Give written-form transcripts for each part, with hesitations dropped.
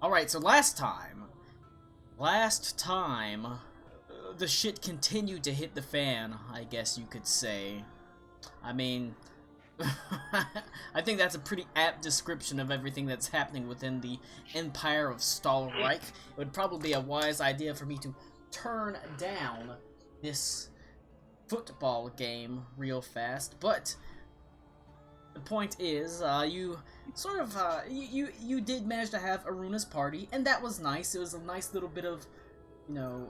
Alright, so last time, the shit continued to hit the fan, I guess you could say. I mean, I think that's a pretty apt description of everything that's happening within the Empire of Stahlreich. It would probably be a wise idea for me to turn down this football game real fast, but the point is, you sort of, you did manage to have Aruna's party, and that was nice. It was a nice little bit of, you know,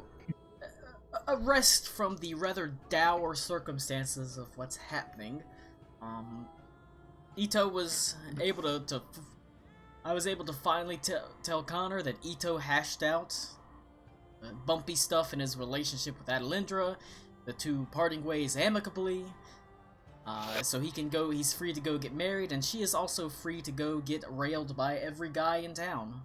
a rest from the rather dour circumstances of what's happening. Um, Ito was able to I was able to finally tell Connor that Ito hashed out bumpy stuff in his relationship with Adelindra, the two parting ways amicably. So he can go, he's free to go get married, and she is also free to go get railed by every guy in town.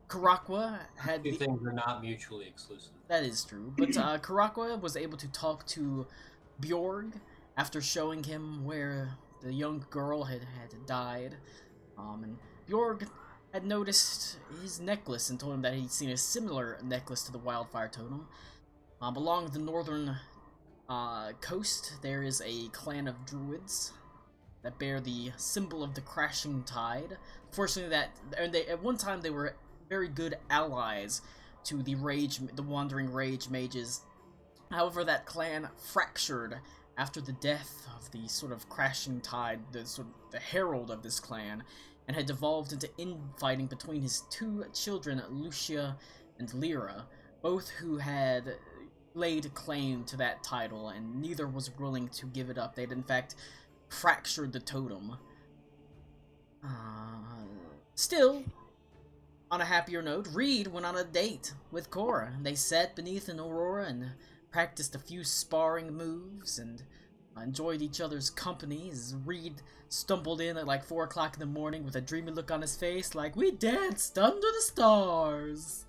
Karakwa had Two things are not mutually exclusive. that is true, but Karakwa was able to talk to Bjorg after showing him where the young girl had died. And Bjorg had noticed his necklace and told him that he'd seen a similar necklace to the wildfire totem. Along the northern coast, there is a clan of druids that bear the symbol of the crashing tide. Fortunately, at one time they were very good allies to the wandering rage mages. However, that clan fractured after the death of the sort of crashing tide, the herald of this clan, and had devolved into infighting between his two children, Lucia and Lyra, both who had laid claim to that title, and neither was willing to give it up. They'd in fact fractured the totem. Still, on a happier note, Reed went on a date with Cora. They sat beneath an aurora and practiced a few sparring moves and enjoyed each other's company as Reed stumbled in at like 4 o'clock in the morning with a dreamy look on his face like, "We danced under the stars."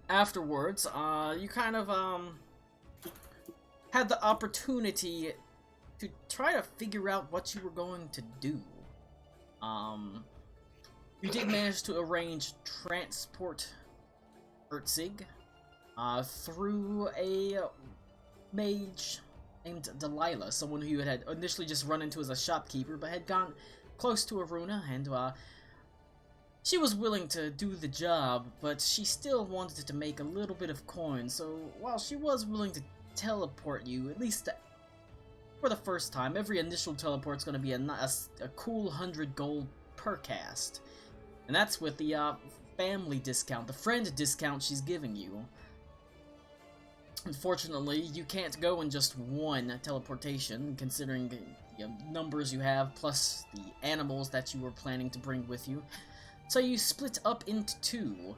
Afterwards, you kind of had the opportunity to try to figure out what you were going to do. You did manage to arrange transport Ertzig through a mage named Delilah, someone who you had initially just run into as a shopkeeper, but had gone close to Aruna, and she was willing to do the job, but she still wanted to make a little bit of coin, so while she was willing to teleport you, at least for the first time, every initial teleport's going to be a cool 100 gold per cast. And that's with the family discount, the friend discount she's giving you. Unfortunately, you can't go in just one teleportation, considering the numbers you have, plus the animals that you were planning to bring with you. So you split up into two.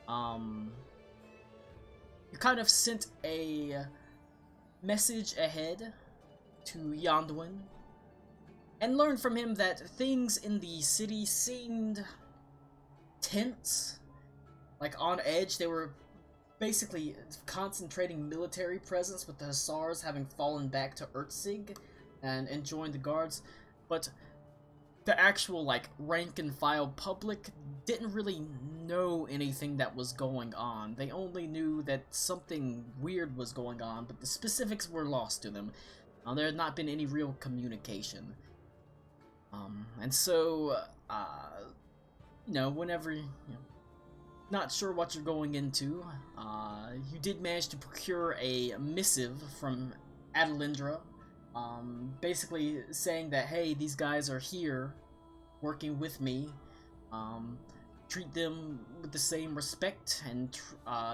You kind of sent a message ahead to Yonduin, and learned from him that things in the city seemed tense, like on edge. They were basically concentrating military presence, with the Hussars having fallen back to Ertzig and joined the guards, but the actual, like, rank and file public didn't really know anything that was going on. They only knew that something weird was going on, but the specifics were lost to them. There had not been any real communication. And so, whenever, not sure what you're going into, you did manage to procure a missive from Adelindra, basically saying that, hey, these guys are here, working with me, treat them with the same respect, and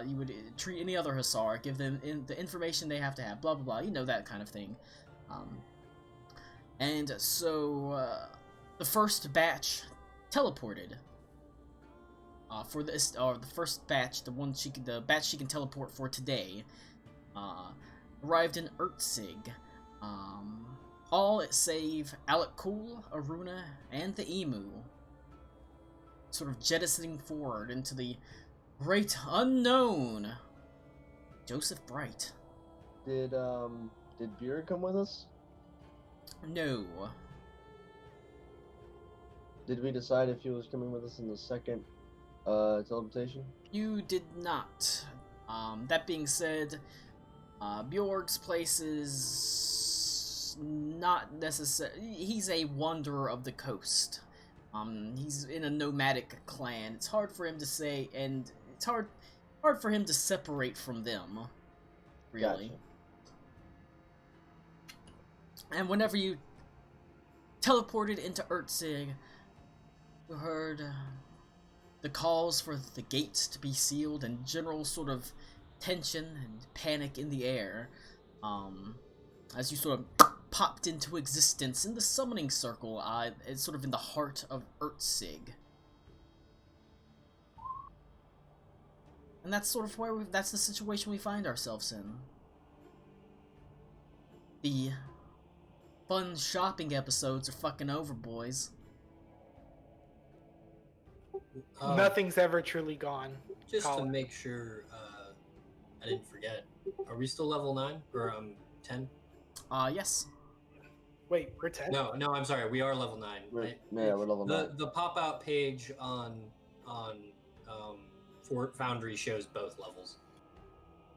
you would treat any other Hussar, give them the information they have to have, blah blah blah, that kind of thing. And so, the first batch teleported. For this, or the first batch, the batch she can teleport for today, arrived in Ertzig. All save Alec Cool, Aruna, and the Emu, sort of jettisoning forward into the great unknown. Joseph Bright. Did Beer come with us? No. Did we decide if he was coming with us in the second teleportation? You did not. That being said, Bjorg's place is not necessary. He's a wanderer of the coast. He's in a nomadic clan. It's hard for him to say, and it's hard for him to separate from them. Really. Gotcha. And whenever you teleported into Ertzig, you heard the calls for the gates to be sealed and general sort of tension and panic in the air, as you sort of popped into existence in the summoning circle, it's sort of in the heart of Ertzig. And that's sort of that's the situation we find ourselves in. The fun shopping episodes are fucking over, boys. Nothing's ever truly gone. Just to Colin. make sure I didn't forget. Are we still level 9 or 10? Yes. Wait, we're 10? No, I'm sorry. We are level 9. We're level 9. The pop out page on Fort Foundry shows both levels.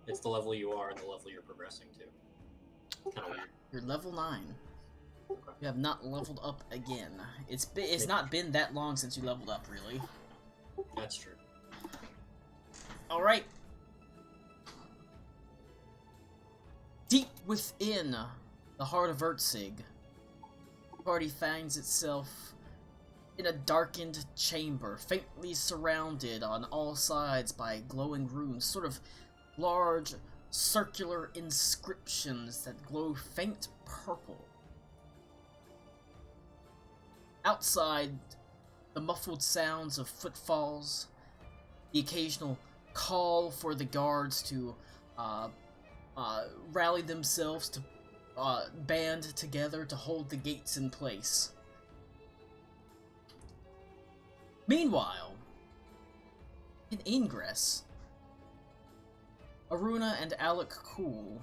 It's the level you are and the level you're progressing to. Kind of weird. You're level 9. Okay. You have not leveled up again. It's not been that long since you leveled up, really. That's true. Alright. Deep within the heart of Ertzig, the party finds itself in a darkened chamber, faintly surrounded on all sides by glowing runes, sort of large circular inscriptions that glow faint purple. Outside, the muffled sounds of footfalls, the occasional call for the guards to rally themselves to band together to hold the gates in place. Meanwhile, in Ingress, Aruna and Alec Cool,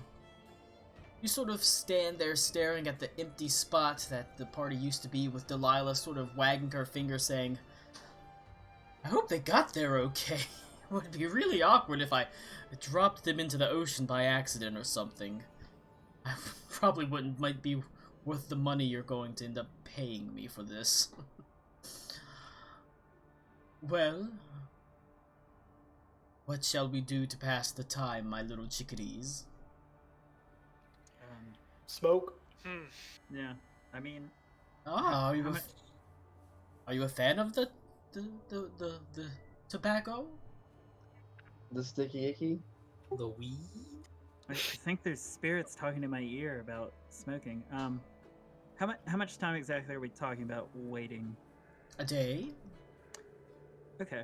you sort of stand there staring at the empty spot that the party used to be, with Delilah sort of wagging her finger saying, I hope they got there okay. It would be really awkward if I dropped them into the ocean by accident or something. I probably might be worth the money you're going to end up paying me for this. Well, what shall we do to pass the time, my little chickadees? Smoke? Yeah, I mean... Are you a fan of the tobacco? The sticky icky? The weed? I think there's spirits talking to my ear about smoking. How much time exactly are we talking about waiting? A day? Okay,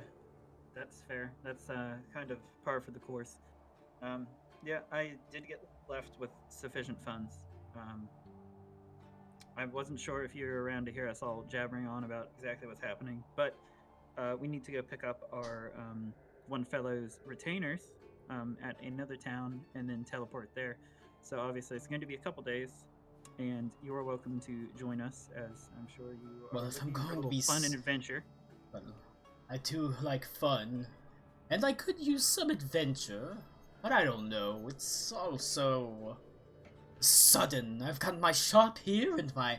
that's fair. That's kind of par for the course. Yeah, I did get left with sufficient funds. I wasn't sure if you were around to hear us all jabbering on about exactly what's happening, but we need to go pick up our one fellow's retainers at another town and then teleport there. So obviously it's going to be a couple days, and you are welcome to join us, as I'm sure you are. Well, if I'm looking for a going to little be fun and adventure. Well, I too like fun, and I could use some adventure, but I don't know, it's all so sudden. I've got my shop here and my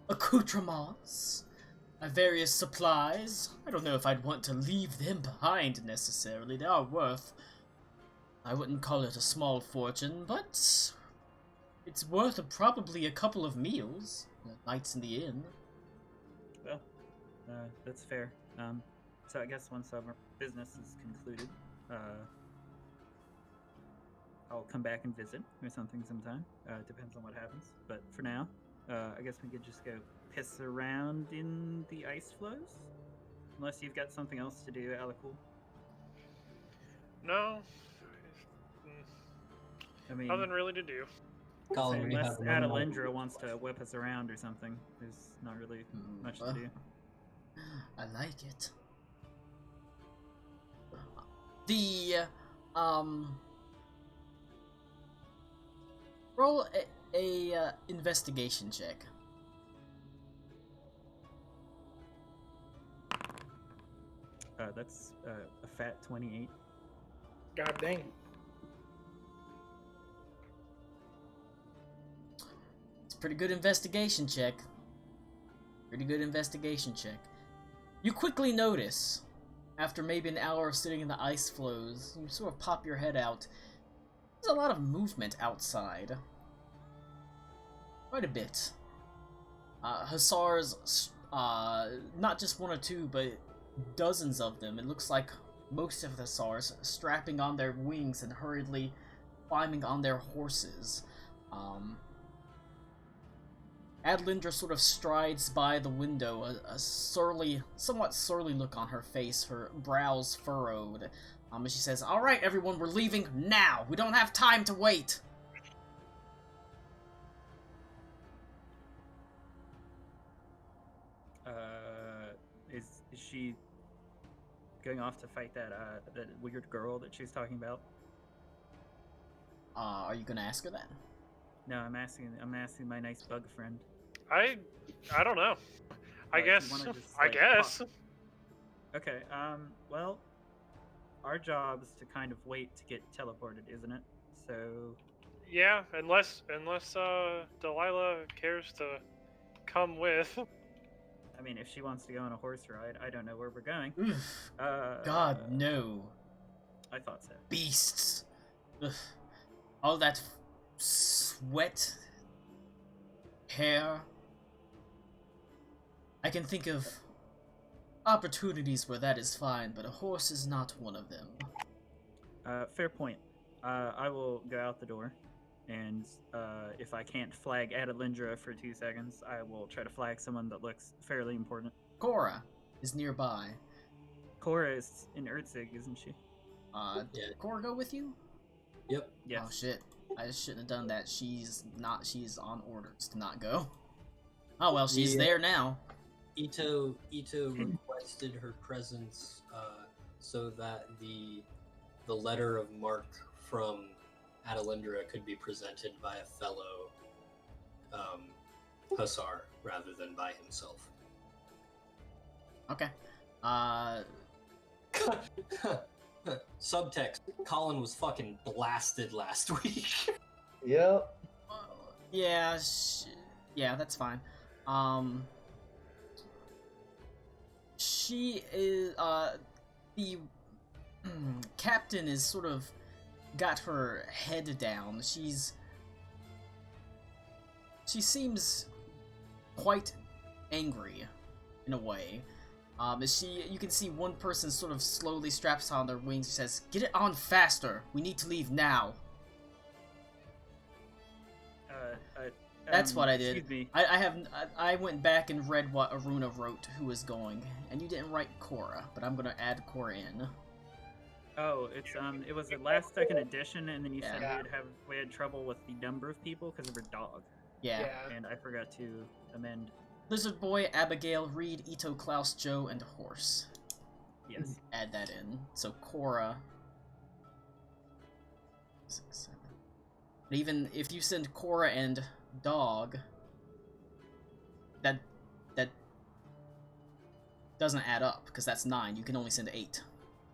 accoutrements, my various supplies. I don't know if I'd want to leave them behind necessarily. They are worth, I wouldn't call it a small fortune, but it's worth probably a couple of meals, nights in the inn. Well, that's fair. So I guess once our business is concluded, I'll come back and visit or something sometime. Depends on what happens. But for now, I guess we could just go piss around in the ice flows? Unless you've got something else to do, Alakul. No. I mean, Nothing really to do. Colin, we unless have one more. Adalendra wants to whip us around or something, there's not really much to do. I like it. The, roll a investigation check. That's a fat 28. God dang. It's a pretty good investigation check. Pretty good investigation check. You quickly notice, after maybe an hour of sitting in the ice floes, you sort of pop your head out. There's a lot of movement outside. Quite a bit. Hussars, not just one or two, but dozens of them. It looks like most of the Hussars strapping on their wings and hurriedly climbing on their horses. Adelindra sort of strides by the window, a surly, somewhat surly look on her face, her brows furrowed. And she says, "Alright, everyone, we're leaving now! We don't have time to wait!" Is she going off to fight that weird girl that she's talking about? Are you gonna ask her that? No, I'm asking my nice bug friend. I don't know. I You guess. wanna just, I like, guess. Okay, well, our job is to kind of wait to get teleported, isn't it? So, Yeah, unless Delilah cares to come with. I mean, if she wants to go on a horse ride, I don't know where we're going. Oof. Uh, God, no. I thought so. Beasts. Ugh. All that sweat, hair. I can think of opportunities where that is fine, but a horse is not one of them. Fair point. I will go out the door, and if I can't flag Adelindra for 2 seconds, I will try to flag someone that looks fairly important. Cora is nearby. Cora is in Erzig, isn't she? Yeah. Did Cora go with you? Yep. Yes. Oh shit. I just shouldn't have done that. She's on orders to not go. Oh well, she's Yeah. there now. Ito requested her presence so that the letter of marque from Adelindra could be presented by a fellow Hussar rather than by himself. Okay. Subtext: Colin was fucking blasted last week. Yep. Yeah, yeah, that's fine. She is, the captain is sort of got her head down. She seems quite angry, in a way. You can see one person sort of slowly straps on their wings. She says, "Get it on faster. We need to leave now." That's what I did. Excuse me. I went back and read what Aruna wrote who was going, and you didn't write Cora, but I'm gonna add Cora in. Oh, it was a last second addition, and then you said Yeah. we had trouble with the number of people because of her dog, Yeah. and I forgot to amend. Lizard Boy, Abigail, Reed, Ito, Klaus, Joe, and Horse. Yes. Add that in. So Cora. 6, 7. But even if you send Cora and Dog, that doesn't add up because that's 9. You can only send 8.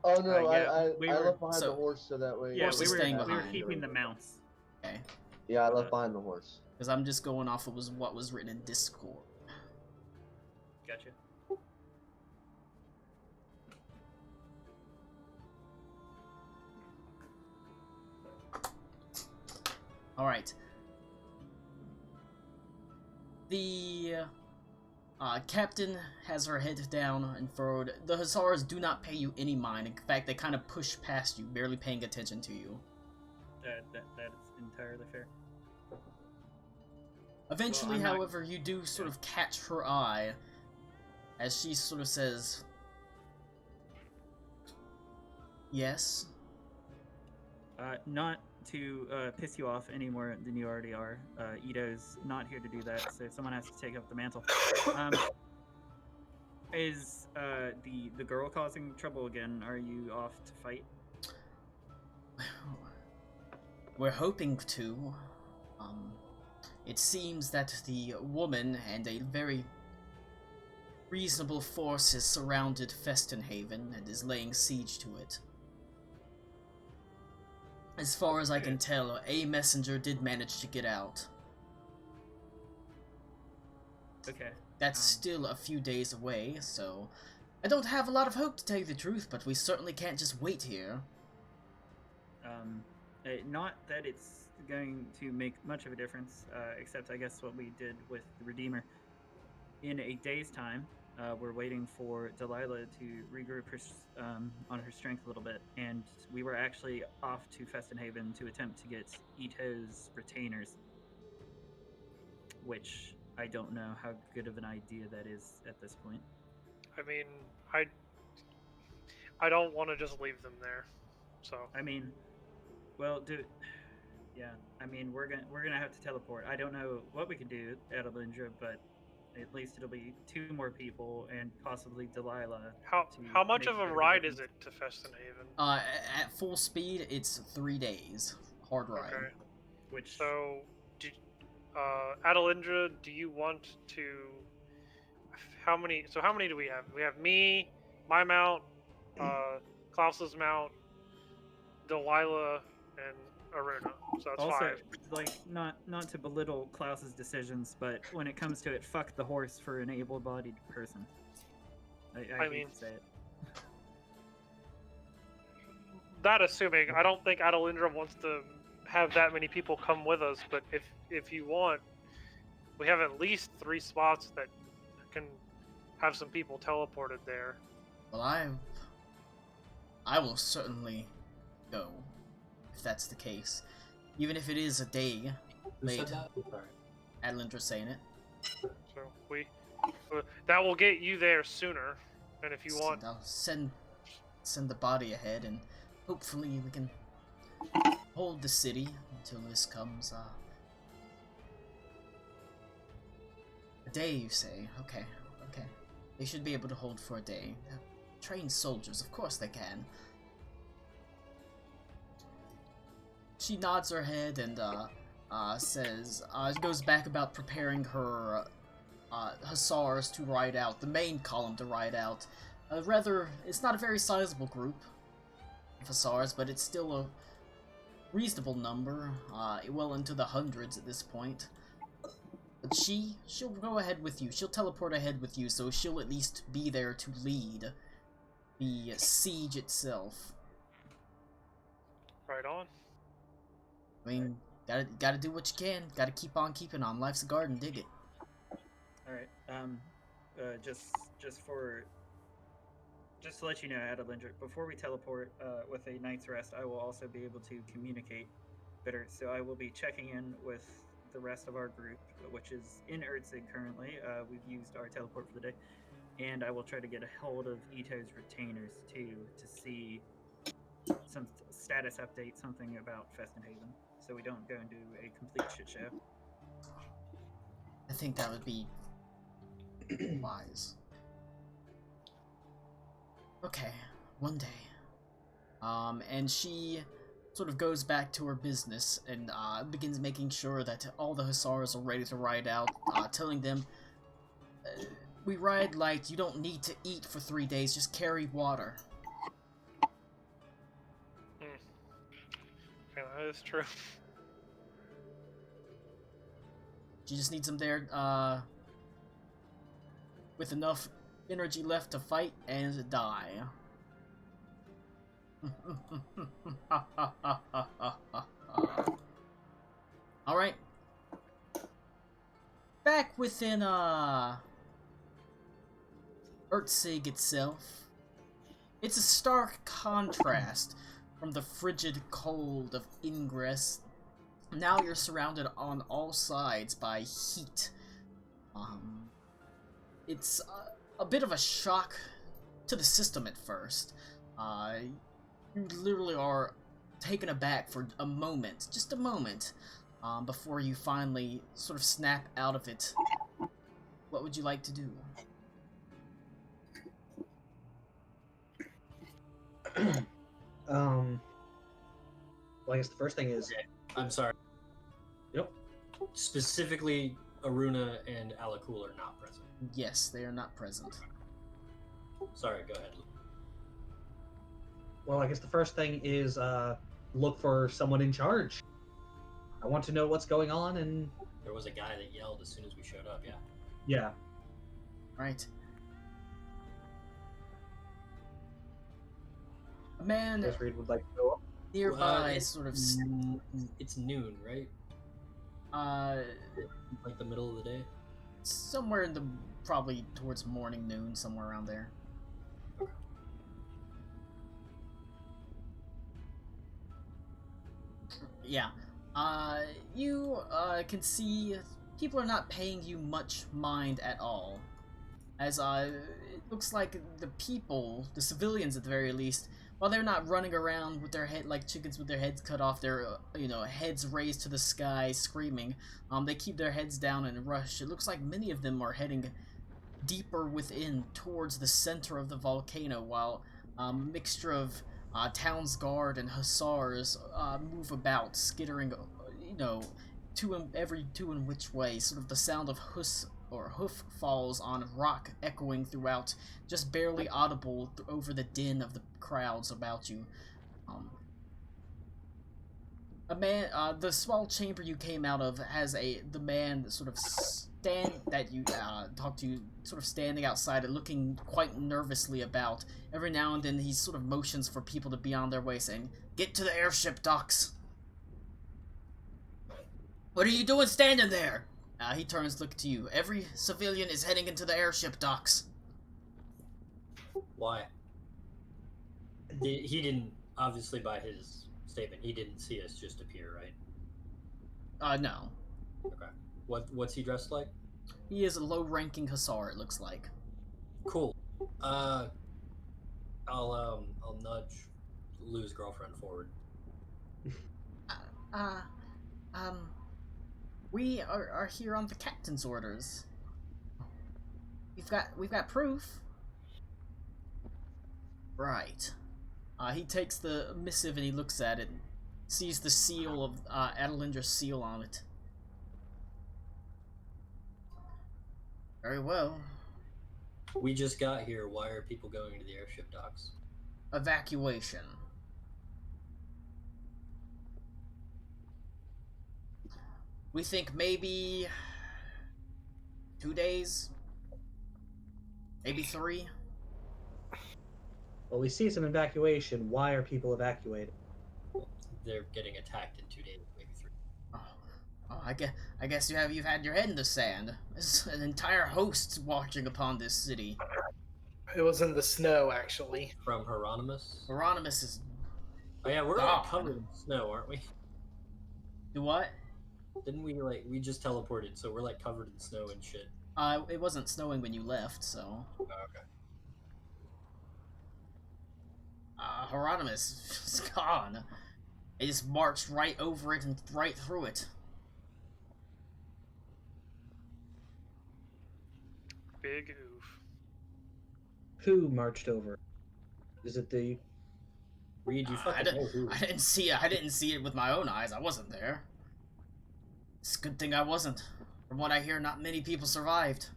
Oh no, yeah, we I were- left behind so- the horse so that way. Yeah, Horse is staying we were behind. keeping the mounts. Okay. Yeah, I left behind the horse. Because I'm just going off of what was written in Discord. Gotcha. Alright. The captain has her head down and furrowed. The Hussars do not pay you any mind. In fact, they kind of push past you, barely paying attention to you. That is entirely fair. Eventually, I'm not- however, you do sort of catch her eye as she sort of says, "Yes." Not to piss you off any more than you already are. Ito's not here to do that, so someone has to take up the mantle. Is the girl causing trouble again? Are you off to fight? We're hoping to. It seems that the woman and a very reasonable force has surrounded Festenhaven and is laying siege to it. As far as I can tell, a messenger did manage to get out. Okay. That's still a few days away, so I don't have a lot of hope to tell you the truth, but we certainly can't just wait here. Not that it's going to make much of a difference, except I guess what we did with the Redeemer. In a day's time, we're waiting for Delilah to regroup on her strength a little bit, and we were actually off to Festenhaven to attempt to get Ito's retainers, which I don't know how good of an idea that is at this point. I mean, I don't want to just leave them there. So I mean, well, yeah. I mean, we're gonna have to teleport. I don't know what we can do at Alindra, but at least it'll be 2 more people and possibly Delilah. how much make of a bigger ride is difference. it to Festenhaven? At full speed, it's 3 days. Hard ride. Okay. Which So, Adelindra, do you want to? How many? So how many do we have? We have me, my mount, Klaus's mount, Delilah, and Aruna. So that's also, 5. like, not to belittle Klaus's decisions, but when it comes to it, fuck the horse for an able-bodied person. I hate mean, to say it. That assuming, I don't think Adelindra wants to have that many people come with us. But if you want, we have at least 3 spots that can have some people teleported there. Well, I will certainly go, if that's the case. Even if it is a day Who said late. that? Sorry. Adelindra's saying it. So that will get you there sooner. And if you want, I'll send the body ahead, and hopefully we can hold the city until this comes. A day, you say? Okay. They should be able to hold for a day. Trained soldiers, of course they can. She nods her head and says, goes back about preparing her hussars to ride out, the main column to ride out. It's not a very sizable group of hussars, but it's still a reasonable number, well into the hundreds at this point. But she'll go ahead with you. She'll teleport ahead with you, so she'll at least be there to lead the siege itself. right on. I mean, gotta do what you can. Gotta keep on keeping on. Life's a garden. Dig it. All right. Just to let you know, Adelindra, before we teleport with a night's rest, I will also be able to communicate better. So I will be checking in with the rest of our group, which is in Ertzig currently. We've used our teleport for the day, and I will try to get a hold of Ito's retainers too to see some status update, something about Festenhaven, so we don't go into a complete shit show. I think that would be wise. Okay, one day. And she sort of goes back to her business and begins making sure that all the hussars are ready to ride out, telling them, we ride light, you don't need to eat for 3 days, just carry water. Yeah, that is true. She just needs them there, with enough energy left to fight and die. Alright. Back within, Ertzig itself, it's a stark contrast from the frigid cold of Ingress. Now you're surrounded on all sides by heat. It's a bit of a shock to the system at first. You literally are taken aback for a moment, just a moment, before you finally sort of snap out of it. What would you like to do? Well, I guess the first thing is, I'm sorry. Specifically, Aruna and Alakul are not present. Yes, they are not present. Sorry, go ahead. Well, I guess the first thing is look for someone in charge. I want to know what's going on, and There was a guy that yelled as soon as we showed up, yeah. yeah. Right. A man Guess Reed would like to go up. nearby it's, sort of It's noon, right? uh Like the middle of the day? somewhere in the probably towards morning, noon, somewhere around there. Yeah. You can see people are not paying you much mind at all. As it looks like the people, the civilians at the very least, while they're not running around with their head like chickens with their heads cut off, their heads raised to the sky screaming. They keep their heads down and rush. It looks like many of them are heading deeper within towards the center of the volcano, while a mixture of town's guard and hussars move about, skittering, every two and which way. Sort of the sound of hoof falls on rock echoing throughout, just barely audible over the din of the crowds about you. The small chamber you came out of has the man that sort of that you talked to, sort of standing outside and looking quite nervously about. Every now and then he sort of motions for people to be on their way, saying, "Get to the airship docks." "What are you doing standing there?" He turns, look to you. "Every civilian is heading into the airship docks." Why? He didn't, obviously by his statement, he didn't see us just appear, right? No. Okay. What's he dressed like? He is a low-ranking hussar, it looks like. Cool. I'll nudge Lou's girlfriend forward. We are here on the captain's orders. We've got proof. Right. He takes the missive and he looks at it, sees the seal of Adelindra's seal on it. Very well. We just got here. Why are people going to the airship docks? Evacuation. We think maybe 2 days, maybe 3. Well, we see some evacuation. Why are people evacuating? They're getting attacked in 2 days, maybe 3. Oh, I guess you've had your head in the sand. There's an entire host watching upon this city. It was in the snow, actually. From Hieronymus? Hieronymus is... Oh yeah, we're God. like covered in snow, aren't we? Do what? Didn't we we just teleported, so we're like covered in snow and shit. It wasn't snowing when you left, so... Oh, okay. Hieronymus is gone. They just marched right over it and right through it. Big oof. Who marched over? Is it the... Reed, you I fucking know who. didn't see it. I didn't see it with my own eyes. I wasn't there. It's a good thing I wasn't. From what I hear, not many people survived.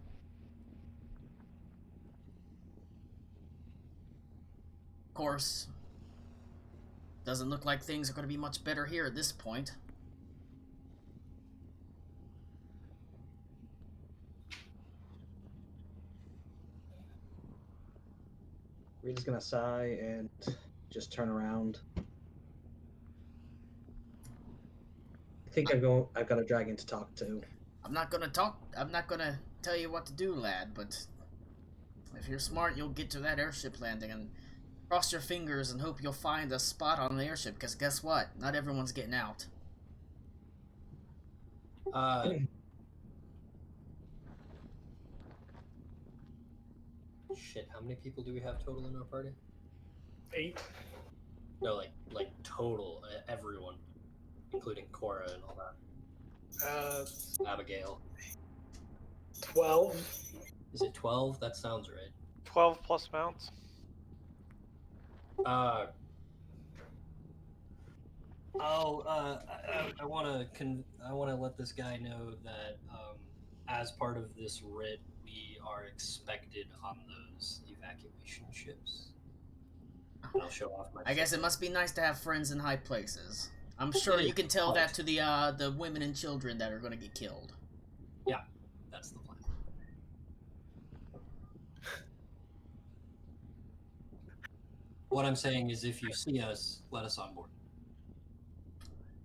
Of course, doesn't look like things are going to be much better here at this point. We're just gonna sigh and just turn around. I think I've got a dragon to talk to. I'm not gonna tell you what to do, lad, but if you're smart, you'll get to that airship landing and cross your fingers and hope you'll find a spot on the airship, because guess what? Not everyone's getting out. Shit, how many people do we have total in our party? 8. No, like total, everyone, including Cora and all that. Abigail. 12. Is it 12? That sounds right. 12 plus mounts. I want to let this guy know that as part of this writ, we we are expected on those evacuation ships. And I'll show off my. I guess it must be nice to have friends in high places. I'm sure you can tell that to the women and children that are going to get killed. Yeah, that's the plan. What I'm saying is, if you see us, let us on board.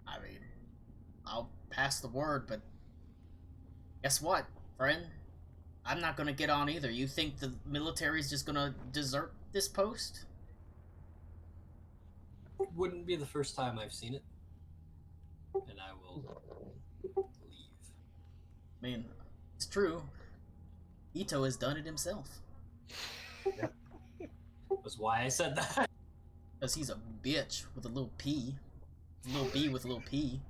I mean, I'll pass the word, but guess what, friend? I'm not gonna get on either. You think the military's just gonna desert this post? Wouldn't be the first time I've seen it. And I will leave. I mean, it's true. Ito has done it himself. That's why I said that. Because he's a bitch with a little P. A little B with a little P.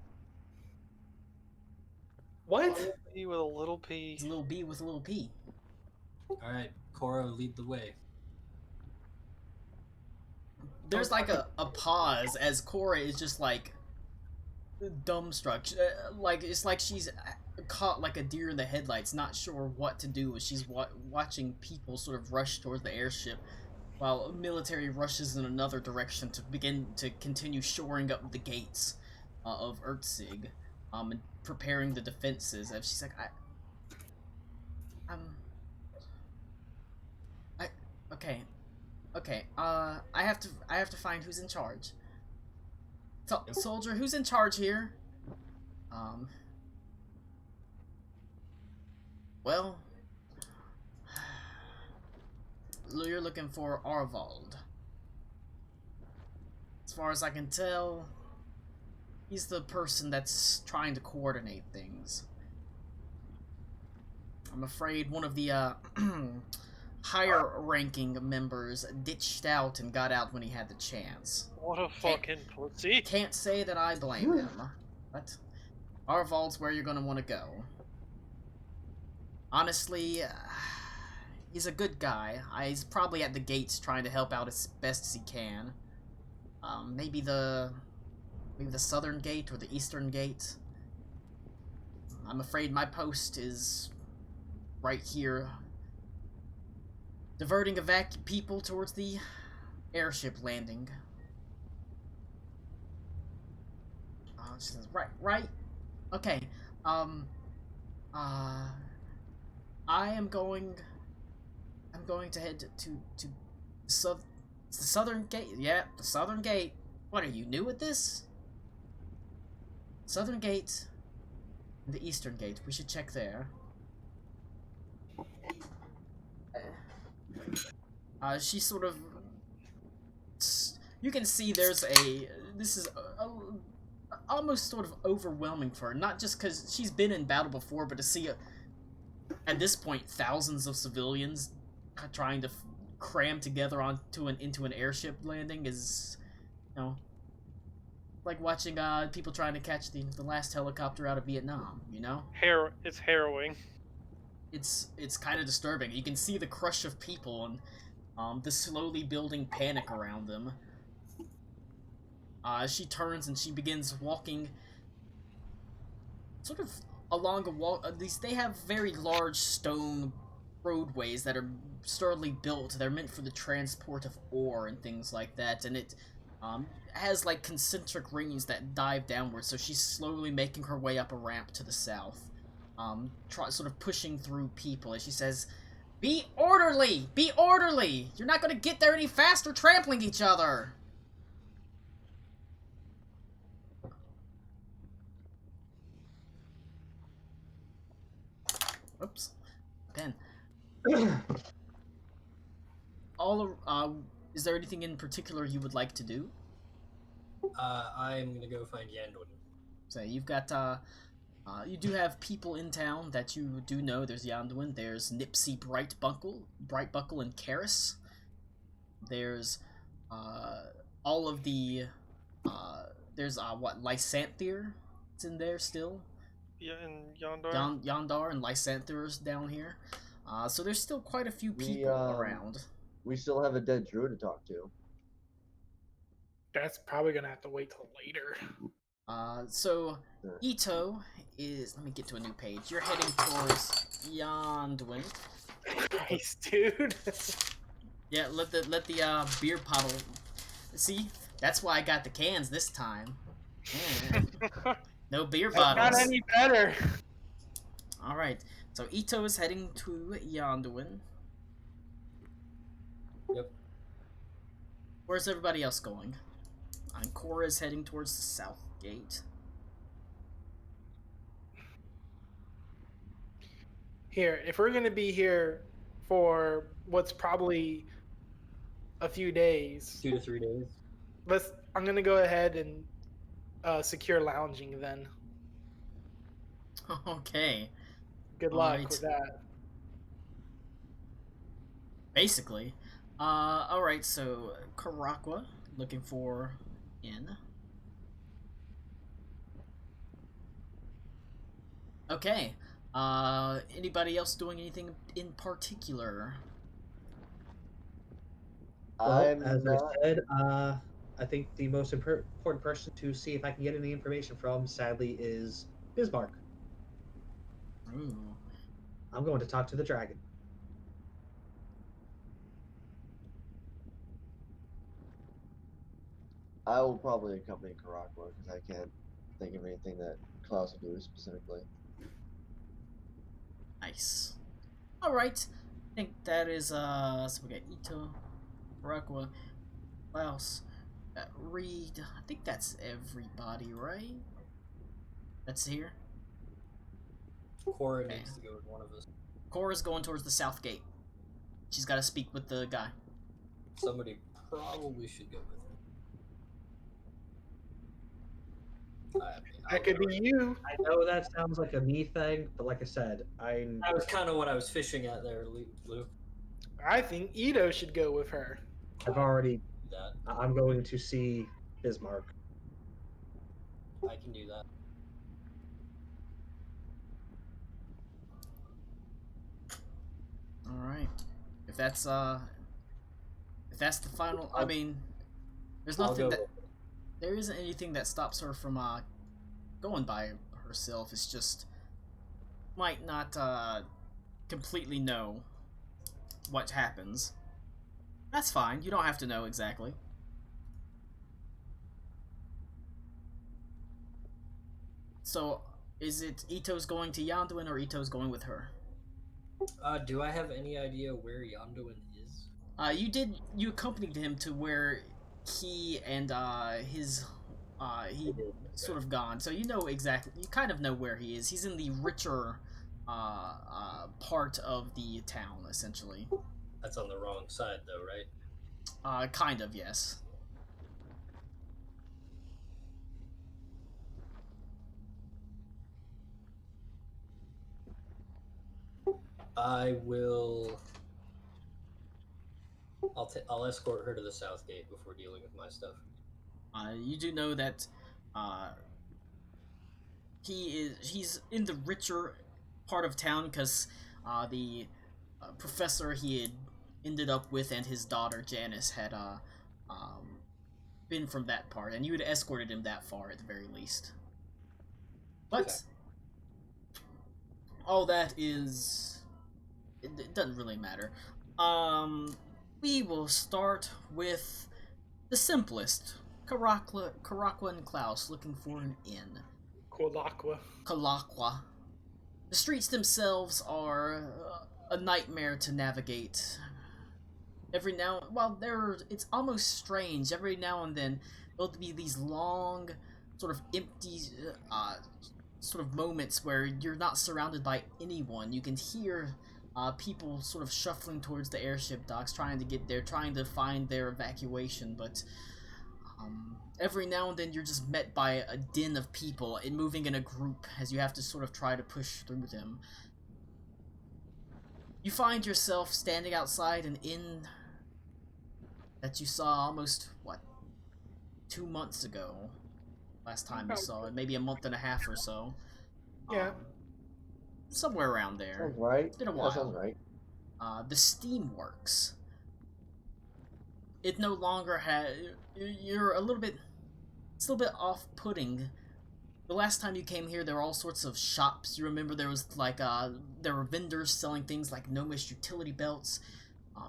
What? E with a little P. He's a little B with a little P. Alright, Cora, lead the way. There's like a pause as Cora is just like dumbstruck. Like it's like she's caught like a deer in the headlights, not sure what to do as she's watching people sort of rush towards the airship, while military rushes in another direction to begin to continue shoring up the gates of Ertzig, and preparing the defenses. And she's like, okay, I have to find who's in charge. Soldier, who's in charge here? Well, you're looking for Arvald. As far as I can tell, he's the person that's trying to coordinate things. I'm afraid one of the higher-ranking members ditched out and got out when he had the chance. What a fucking pussy. Can't say that I blame him, but Arvald's where you're gonna want to go. Honestly, he's a good guy. He's probably at the gates trying to help out as best as he can. Maybe the southern gate or the eastern gate. I'm afraid my post is right here, diverting people towards the airship landing. She says, right? Okay, I'm going to head to the southern gate. Yeah, the southern gate. What, are you new at this? Southern gate and the eastern gate. We should check there. She sort of... You can see there's this is almost sort of overwhelming for her. Not just because she's been in battle before, but to see, at this point, thousands of civilians trying to cram together into an airship landing is, you know, like watching people trying to catch the last helicopter out of Vietnam, you know? It's harrowing. It's kind of disturbing. You can see the crush of people and the slowly building panic around them. She turns and she begins walking sort of along a wall. They have very large stone roadways that are sturdily built. They're meant for the transport of ore and things like that, and it has like concentric rings that dive downwards, so she's slowly making her way up a ramp to the south, sort of pushing through people as she says, "Be orderly! Be orderly! You're not gonna get there any faster trampling each other!" Oops. Pen. Is there anything in particular you would like to do? I'm gonna go find Yandwin. So you've got, you do have people in town that you do know. There's Yanduin, there's Nipsey Brightbuckle and Karis. There's, all of the, there's, Lysanther? It's in there still. Yeah, and Yondar. Yondar and Lysanther's down here. So there's still quite a few people around. We still have a dead druid to talk to. That's probably gonna have to wait till later. So Ito is, let me get to a new page. You're heading towards Yondwin. Christ, dude. Yeah, let the beer bottle. See, that's why I got the cans this time. Yeah. No beer That's not bottles. any better. All right. So Ito is heading to Yonduin. Yep. Where's everybody else going? Cora is heading towards the south gate. Here, if we're gonna be here for what's probably a few days, 2 to 3 days. I'm gonna go ahead and secure lounging then. Okay. Good All luck right. with that. Basically. Alright, so Karakwa looking for inn. Okay. Anybody else doing anything in particular? Well, I'm as not. I said, I think the most important person to see if I can get any information from, sadly, is Bismarck. Ooh. I'm going to talk to the dragon. I will probably accompany Karakwa because I can't think of anything that Klaus will do specifically. Nice. Alright. I think that is, so we got Ito, Karakwa, Klaus, Reed. I think that's everybody, right? That's here. Cora Okay. needs to go with one of us. Cora's going towards the south gate. She's got to speak with the guy. Somebody probably should go with her. That could be you. I know that sounds like a me thing, but like I said, That was kind of what I was fishing at there, Lou. I think Ito should go with her. I've already. That I'm going to see Bismarck. I can do that. All right. If that's the final, I mean, there's I'll nothing go that with there isn't anything that stops her from going by herself. It's just might not completely know what happens. That's fine. You don't have to know exactly. So, is it Ito's going to Yanduin or Ito's going with her? Do I have any idea where Yonduin is? You accompanied him to where he and he sort of gone. So you know exactly, you kind of know where he is. He's in the richer part of the town, essentially. That's on the wrong side, though, right? Kind of, yes. I will. I'll escort her to the south gate before dealing with my stuff. You do know that he's in the richer part of town because the professor he had ended up with and his daughter Janice had been from that part, and you had escorted him that far at the very least. But Okay. all that is it doesn't really matter. We will start with the simplest. Karakwa and Klaus looking for an inn. Kolakwa. Kalakwa. The streets themselves are a nightmare to navigate. Every now, it's almost strange. Every now and then, there'll be these long, sort of empty, sort of moments where you're not surrounded by anyone. You can hear people sort of shuffling towards the airship docks, trying to get there, trying to find their evacuation, but every now and then you're just met by a din of people and moving in a group as you have to sort of try to push through them. You find yourself standing outside an inn that you saw almost, 2 months ago? Last time you saw it, maybe a month and a half or so. Yeah. Somewhere around there. Sounds right. It's been a Yeah, while. sounds right. The Steamworks. It no longer has. You're a little bit. It's a little bit off-putting The last time you came here, there were all sorts of shops. You remember there was like there were vendors selling things like gnomish utility belts.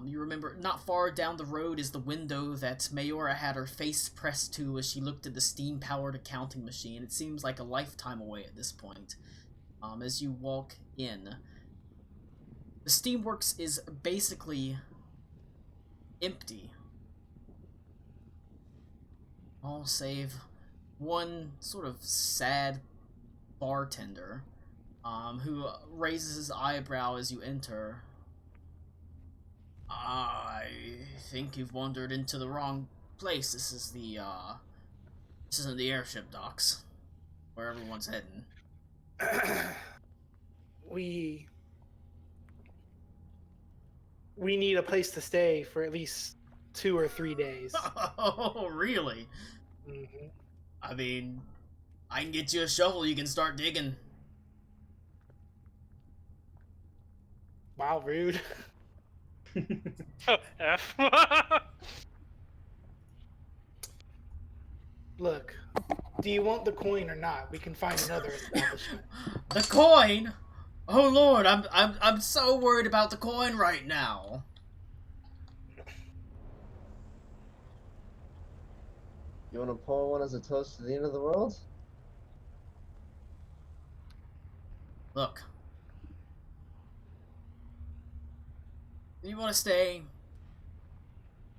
You remember not far down the road is the window that Mayora had her face pressed to as she looked at the steam-powered accounting machine. It seems like a lifetime away at this point. As you walk in, the steamworks is basically empty. All save one sort of sad bartender, who raises his eyebrow as you enter. I think you've wandered into the wrong place. This isn't the airship docks, where everyone's heading. We need a place to stay for at least 2 or 3 days. Oh, really? Mm-hmm. I mean, I can get you a shovel, you can start digging. Wow, rude. F. Look, do you want the coin or not? We can find another establishment. The coin? Oh lord, I'm so worried about the coin right now. You want to pour one as a toast to the end of the world? Look. You want to stay?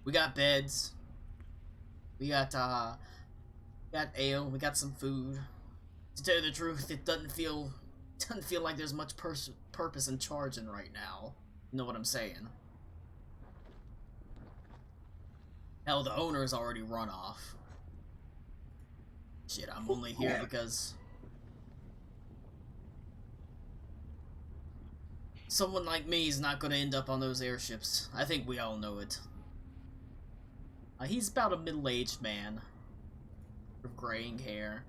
We got beds. We got ale. We got some food. To tell you the truth, it doesn't feel like there's much purpose in charging right now. You know what I'm saying? Hell, the owner's already run off. Shit, I'm only here because someone like me is not going to end up on those airships. I think we all know it. He's about a middle-aged man with graying hair.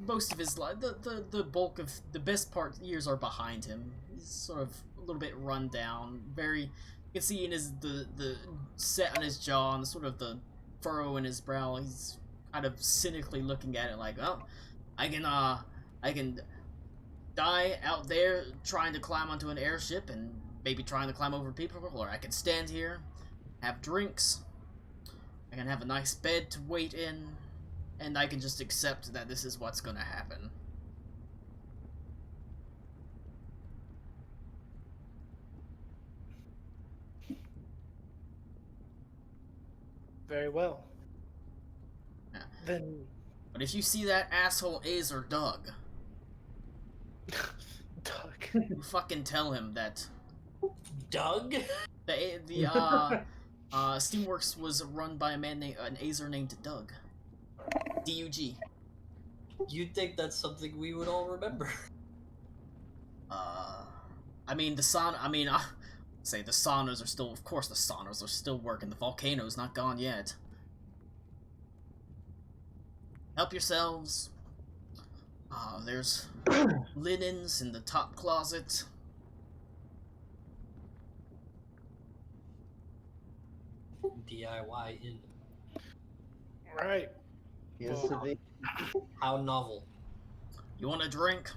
Most of his life, the bulk of the best part years are behind him. He's sort of a little bit run down. Very, you can see in his the set on his jaw and sort of the furrow in his brow. He's kind of cynically looking at it like, oh, I can die out there trying to climb onto an airship and maybe trying to climb over people, or I can stand here, have drinks, I can have a nice bed to wait in, and I can just accept that this is what's gonna happen. Very well. Yeah. Then... But if you see that asshole Azer Doug, Doug. you fucking tell him that Doug? the Steamworks was run by an Azer named Doug. D-U-G. You'd think that's something we would all remember. I mean, the saunas are still, of course the saunas are still working. The volcano's not gone yet. Help yourselves. There's linens in the top closet. DIY in. Right. Yes, Well, indeed. How novel. You want a drink?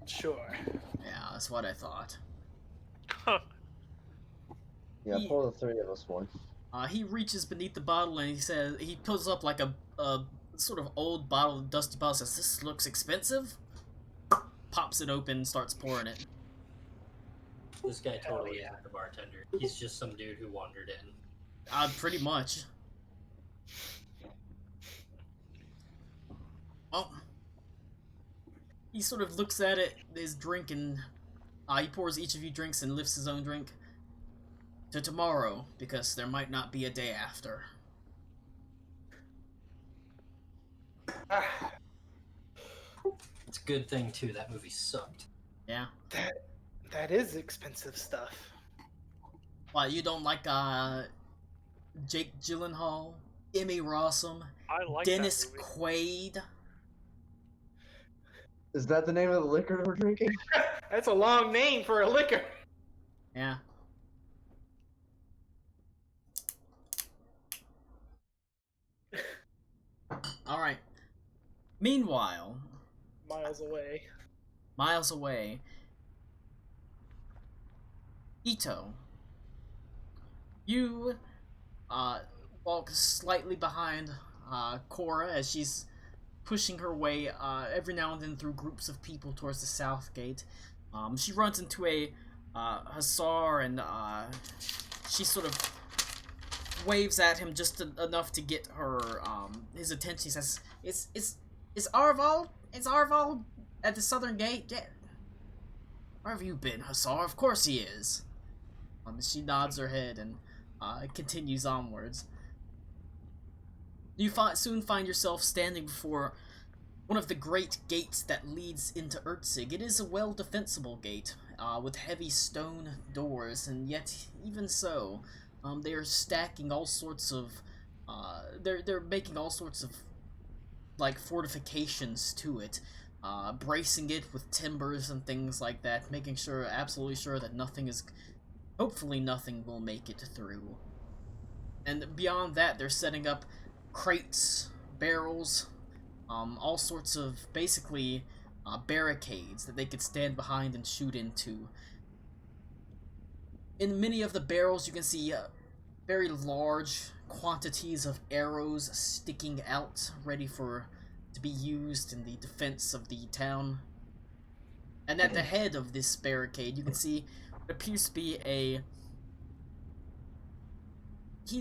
Sure. Yeah, that's what I thought. Yeah, pour the 3 of us one. He reaches beneath the bottle and he pulls up like a sort of old bottle, dusty bottle, says, "This looks expensive?" Pops it open, starts pouring it. This guy totally yeah. isn't the bartender. He's just some dude who wandered in. Pretty much. Well, he sort of looks at it, his drink, and he pours each of you drinks and lifts his own drink. To tomorrow, because there might not be a day after. It's a good thing, too. That movie sucked. Yeah. That is expensive stuff. Why, you don't like, Jake Gyllenhaal, Emmy Rossum, I like Dennis that movie. Quaid? Is that the name of the liquor we're drinking? That's a long name for a liquor. Yeah. Alright. Meanwhile, Miles away. miles away, Ito, you walk slightly behind Cora as she's pushing her way every now and then through groups of people towards the south gate. She runs into a hussar and she sort of waves at him just enough to get her his attention. He says, "Is Arvald? Is Arvald at the southern gate? Yeah. Where have you been, hussar? Of course he is." She nods her head and continues onwards. You soon find yourself standing before one of the great gates that leads into Ertzig. It is a well-defensible gate, with heavy stone doors, and yet, even so, they are stacking all sorts of, they're making all sorts of, like, fortifications to it, bracing it with timbers and things like that, making sure, absolutely sure that hopefully nothing will make it through. And beyond that, they're setting up crates, barrels, all sorts of, basically, barricades that they could stand behind and shoot into. In many of the barrels, you can see very large quantities of arrows sticking out, ready to be used in the defense of the town. And at the head of this barricade, you can see what appears to be you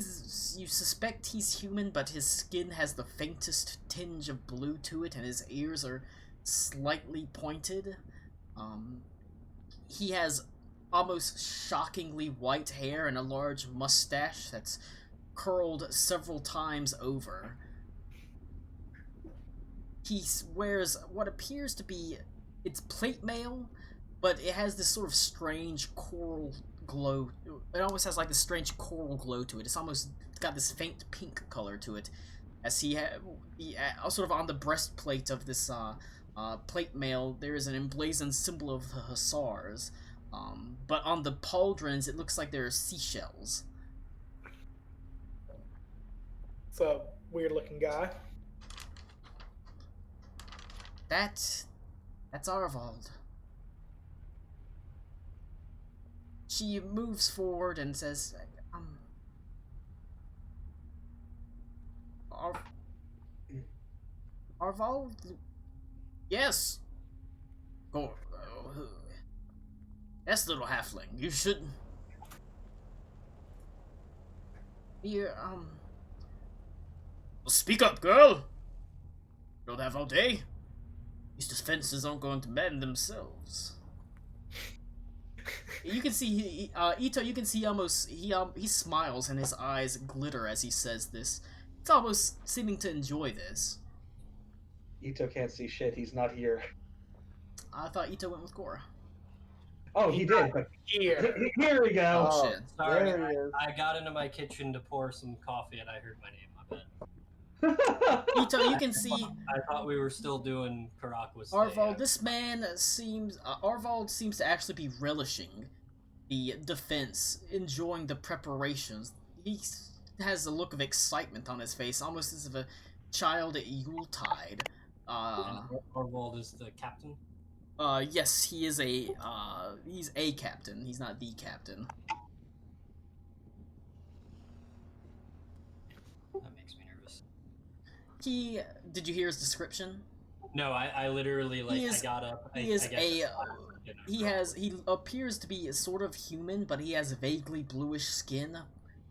suspect he's human, but his skin has the faintest tinge of blue to it, and his ears are slightly pointed. He has almost shockingly white hair and a large mustache that's curled several times over. He wears what appears to be, it's plate mail, but it has this sort of strange coral glow. It almost has like this strange coral glow to it. It's got this faint pink color to it, as he sort of on the breastplate of this plate mail there is an emblazoned symbol of the hussars, but on the pauldrons it looks like there are seashells. It's a weird looking guy. That's Arvald. She moves forward and says, Arvald? Yes. Go. Yes, little halfling. You should. Here, well, speak up, girl. Don't have all day. These defenses aren't going to mend themselves. You can see Ito. You can see he smiles and his eyes glitter as he says this. It's almost seeming to enjoy this. Ito can't see shit. He's not here. I thought Ito went with Cora. Oh, he did. But Here. here we go. Oh shit! Sorry, There he is. I got into my kitchen to pour some coffee and I heard my name. My bad. Ito, you can see I thought we were still doing Karakwa's Arvald. This man seems Arvald seems to actually be relishing the defense, enjoying the preparations. He has a look of excitement on his face, almost as of a child at Yuletide. Arvald is the captain. Yes, he's a captain. He's not the captain. That makes me nervous. Did you hear his description? No, I literally He is- I got up. He appears to be sort of human, but he has vaguely bluish skin,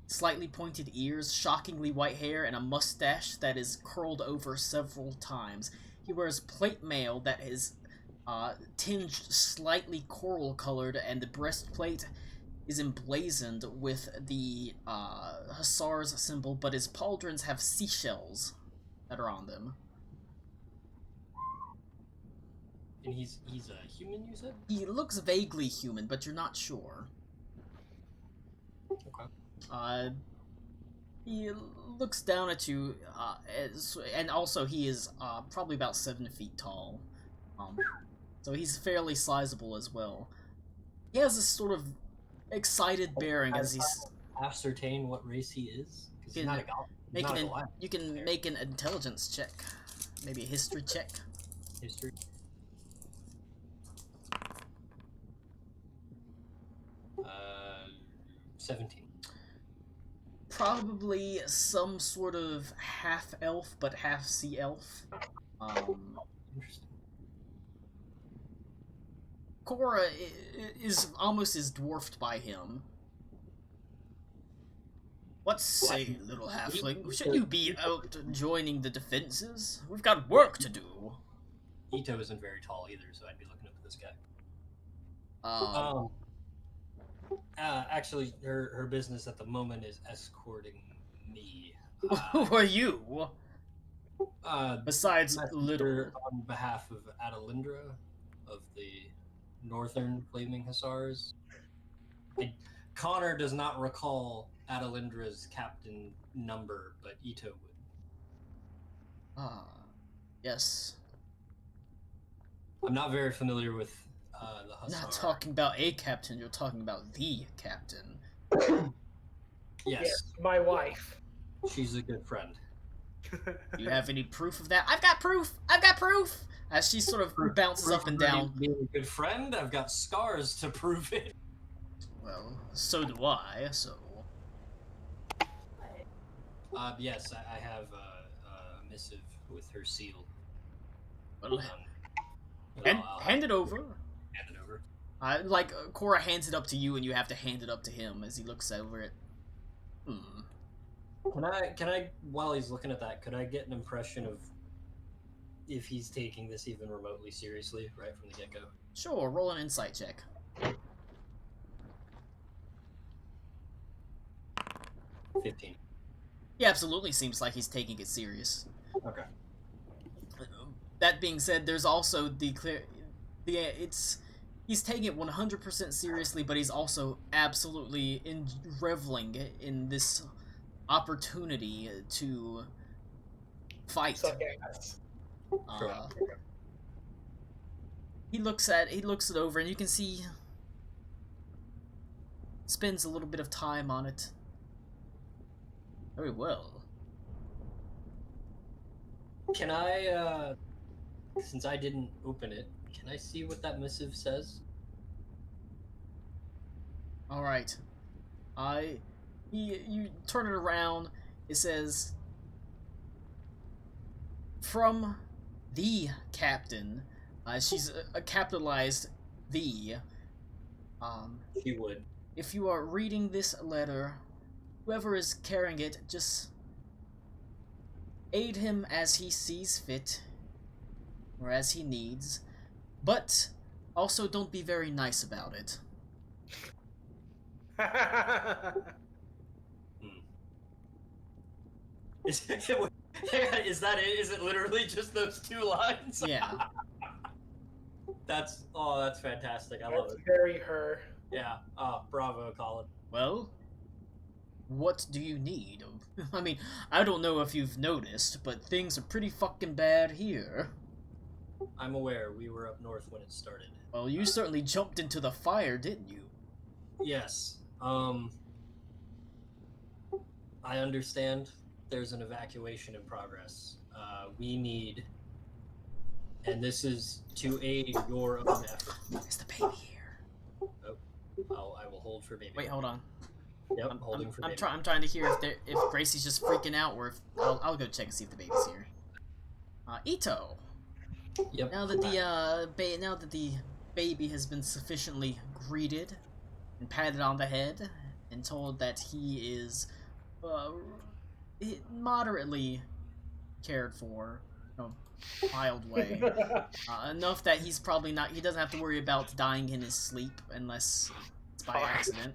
slightly pointed ears, shockingly white hair, and a mustache that is curled over several times. He wears plate mail that is tinged slightly coral colored, and the breastplate is emblazoned with the hussar's symbol, but his pauldrons have seashells that are on them. And he's a human, you said? He looks vaguely human, but you're not sure. Okay. He looks down at you, and also he is probably about 7 feet tall. So he's fairly sizable as well. He has this sort of excited bearing as he's... Ascertain what race he is? Because You he's can not a goblin. He's make not a an Goliath. you can make an intelligence check, maybe a history check. History. 17. Probably some sort of half elf, but half sea elf. Interesting. Cora is almost as dwarfed by him. What say, little halfling? Should you be out joining the defenses? We've got work to do. Ito isn't very tall either, so I'd be looking up at this guy. Actually, her business at the moment is escorting me. Who are you? Besides Messenger little. on behalf of Adelindra of the Northern Flaming Hussars. Connor does not recall Adelindra's captain number, but Ito would. Yes. I'm not very familiar with the Hussar. Not talking about a captain, you're talking about the captain. Yes, my wife. she's a good friend. Do you have any proof of that? I've got proof! I've got proof! As she sort of bounces up and down. Being a good friend, I've got scars to prove it. Well, so do I, so... Yes, I have a missive with her seal. Well, I'll hand it over. Hand it over. Cora hands it up to you, and you have to hand it up to him as he looks over it. Can I, while he's looking at that, could I get an impression of if he's taking this even remotely seriously, right from the get-go? Sure, roll an insight check. 15. He absolutely seems like he's taking it serious. Okay. That being said, there's also he's taking it 100% seriously, but he's also absolutely reveling in this opportunity to fight. Sure. He looks it over, and you can see spends a little bit of time on it. Very well. Can I, since I didn't open it, can I see what that missive says? Alright. You turn it around, it says, from the captain, she's capitalized the, She would. if you are reading this letter, whoever is carrying it, just aid him as he sees fit, or as he needs, but also don't be very nice about it. Is that it? Is it literally just those 2 lines? Yeah. That's fantastic. I love That's it. very her. Yeah. Bravo, Colin. Well, what do you need? I mean, I don't know if you've noticed, but things are pretty fucking bad here. I'm aware. We were up north when it started. Well, you certainly jumped into the fire, didn't you? Yes. I understand there's an evacuation in progress. We need, and this is to aid your own effort. Is the baby here? Oh, I will hold for baby. Wait, hold on. Yep, I'm holding for baby. I'm trying to hear if Gracie's just freaking out, or if I'll go check and see if the baby's here. Ito. Yep. Now that the baby has been sufficiently greeted and patted on the head and told that he is moderately cared for, mild way, enough that he doesn't have to worry about dying in his sleep unless it's by accident.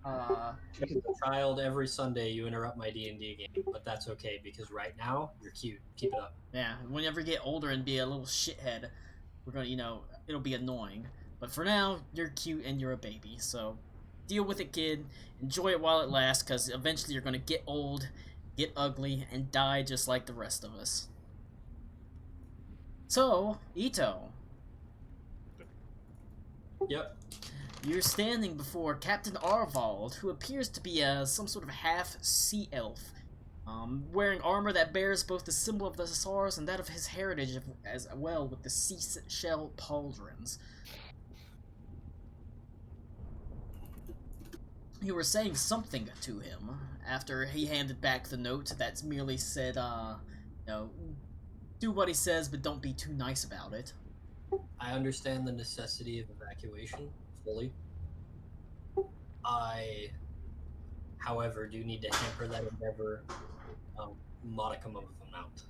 As a child, every Sunday you interrupt my D&D game, but that's okay because right now you're cute. Keep it up. Yeah, whenever you get older and be a little shithead, we're gonna, it'll be annoying. But for now, you're cute and you're a baby, so deal with it, kid. Enjoy it while it lasts, because eventually you're gonna get old, get ugly, and die just like the rest of us. So, Ito. Yep. You're standing before Captain Arvald, who appears to be some sort of half-sea elf, wearing armor that bears both the symbol of the Hussars and that of his heritage as well, with the seashell pauldrons. You were saying something to him after he handed back the note that merely said, do what he says, but don't be too nice about it. I understand the necessity of evacuation fully. I, however, do need to hamper that endeavor a modicum of amount.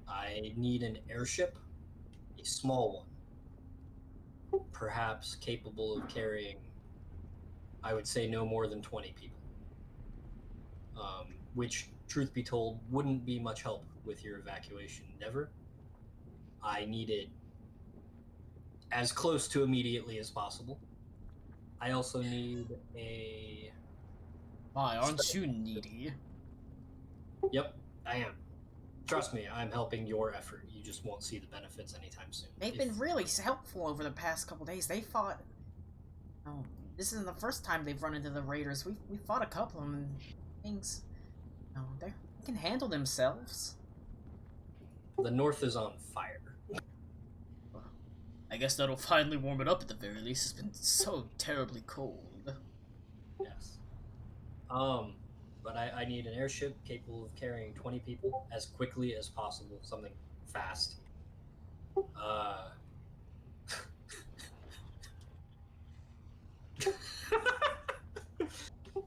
I need an airship, a small one, perhaps capable of carrying, I would say, no more than 20 people. Which, truth be told, wouldn't be much help with your evacuation endeavor. I need it as close to immediately as possible. I also need a... Why, aren't you needy? Yep, I am. Trust me, I'm helping your effort. You just won't see the benefits anytime soon. They've been really helpful over the past couple days. They fought... Oh, this isn't the first time they've run into the raiders. We fought a couple of them and things... No, they can handle themselves. The north is on fire. I guess that'll finally warm it up at the very least. It's been so terribly cold. Yes. But I need an airship capable of carrying 20 people as quickly as possible. Something fast.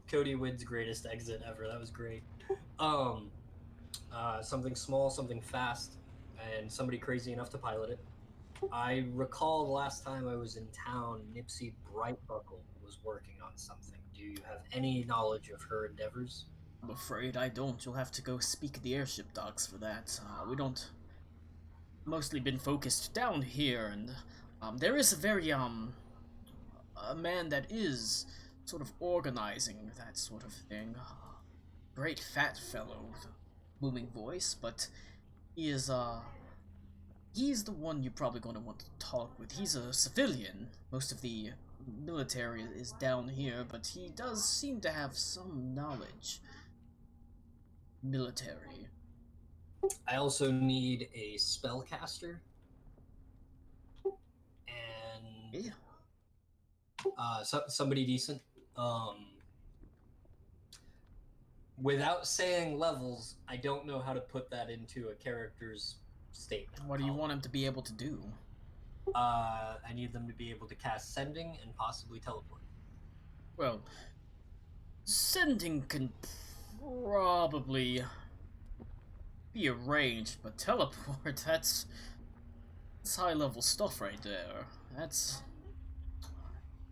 Cody wins greatest exit ever. That was great. Something small, something fast, and somebody crazy enough to pilot it. I recall the last time I was in town, Nipsey Brightbuckle was working on something. Do you have any knowledge of her endeavors? I'm afraid I don't. You'll have to go speak at the airship docks for that. We don't... Mostly been focused down here, and there is a very, a man that is sort of organizing that sort of thing. Great fat fellow with a booming voice, but he is, he's the one you're probably going to want to talk with. He's a civilian. Most of the military is down here, but he does seem to have some knowledge. Military. I also need a spellcaster. And somebody decent. Without saying levels, I don't know how to put that into a character's statement. What do you want him to be able to do? I need them to be able to cast Sending and possibly Teleport. Well, Sending can probably be arranged, but Teleport, that's high-level stuff right there. That's...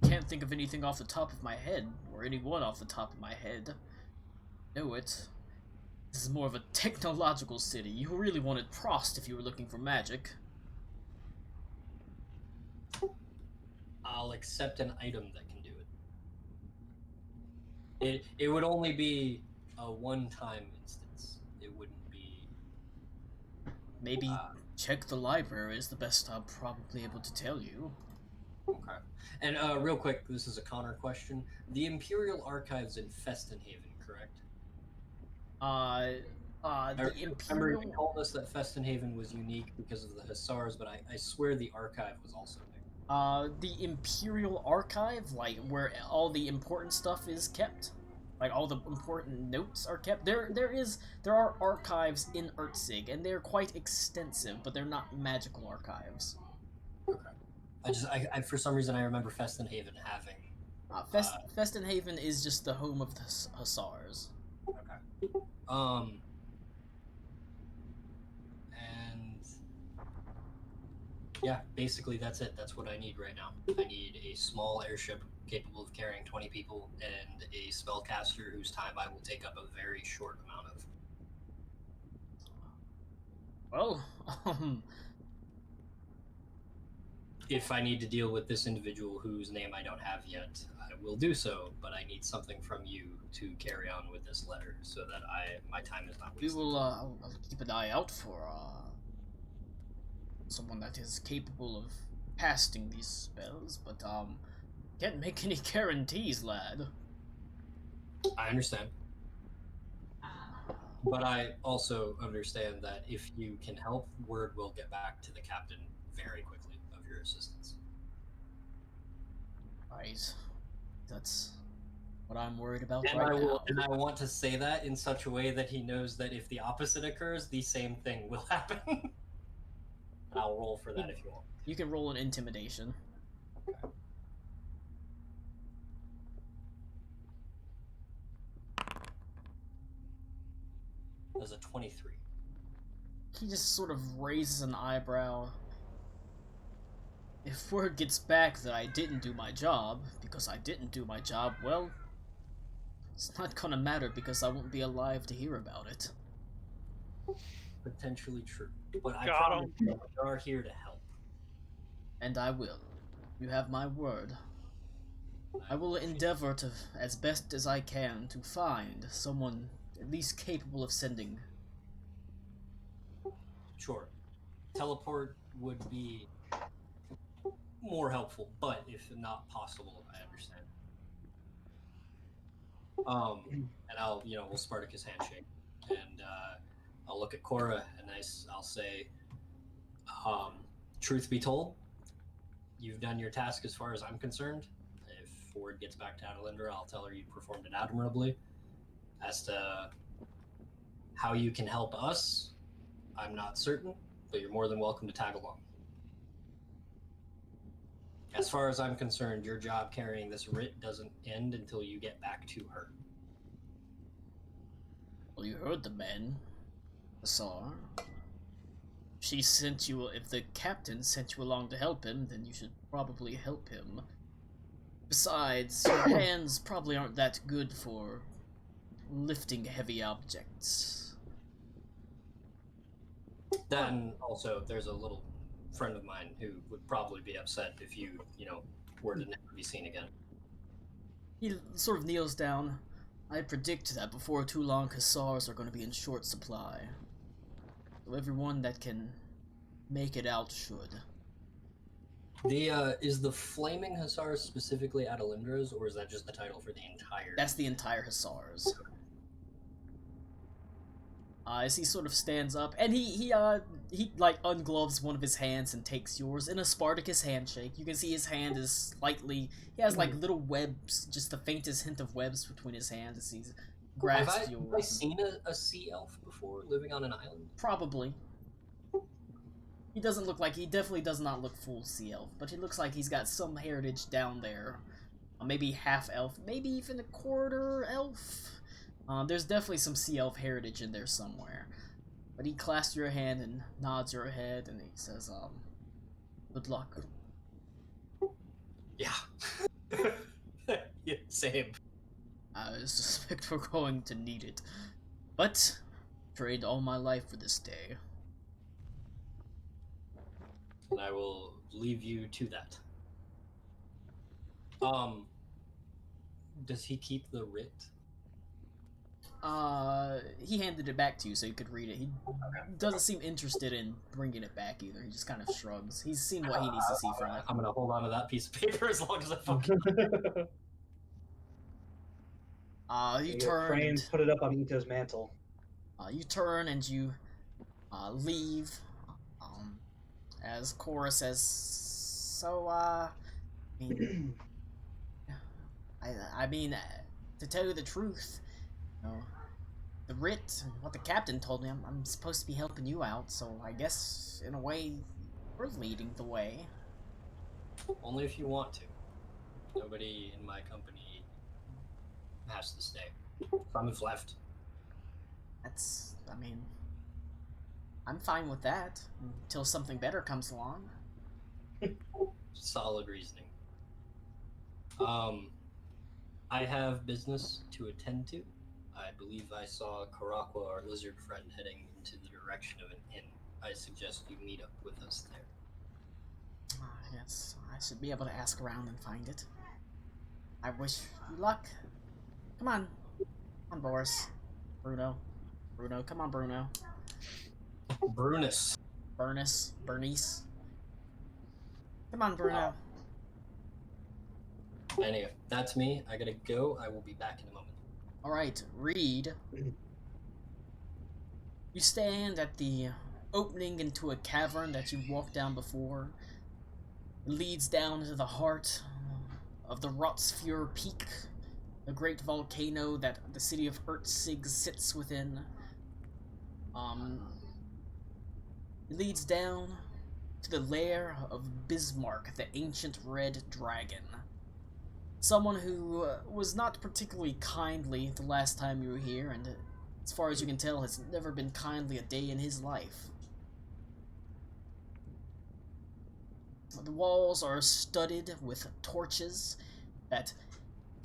Can't think of anything off the top of my head, or anyone off the top of my head. Know it. This is more of a technological city. You really wanted Prost if you were looking for magic. I'll accept an item that can do it. It would only be a one-time instance. It wouldn't be... Maybe check the library is the best I'm probably able to tell you. Okay. And real quick, this is a Connor question. The Imperial Archives in Festenhaven, correct? The Remember Imperial... you told us that Festenhaven was unique because of the Hussars, but I swear the Archive was also there. The Imperial Archive, like, where all the important stuff is kept? Like, all the important notes are kept? There are archives in Ertzig, and they're quite extensive, but they're not magical archives. Okay. I for some reason I remember Festenhaven having... Festenhaven is just the home of the Hussars. Okay. And yeah, basically that's it. That's what I need right now. I need a small airship capable of carrying 20 people and a spellcaster whose time I will take up a very short amount of. Well, If I need to deal with this individual whose name I don't have yet, I will do so, but I need something from you to carry on with this letter so that my time is not we wasted. will, I'll keep an eye out for, someone that is capable of casting these spells, but, Can't make any guarantees, lad. I understand. But I also understand that if you can help, word will get back to the captain very quickly of your assistance. Right. That's what I'm worried about And right I will, now. and I want to say that in such a way that he knows that if the opposite occurs, the same thing will happen. And I'll roll for that if you want. You can roll an intimidation. As a 23. He just sort of raises an eyebrow. If word gets back that I didn't do my job, because I didn't do my job, well, it's not gonna matter because I won't be alive to hear about it. Potentially true. But I Got promise you, we are here to help. And I will. You have my word. I will endeavor to, as best as I can, to find someone at least capable of sending. Sure. Teleport would be more helpful, but if not possible, I understand. And I'll, we'll Spartacus handshake, and I'll look at Cora, and I'll say, truth be told, you've done your task as far as I'm concerned. If word gets back to Adelindra, I'll tell her you performed it admirably. As to how you can help us, I'm not certain, but you're more than welcome to tag along. As far as I'm concerned, your job carrying this writ doesn't end until you get back to her. Well, you heard the men. Hussar. She sent you. If the captain sent you along to help him, then you should probably help him. Besides, your hands probably aren't that good for lifting heavy objects. Then also, there's a little friend of mine who would probably be upset if you, were to never be seen again. He sort of kneels down. I predict that before too long, Hussars are going to be in short supply. So everyone that can make it out should. Is the Flaming Hussars specifically Adelindra's, or is that just the title for the entire? That's the entire Hussars. As he sort of stands up, and he like ungloves one of his hands and takes yours in a Spartacus handshake. You can see his hand is slightly, he has like little webs, just the faintest hint of webs between his hands as he grasps yours. Have I seen a sea elf before living on an island? Probably. He doesn't look like, he definitely does not look full sea elf, but he looks like he's got some heritage down there. Maybe half elf, maybe even a quarter elf. There's definitely some sea elf heritage in there somewhere. But he clasps your hand and nods your head and he says, good luck. Yeah. Yeah, same. I suspect we're going to need it. But, trained all my life for this day. And I will leave you to that. Does he keep the writ? He handed it back to you so you could read it. He doesn't seem interested in bringing it back either. He just kind of shrugs. He's seen what he needs to see from it. I'm gonna hold on to that piece of paper as long as I fucking You turn and put it up on Ito's mantle. You turn and you leave. As Cora says, so I mean, to tell you the truth, the writ and what the captain told me, I'm supposed to be helping you out, so I guess in a way we're leading the way. Only if you want to. Nobody in my company has to stay. Some have left. That's, I mean, I'm fine with that until something better comes along. Solid reasoning. I have business to attend to. I believe I saw Karakwa, our lizard friend, heading into the direction of an inn. I suggest you meet up with us there. Yes, I should be able to ask around and find it. I wish you luck. Come on. Come on, Boris. Bruno. Come on, Bruno. Brunus. Bernice. Come on, Bruno. Anyway, that's me. I gotta go. I will be back in a moment. Alright, Reed. You stand at the opening into a cavern that you've walked down before. It leads down into the heart of the Rotsfjord Peak, the great volcano that the city of Ertzig sits within. It leads down to the lair of Bismarck, the ancient red dragon. Someone who was not particularly kindly the last time you were here, and as far as you can tell, has never been kindly a day in his life. The walls are studded with torches that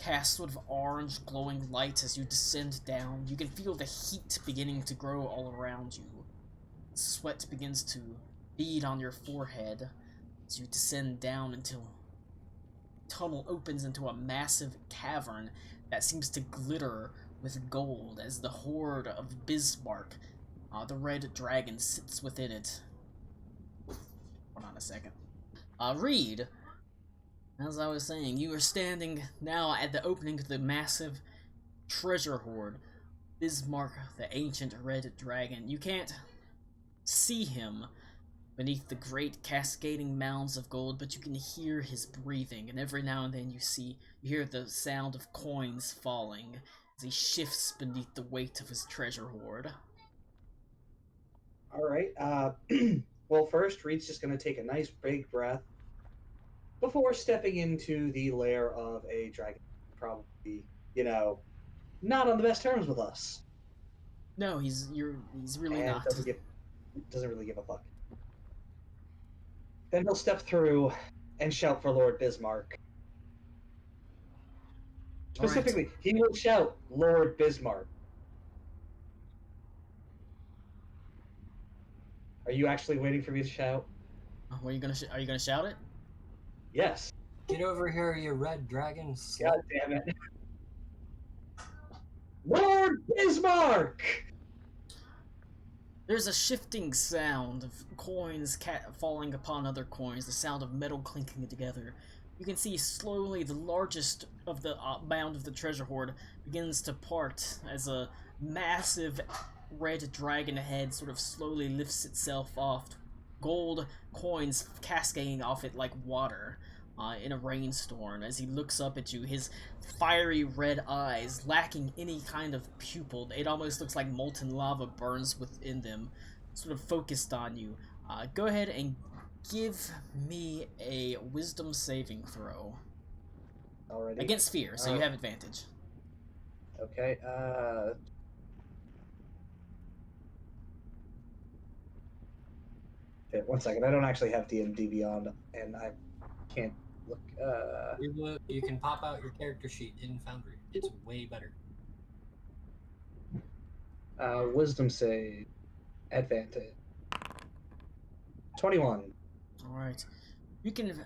cast sort of orange glowing light as you descend down. You can feel the heat beginning to grow all around you. Sweat begins to bead on your forehead as you descend down until the tunnel opens into a massive cavern that seems to glitter with gold as the horde of Bismarck, the red dragon, sits within it. Hold on a second. Reed, as I was saying, you are standing now at the opening to the massive treasure hoard, Bismarck, the ancient red dragon. You can't see him beneath the great cascading mounds of gold, but you can hear his breathing, and every now and then you hear the sound of coins falling as he shifts beneath the weight of his treasure hoard. All right. Well, first, Reed's just going to take a nice big breath before stepping into the lair of a dragon. Probably, not on the best terms with us, No, he's really and not. doesn't really give a fuck. Then he'll step through and shout for Lord Bismarck. Specifically, he will shout Lord Bismarck. Are you actually waiting for me to shout? What are you gonna shout it? Yes. Get over here, you red dragon. God damn it. Lord Bismarck! There's a shifting sound of coins falling upon other coins, the sound of metal clinking together. You can see slowly the largest of the mound of the treasure hoard begins to part as a massive red dragon head sort of slowly lifts itself off, gold coins cascading off it like water in a rainstorm. As he looks up at you, his fiery red eyes, lacking any kind of pupil, it almost looks like molten lava burns within them, sort of focused on you. Go ahead and give me a wisdom saving throw. Already. Against fear, so you have advantage. Okay, okay, 1 second. I don't actually have D&D Beyond, and I can't look. You can pop out your character sheet in Foundry. It's way better. Wisdom save. Advantage. 21. Alright. You can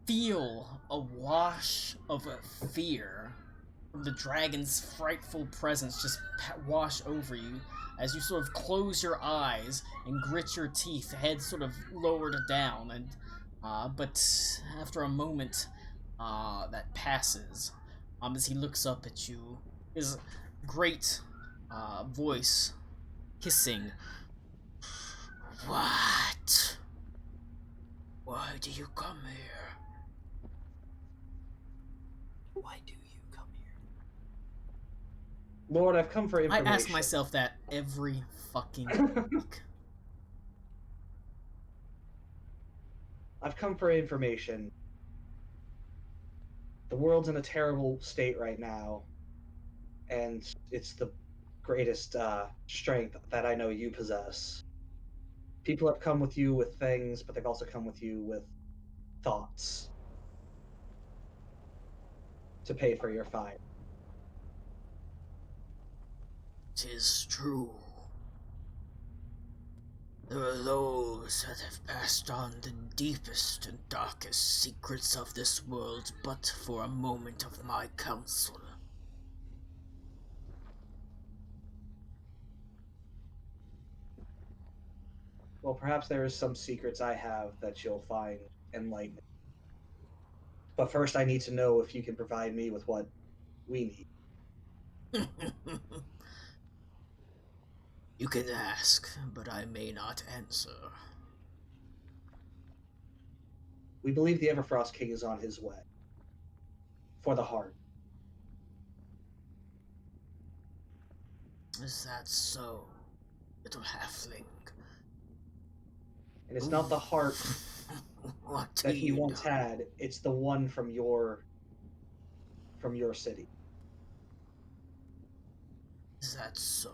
feel a wash of fear from the dragon's frightful presence just wash over you as you sort of close your eyes and grit your teeth, head sort of lowered down, and but after a moment that passes, as he looks up at you, his great voice hissing, "What? Why do you come here?" Why do you come here? Lord, I've come for I information. ask myself that every fucking week. I've come for information. The world's in a terrible state right now, and it's the greatest strength that I know you possess. People have come with you with things, but they've also come with you with thoughts to pay for your fire. 'Tis true. There are those that have passed on the deepest and darkest secrets of this world, but for a moment of my counsel. Well, perhaps there is some secrets I have that you'll find enlightening. But first, I need to know if you can provide me with what we need. You can ask, but I may not answer. We believe the Everfrost King is on his way. For the heart. Is that so, little halfling? And it's not the heart What that he you once know? had, it's the one from your city. Is that so?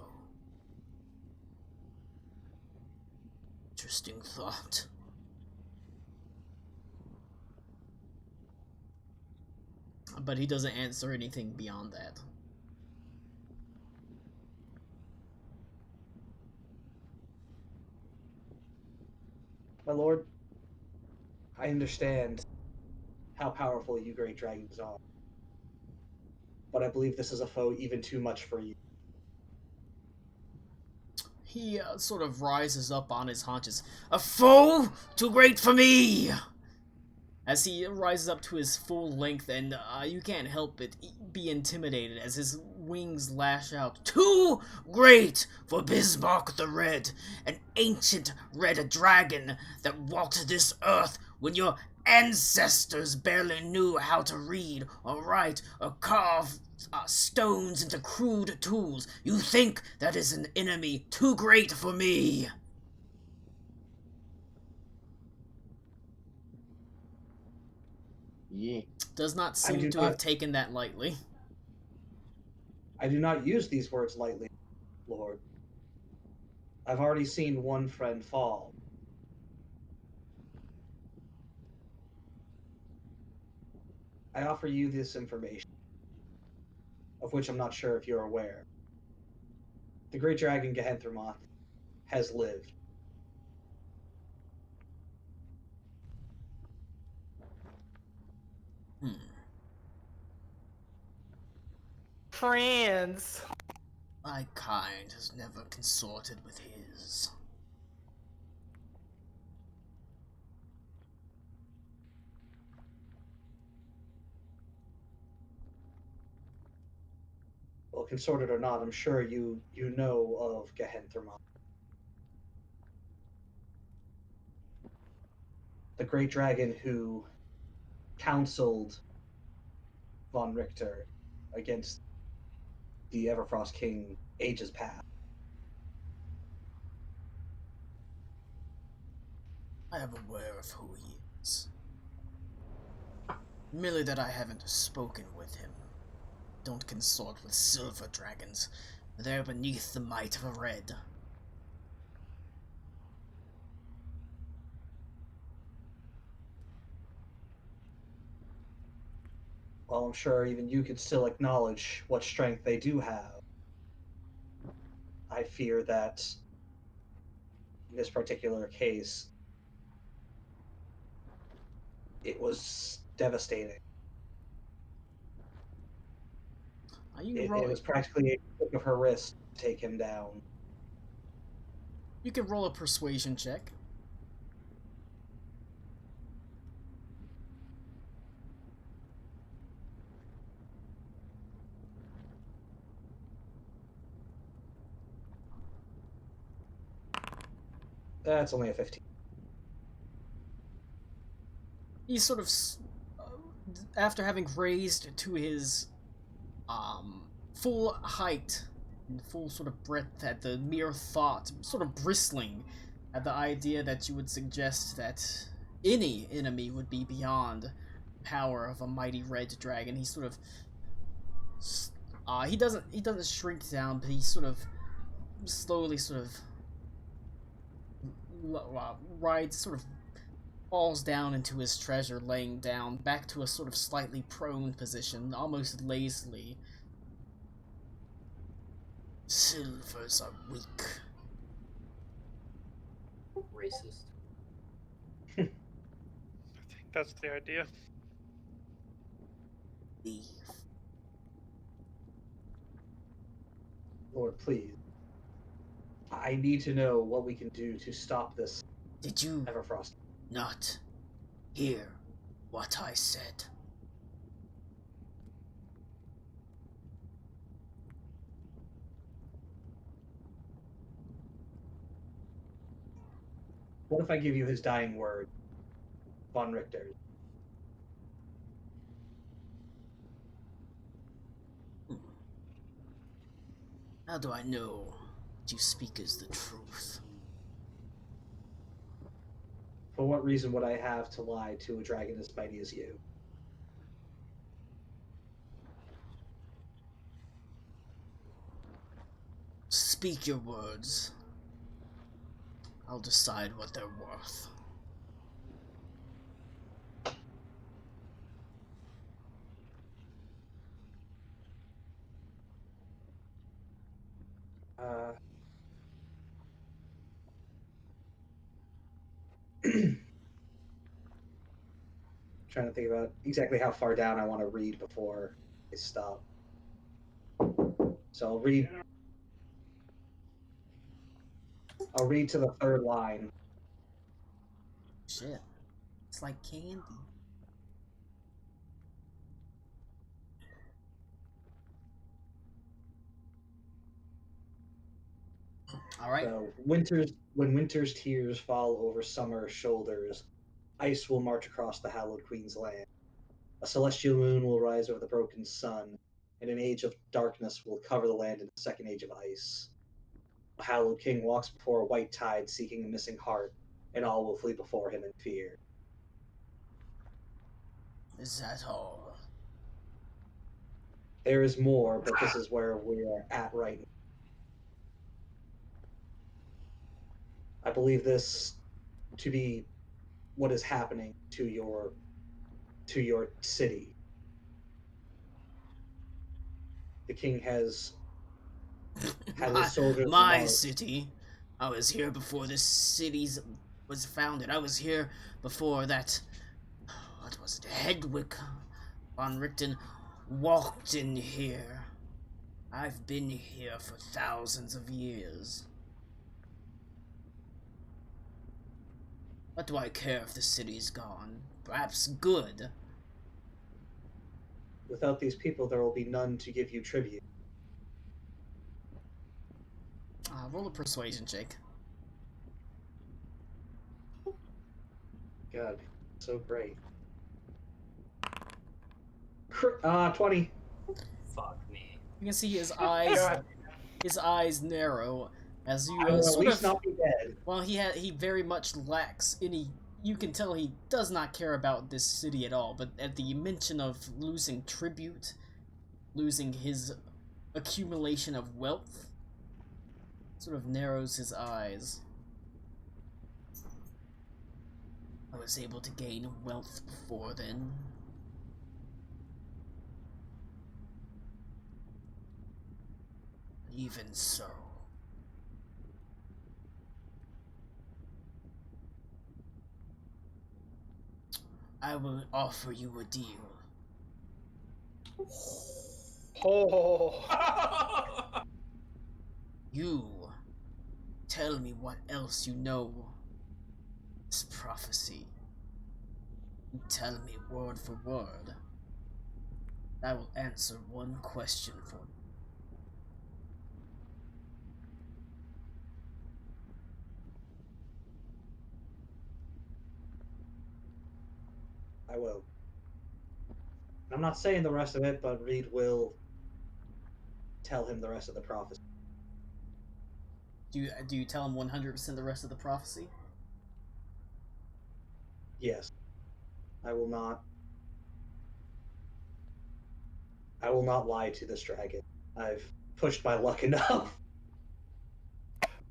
Interesting thought. But he doesn't answer anything beyond that. My lord, I understand how powerful you great dragons are. But I believe this is a foe even too much for you. He sort of rises up on his haunches. A foe too great for me! As he rises up to his full length, and you can't help but be intimidated as his wings lash out. Too great for Bismarck the Red, an ancient red dragon that walked this earth when your ancestors barely knew how to read or write or carve stones into crude tools. You think that is an enemy too great for me? Yeah. Does not I seem do to have not taken that lightly. I do not use these words lightly, Lord. I've already seen one friend fall. I offer you this information, of which I'm not sure if you're aware. The great dragon Gehenthramoth has lived. Hmm. Friends. My kind has never consorted with his. Well, consorted or not, I'm sure you know of Gehenthramoth. The great dragon who counseled von Richter against the Everfrost King ages past. I am aware of who he is. Merely that I haven't spoken with him. Don't consort with silver dragons. They're beneath the might of a red. Well, I'm sure even you could still acknowledge what strength they do have. I fear that in this particular case, it was devastating. You can It roll. was practically a flick of her wrist to take him down. You can roll a persuasion check. That's only a 15. He sort of, after having raised to his full height and full sort of breadth at the mere thought, sort of bristling at the idea that you would suggest that any enemy would be beyond power of a mighty red dragon. He sort of he doesn't shrink down, but he sort of slowly sort of rides, sort of falls down into his treasure, laying down back to a sort of slightly prone position, almost lazily. Silvers are weak. Racist. I think that's the idea. Leave. Lord, please. I need to know what we can do to stop this Did you Everfrost. not hear what I said? What if I give you his dying word, von Richter? How do I know what you speak is the truth? For what reason would I have to lie to a dragon as mighty as you? Speak your words. I'll decide what they're worth. Trying to think about exactly how far down I want to read before I stop. So I'll read to the third line. Shit. It's like candy. Alright. So when winter's tears fall over summer's shoulders, ice will march across the hallowed queen's land. A celestial moon will rise over the broken sun, and an age of darkness will cover the land in a second age of ice. A hallowed king walks before a white tide seeking a missing heart, and all will flee before him in fear. Is that all? There is more, but this is where we are at right now. I believe this to be what is happening to your city. The king has had his soldiers my march. city. I was here before this city was founded. I was here before that. What was it? Hedwig von Richten walked in here. I've been here for thousands of years. What do I care if the city's gone? Perhaps good. Without these people, there will be none to give you tribute. Roll a persuasion, Jake. God, so great. 20. Fuck me. You can see his eyes. God. His eyes narrow as you I will at sort least of. not be dead. Well, he very much lacks any. You can tell he does not care about this city at all. But at the mention of losing tribute, losing his accumulation of wealth, sort of narrows his eyes. I was able to gain wealth before then. Even so. I will offer you a deal. Oh. You tell me what else you know. This prophecy. You tell me word for word. I will answer one question for you. I will. I'm not saying the rest of it, but Reed will tell him the rest of the prophecy. Do you tell him 100% the rest of the prophecy? Yes. I will not lie to this dragon. I've pushed my luck enough.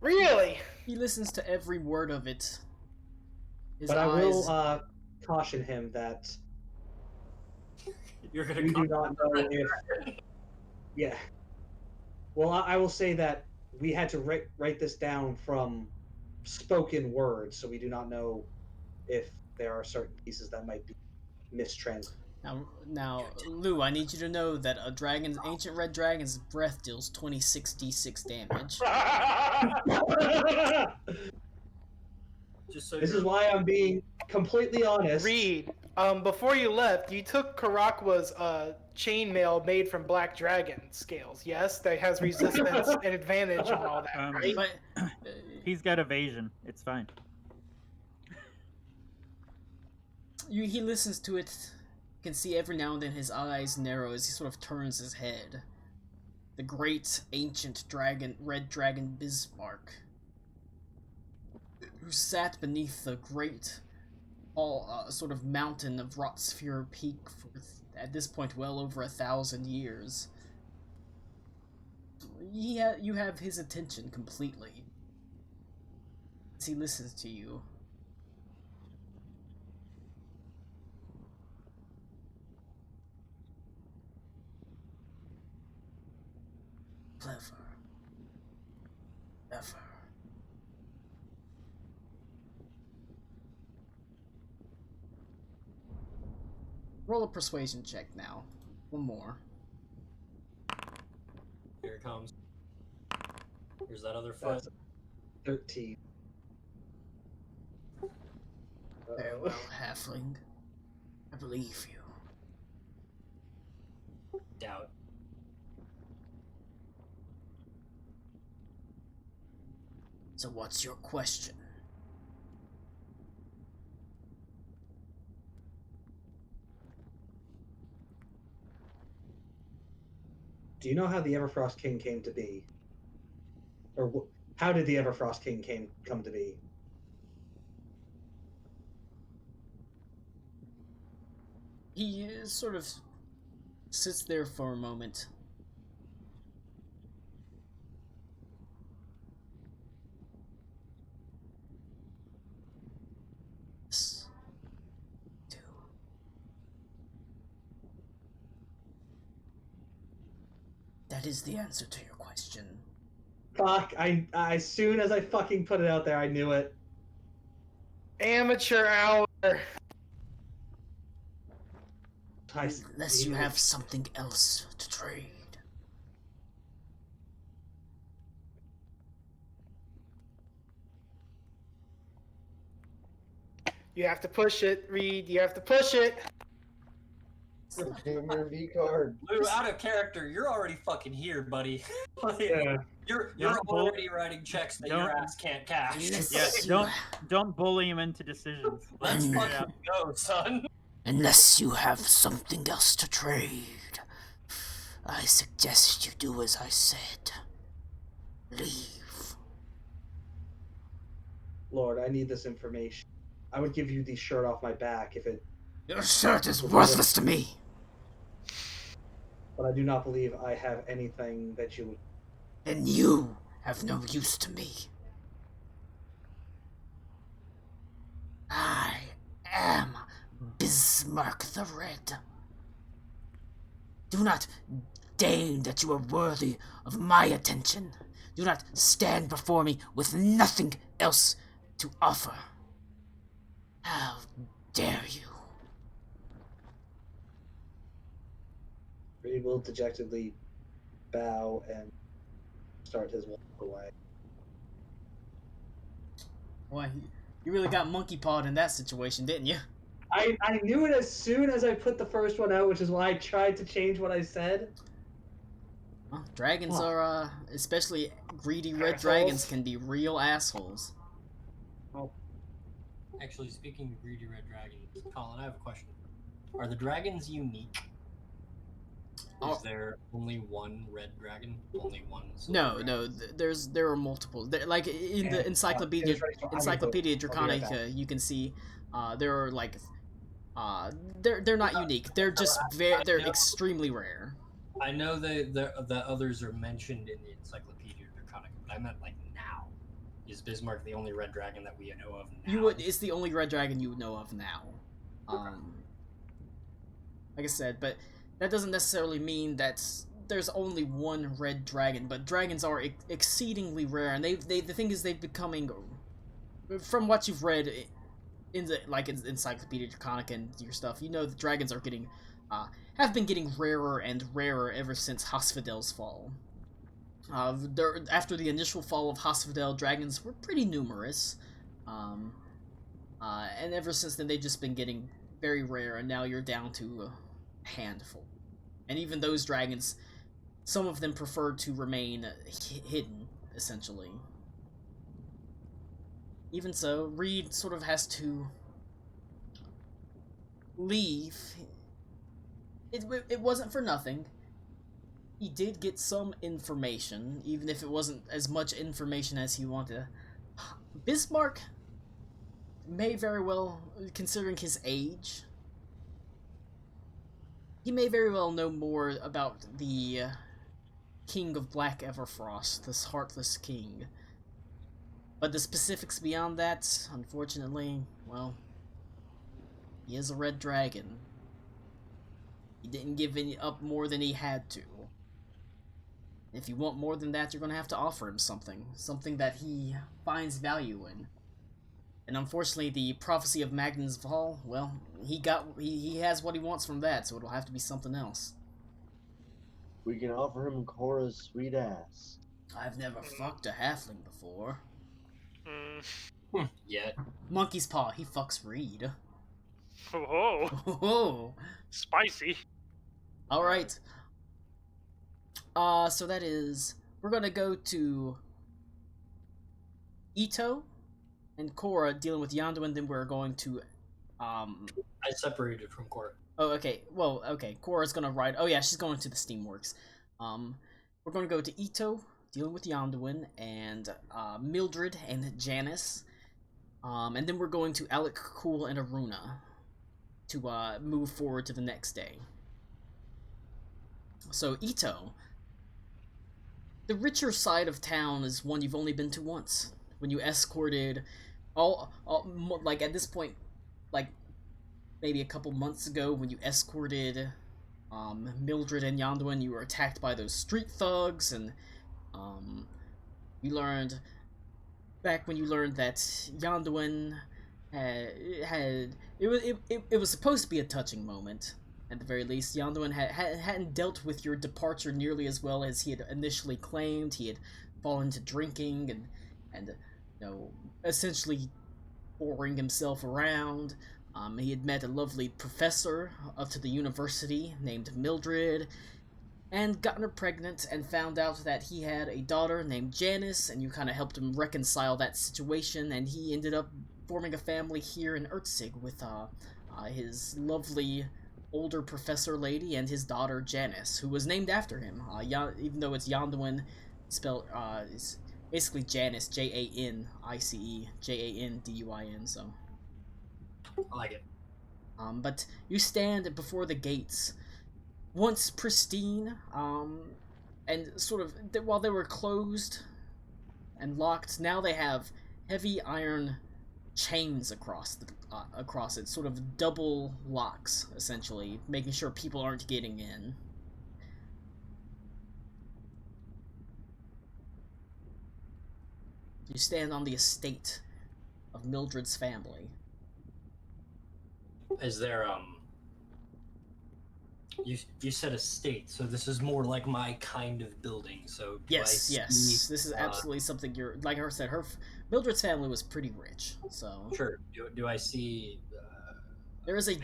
Really? He listens to every word of it. His But I eyes... will caution him that You're gonna we do not know if... Yeah. Well, I will say that we had to write this down from spoken words, so we do not know if there are certain pieces that might be mistranslated. Now, Lou, I need you to know that ancient red dragon's breath deals 26d6 damage. Just so This you're is why I'm being completely honest. Reed, before you left, you took Karakwa's chainmail made from black dragon scales, yes? That has resistance and advantage and all that, right? But He's got evasion. It's fine. he listens to it. You can see every now and then his eyes narrow as he sort of turns his head. The great ancient dragon, red dragon Bismarck, who sat beneath the great sort of mountain of Rotsphere Peak for, at this point, well over 1,000 years. You have his attention completely as he listens to you. Clever. Clever. Roll a persuasion check now. One more. Here it comes. Here's that other foot. That's 13. Very well, halfling. I believe you. Doubt. So what's your question? Do you know how the Everfrost King came to be? Or how did the Everfrost King come to be? He sort of sits there for a moment. That is the answer to your question. Fuck! As soon as I fucking put it out there, I knew it. Amateur hour. Unless you have something else to trade. You have to push it, Reed. You have to push it. Give me your V card. Lou, out of character, you're already fucking here, buddy. Like, Yeah. You're Don't bull- already writing checks that your don't- ass can't cash. Yeah, don't bully him into decisions. Let's Mm. fucking go, son. Unless you have something else to trade, I suggest you do as I said. Leave. Lord, I need this information. I would give you the shirt off my back if it, Your shirt is worthless to me. but I do not believe I have anything that you would. And you have no use to me. I am Bismarck the Red. Do not deign that you are worthy of my attention. Do not stand before me with nothing else to offer. How dare you? He will dejectedly bow and start his walk away. Boy, you really got monkey pawed in that situation, didn't you? I knew it as soon as I put the first one out, which is why I tried to change what I said. Well, dragons Huh. are, especially greedy red Assholes. dragons, can be real assholes. Actually, speaking of greedy red dragons, Colin, I have a question. Are the dragons unique? Oh. Is there only one red dragon? Only one silver No, dragon? no, there are multiple. Like in the And, Encyclopedia it's right, so I'm gonna Encyclopedia go- I'll be right Draconica, you can see there are like they're not unique. They're just they're extremely rare. I know the others are mentioned in the Encyclopedia Draconica, but I meant like now. Is Bismarck the only red dragon that we know of now? It's the only red dragon you would know of now. Like I said, but that doesn't necessarily mean that there's only one red dragon. But dragons are exceedingly rare, and the thing is they've becoming, from what you've read in the Encyclopedia Draconica and your stuff, you know the dragons are getting have been getting rarer and rarer ever since Hosphidel's fall. After the initial fall of Hospfidel, dragons were pretty numerous, and ever since then they've just been getting very rare, and now you're down to a handful. And even those dragons, some of them prefer to remain hidden, essentially. Even so, Reed sort of has to leave, it wasn't for nothing. He did get some information, even if it wasn't as much information as he wanted. Bismarck may very well, considering his age, he may very well know more about the King of Black Everfrost, this Heartless King. But the specifics beyond that, unfortunately, well, he is a red dragon. He didn't give up more than he had to. If you want more than that, you're going to have to offer him something. Something that he finds value in. And unfortunately, the prophecy of Magnus Val, well, he has what he wants from that, so it'll have to be something else. We can offer him Cora's sweet ass. I've never fucked a halfling before. Yet. Monkey's Paw, he fucks Reed. Oh, Oh, spicy. alright. So that is, we're gonna go to Ito and Cora dealing with Yandu, and then we're going to, I separated from Cora. oh, okay, well, okay, Cora's gonna ride, oh yeah, she's going to the Steamworks. We're gonna go to Ito, dealing with Yanduin, and, Mildred and Janice, and then we're going to Alec, Cool, and Aruna to, move forward to the next day. So, Ito, the richer side of town is one you've only been to once. When you escorted like at this point, like maybe a couple months ago, when you escorted Mildred and Yanduin, you were attacked by those street thugs, and you learned back when you learned that Yanduin had it was supposed to be a touching moment. At the very least, Yanduin hadn't dealt with your departure nearly as well as he had initially claimed. He had fallen to drinking and you know, essentially boring himself around. He had met a lovely professor up to the university named Mildred, and gotten her pregnant, and found out that he had a daughter named Janice, and you kind of helped him reconcile that situation, and he ended up forming a family here in Ertzig with his lovely older professor lady and his daughter Janice, who was named after him. Even though it's Yanduin, spelled it's basically Janice, Janice, Janduin. So I like it. but you stand before the gates, once pristine, and sort of while they were closed and locked, now they have heavy iron chains across it, sort of double locks, essentially, making sure people aren't getting in. You stand on the estate of Mildred's family. Is there you said estate, so this is more like my kind of building. So Yes, this is absolutely something you're, like I said, Mildred's family was pretty rich, so Sure. Do I see? there is a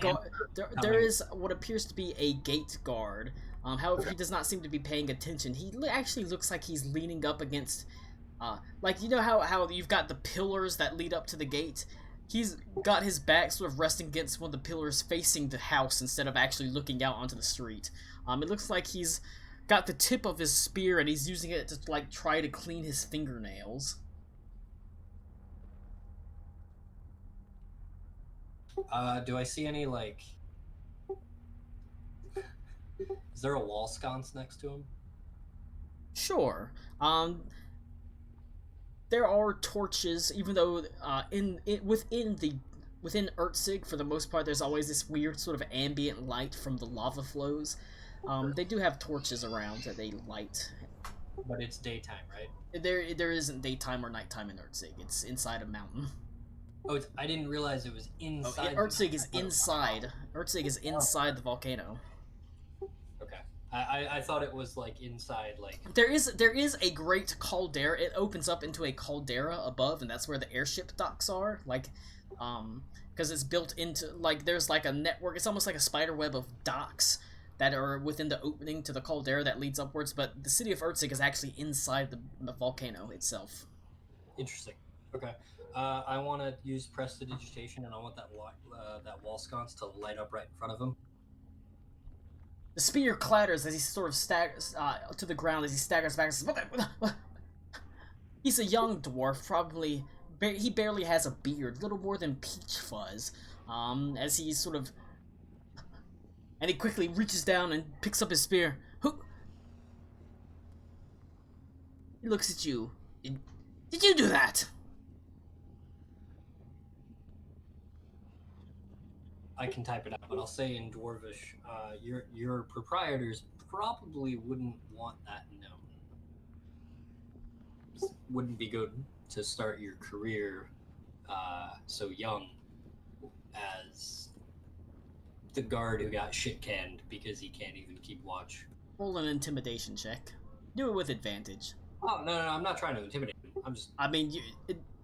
there is what appears to be a gate guard. However, he does not seem to be paying attention. He actually looks like he's leaning up against, like, you know how you've got the pillars that lead up to the gate. He's got his back sort of resting against one of the pillars facing the house instead of actually looking out onto the street. It looks like he's got the tip of his spear and he's using it to, like, try to clean his fingernails. Do I see any, like... Is there a wall sconce next to him? Sure. There are torches, even though within Ertzig, for the most part, there's always this weird sort of ambient light from the lava flows. They do have torches around that they light. But it's daytime, right? There isn't daytime or nighttime in Ertzig. It's inside a mountain. Oh, I didn't realize it was inside. Ertzig is inside. Ertzig is inside the volcano. Okay. I thought it was like inside, like there is a great caldera. It opens up into a caldera above, and that's where the airship docks are. Like, because it's built into, like, there's like a network. It's almost like a spider web of docks that are within the opening to the caldera that leads upwards. But the city of Ertzig is actually inside the volcano itself. Interesting. Okay. I want to use prestidigitation, and I want that wall sconce to light up right in front of him. The spear clatters as he sort of staggers to the ground as he staggers back and says, what? He's a young dwarf, probably. He barely has a beard, little more than peach fuzz. As he sort of. And he quickly reaches down and picks up his spear. Who? He looks at you. Did you do that? I can type it out, but I'll say in Dwarvish, your proprietors probably wouldn't want that known. Wouldn't be good to start your career so young as the guard who got shit canned because he can't even keep watch. Roll an intimidation check. Do it with advantage. Oh no, I'm not trying to intimidate him. I'm just. I mean,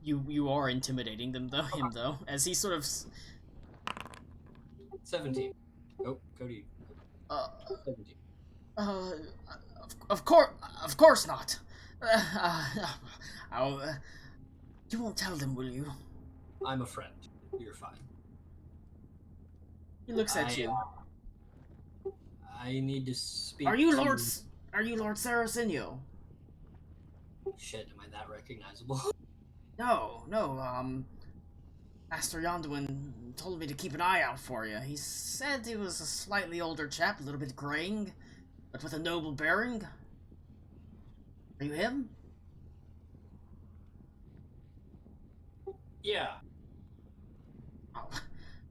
you are intimidating him though, as he sort of. 17. Oh, Cody. 17. Of course not. You won't tell them, will you? I'm a friend. You're fine. He looks at you. I need to speak. Are you Lord Sarasinio? Shit, am I that recognizable? No. Master Yonduin told me to keep an eye out for you. He said he was a slightly older chap, a little bit graying, but with a noble bearing. Are you him? Yeah. Oh.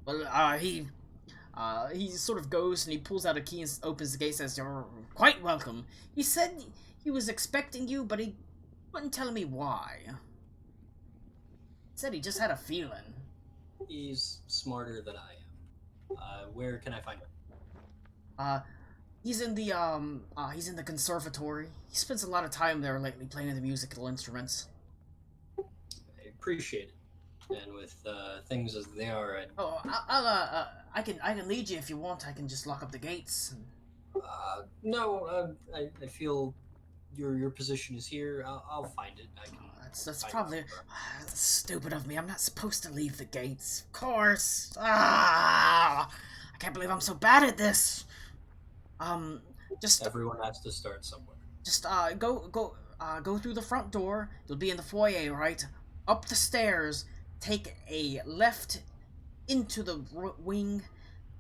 Well, he sort of goes and he pulls out a key and opens the gate and says, "You're quite welcome." He said he was expecting you, but he wouldn't tell me why. He said he just had a feeling. He's smarter than I am. Where can I find him? He's in the conservatory. He spends a lot of time there lately playing the musical instruments. I appreciate it. And with things as they are, I can lead you if you want. I can just lock up the gates. No, I feel your position is here. I'll find it. That's probably stupid of me. I'm not supposed to leave the gates. Of course. I can't believe I'm so bad at this. Just everyone has to start somewhere. Just go through the front door. You'll be in the foyer, right? Up the stairs. Take a left into the wing.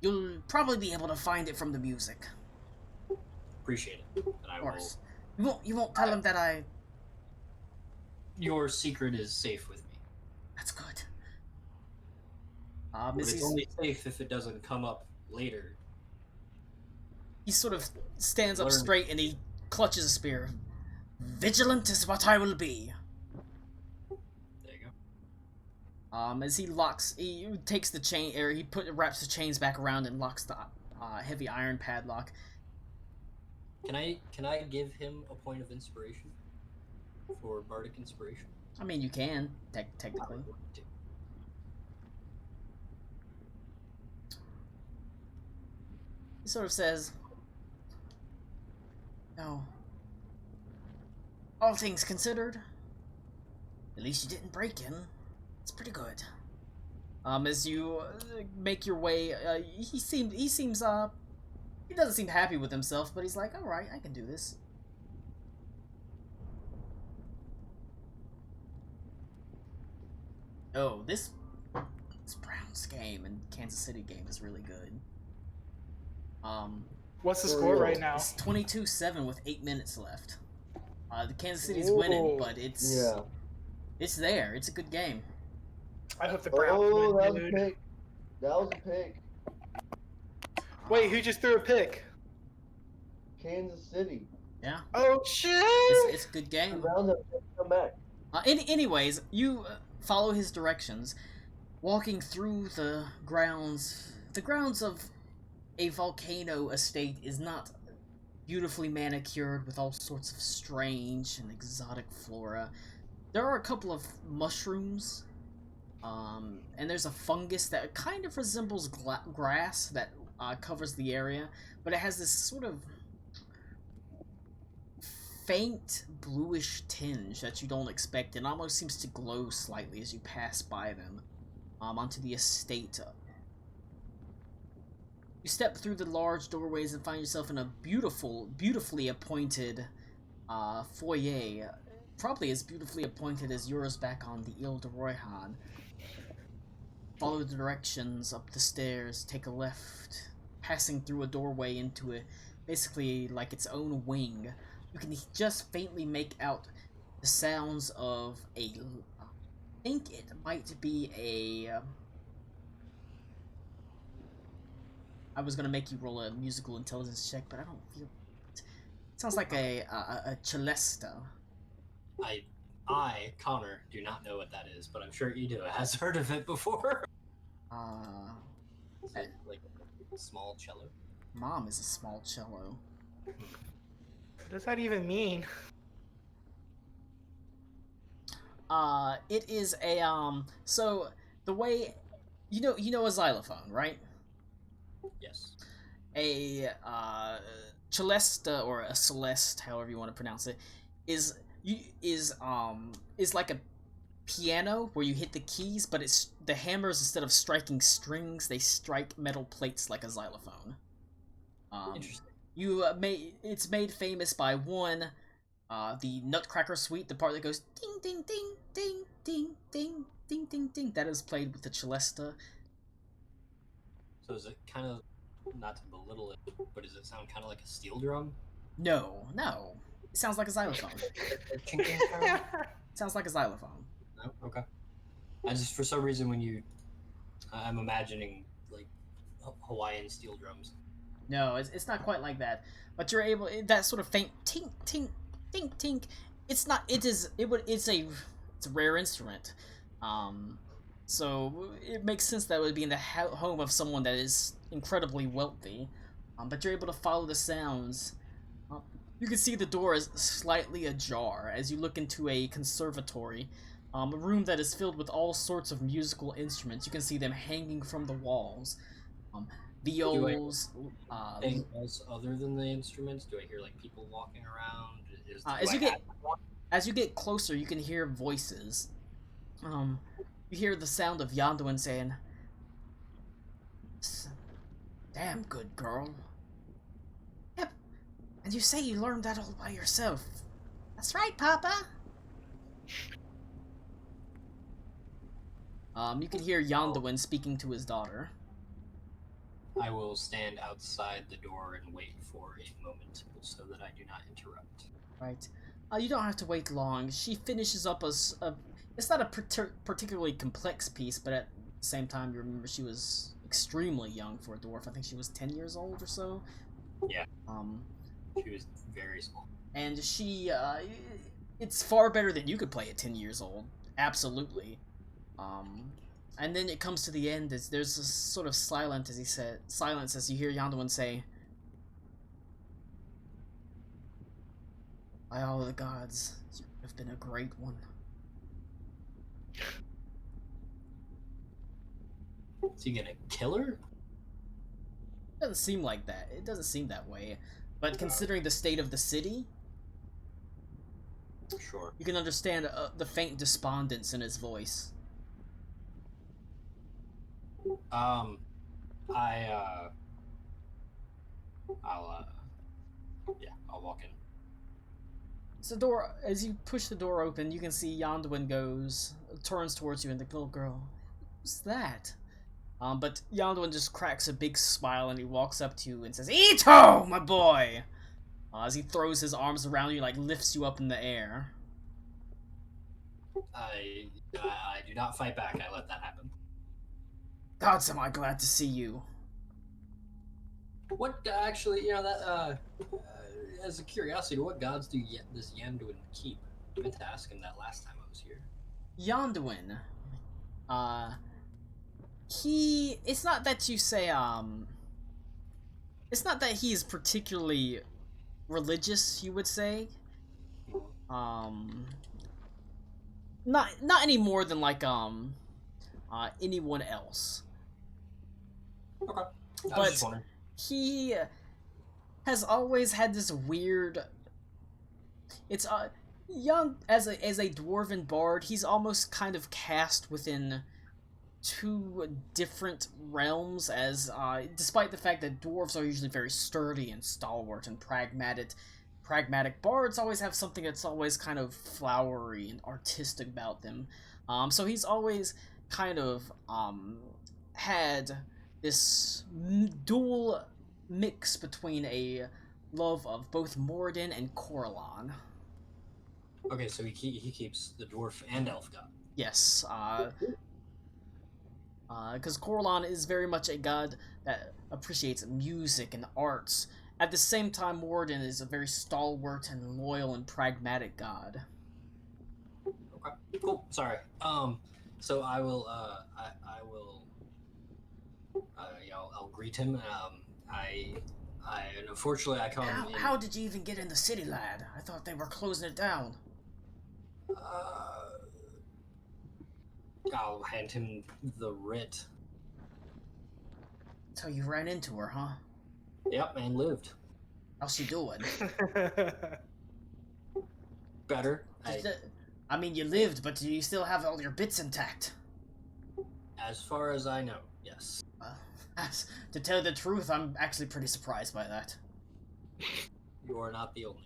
You'll probably be able to find it from the music. Appreciate it. And I of course. You won't tell him that I. Your secret is safe with me. That's good. But it's only safe if it doesn't come up later. He sort of stands up straight and he clutches a spear. Vigilant is what I will be. There you go. As he takes the chain, or he wraps the chains back around and locks the heavy iron padlock. Can I give him a point of inspiration for bardic inspiration? I mean, you can technically. He sort of says, "No. All things considered, at least you didn't break in. It's pretty good." As you make your way, he doesn't seem happy with himself, but he's like, "All right, I can do this." Oh, this Browns game and Kansas City game is really good. What's the score right now? It's 22-7 with 8 minutes left. The Kansas City's winning, but it's there. It's a good game. I hope the Browns win, that was dude. a pick. That was a pick. Wait, who just threw a pick? Kansas City. Yeah. Oh shit! It's a good game. The Browns have come back. Anyways, you follow his directions, walking through the grounds. The grounds of a volcano estate is not beautifully manicured with all sorts of strange and exotic flora. There are a couple of mushrooms, and there's a fungus that kind of resembles grass that covers the area, but it has this sort of faint bluish tinge that you don't expect. It almost seems to glow slightly as you pass by them, onto the estate. You step through the large doorways and find yourself in a beautifully appointed foyer. Probably as beautifully appointed as yours back on the Ile de Royhan. Follow the directions up the stairs, take a left, passing through a doorway into a basically like its own wing. You can just faintly make out the sounds of I think it might be a I was gonna make you roll a musical intelligence check, but I don't feel it. It sounds like a celesta. I, Connor, do not know what that is, but I'm sure Ito has heard of it before. Is it like a small cello? Mom is a small cello. What does that even mean? It is a so the way you know a xylophone, right? Yes. A celesta or a celeste, however you want to pronounce it, is like a piano where you hit the keys, but it's the hammers, instead of striking strings, they strike metal plates like a xylophone. Interesting. It's made famous by one, the Nutcracker Suite, the part that goes ding ding ding ding ding ding ding ding ding. That is played with the celesta. So is it kind of, not to belittle it, but does it sound kind of like a steel drum? No, it sounds like a xylophone. A chinking sound? It sounds like a xylophone. No? Okay. I just, for some reason, I'm imagining like Hawaiian steel drums. No, it's not quite like that. But you're able, that sort of faint tink tink tink tink. It's not. It's a rare instrument. So it makes sense that it would be in the home of someone that is incredibly wealthy. But you're able to follow the sounds. You can see the door is slightly ajar as you look into a conservatory, a room that is filled with all sorts of musical instruments. You can see them hanging from the walls. Viols. Anything else other than the instruments? Do I hear like people walking around? As you get closer, you can hear voices. You hear the sound of Yanduin saying, "Damn good girl." Yep. And you say you learned that all by yourself. That's right, Papa. You can hear Yanduin speaking to his daughter. I will stand outside the door and wait for a moment so that I do not interrupt. Right. You don't have to wait long. She finishes up it's not a particularly complex piece, but at the same time, you remember she was extremely young for a dwarf. I think she was 10 years old or so. Yeah. She was very small. And she, it's far better than you could play at 10 years old. Absolutely. And then it comes to the end. There's a sort of silence as you hear Yanduin say, "By all the gods, you have been a great one." Is he gonna kill her? It doesn't seem like that. It doesn't seem that way. But considering the state of the city, Sure. you can understand the faint despondence in his voice. I'll walk in. So as you push the door open, you can see Yanduin turns towards you, and the little girl, "Who's that?" But Yanduin just cracks a big smile, and he walks up to you and says, "Ito, my boy!" As he throws his arms around you, like lifts you up in the air. I do not fight back. I let that happen. "Gods, am I glad to see you." What actually, as a curiosity, what gods do this Yanduin keep? I meant to ask him that last time I was here. Yanduin, it's not that you say, it's not that he's particularly religious, you would say. Not any more than like, anyone else. Okay. But he has always had this weird, Young as a dwarven bard, he's almost kind of cast within two different realms. As despite the fact that dwarves are usually very sturdy and stalwart and pragmatic bards always have something that's always kind of flowery and artistic about them. So he's always kind of had this dual mix between a love of both Moradin and Coralon. Okay, so he keeps the dwarf and elf god. Yes, because Coralon is very much a god that appreciates music and arts. At the same time, Moradin is a very stalwart and loyal and pragmatic god. Okay, cool. Sorry. So I will, I will, I'll greet him. And unfortunately, I come in. How did you even get in the city, lad? I thought they were closing it down. I'll hand him the writ. So you ran into her, huh? Yep, and lived. How's she doing? Better. I mean, you lived, but do you still have all your bits intact? As far as I know, yes. To tell the truth, I'm actually pretty surprised by that. You are not the only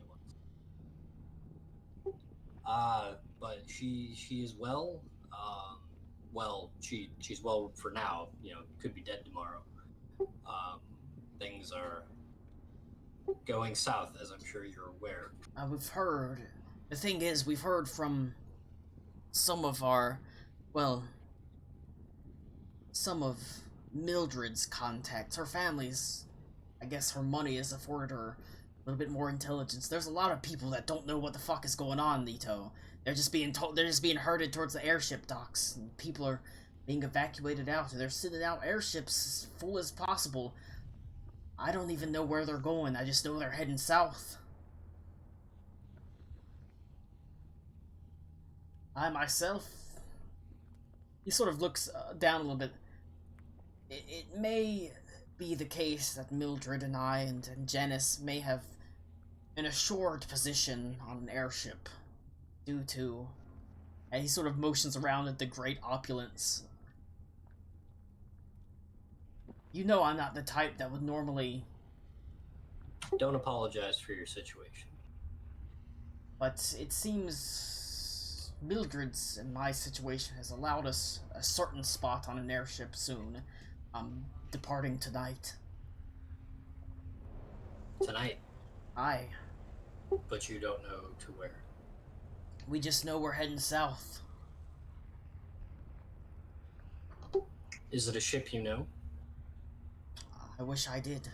one. But she is well. Well, she's well for now. You know, could be dead tomorrow. Things are going south, as I'm sure you're aware. We've heard. The thing is, we've heard from some of our, well, some of Mildred's contacts. Her family's, I guess her money has afforded her a little bit more intelligence. There's a lot of people that don't know what the fuck is going on, Nito. They're just being told, they're just being herded towards the airship docks, and people are being evacuated out. They're sending out airships as full as possible. I don't even know where they're going. I just know they're heading south. I myself, he sort of looks down a little bit. It may be the case that Mildred and I and Janice may have an assured position on an airship due to, and he sort of motions around at the great opulence. You know I'm not the type that would normally... Don't apologize for your situation. But it seems Mildred's and my situation has allowed us a certain spot on an airship soon. I'm departing tonight. Tonight? Aye. But you don't know to where. We just know we're heading south. Is it a ship you know? I wish I did.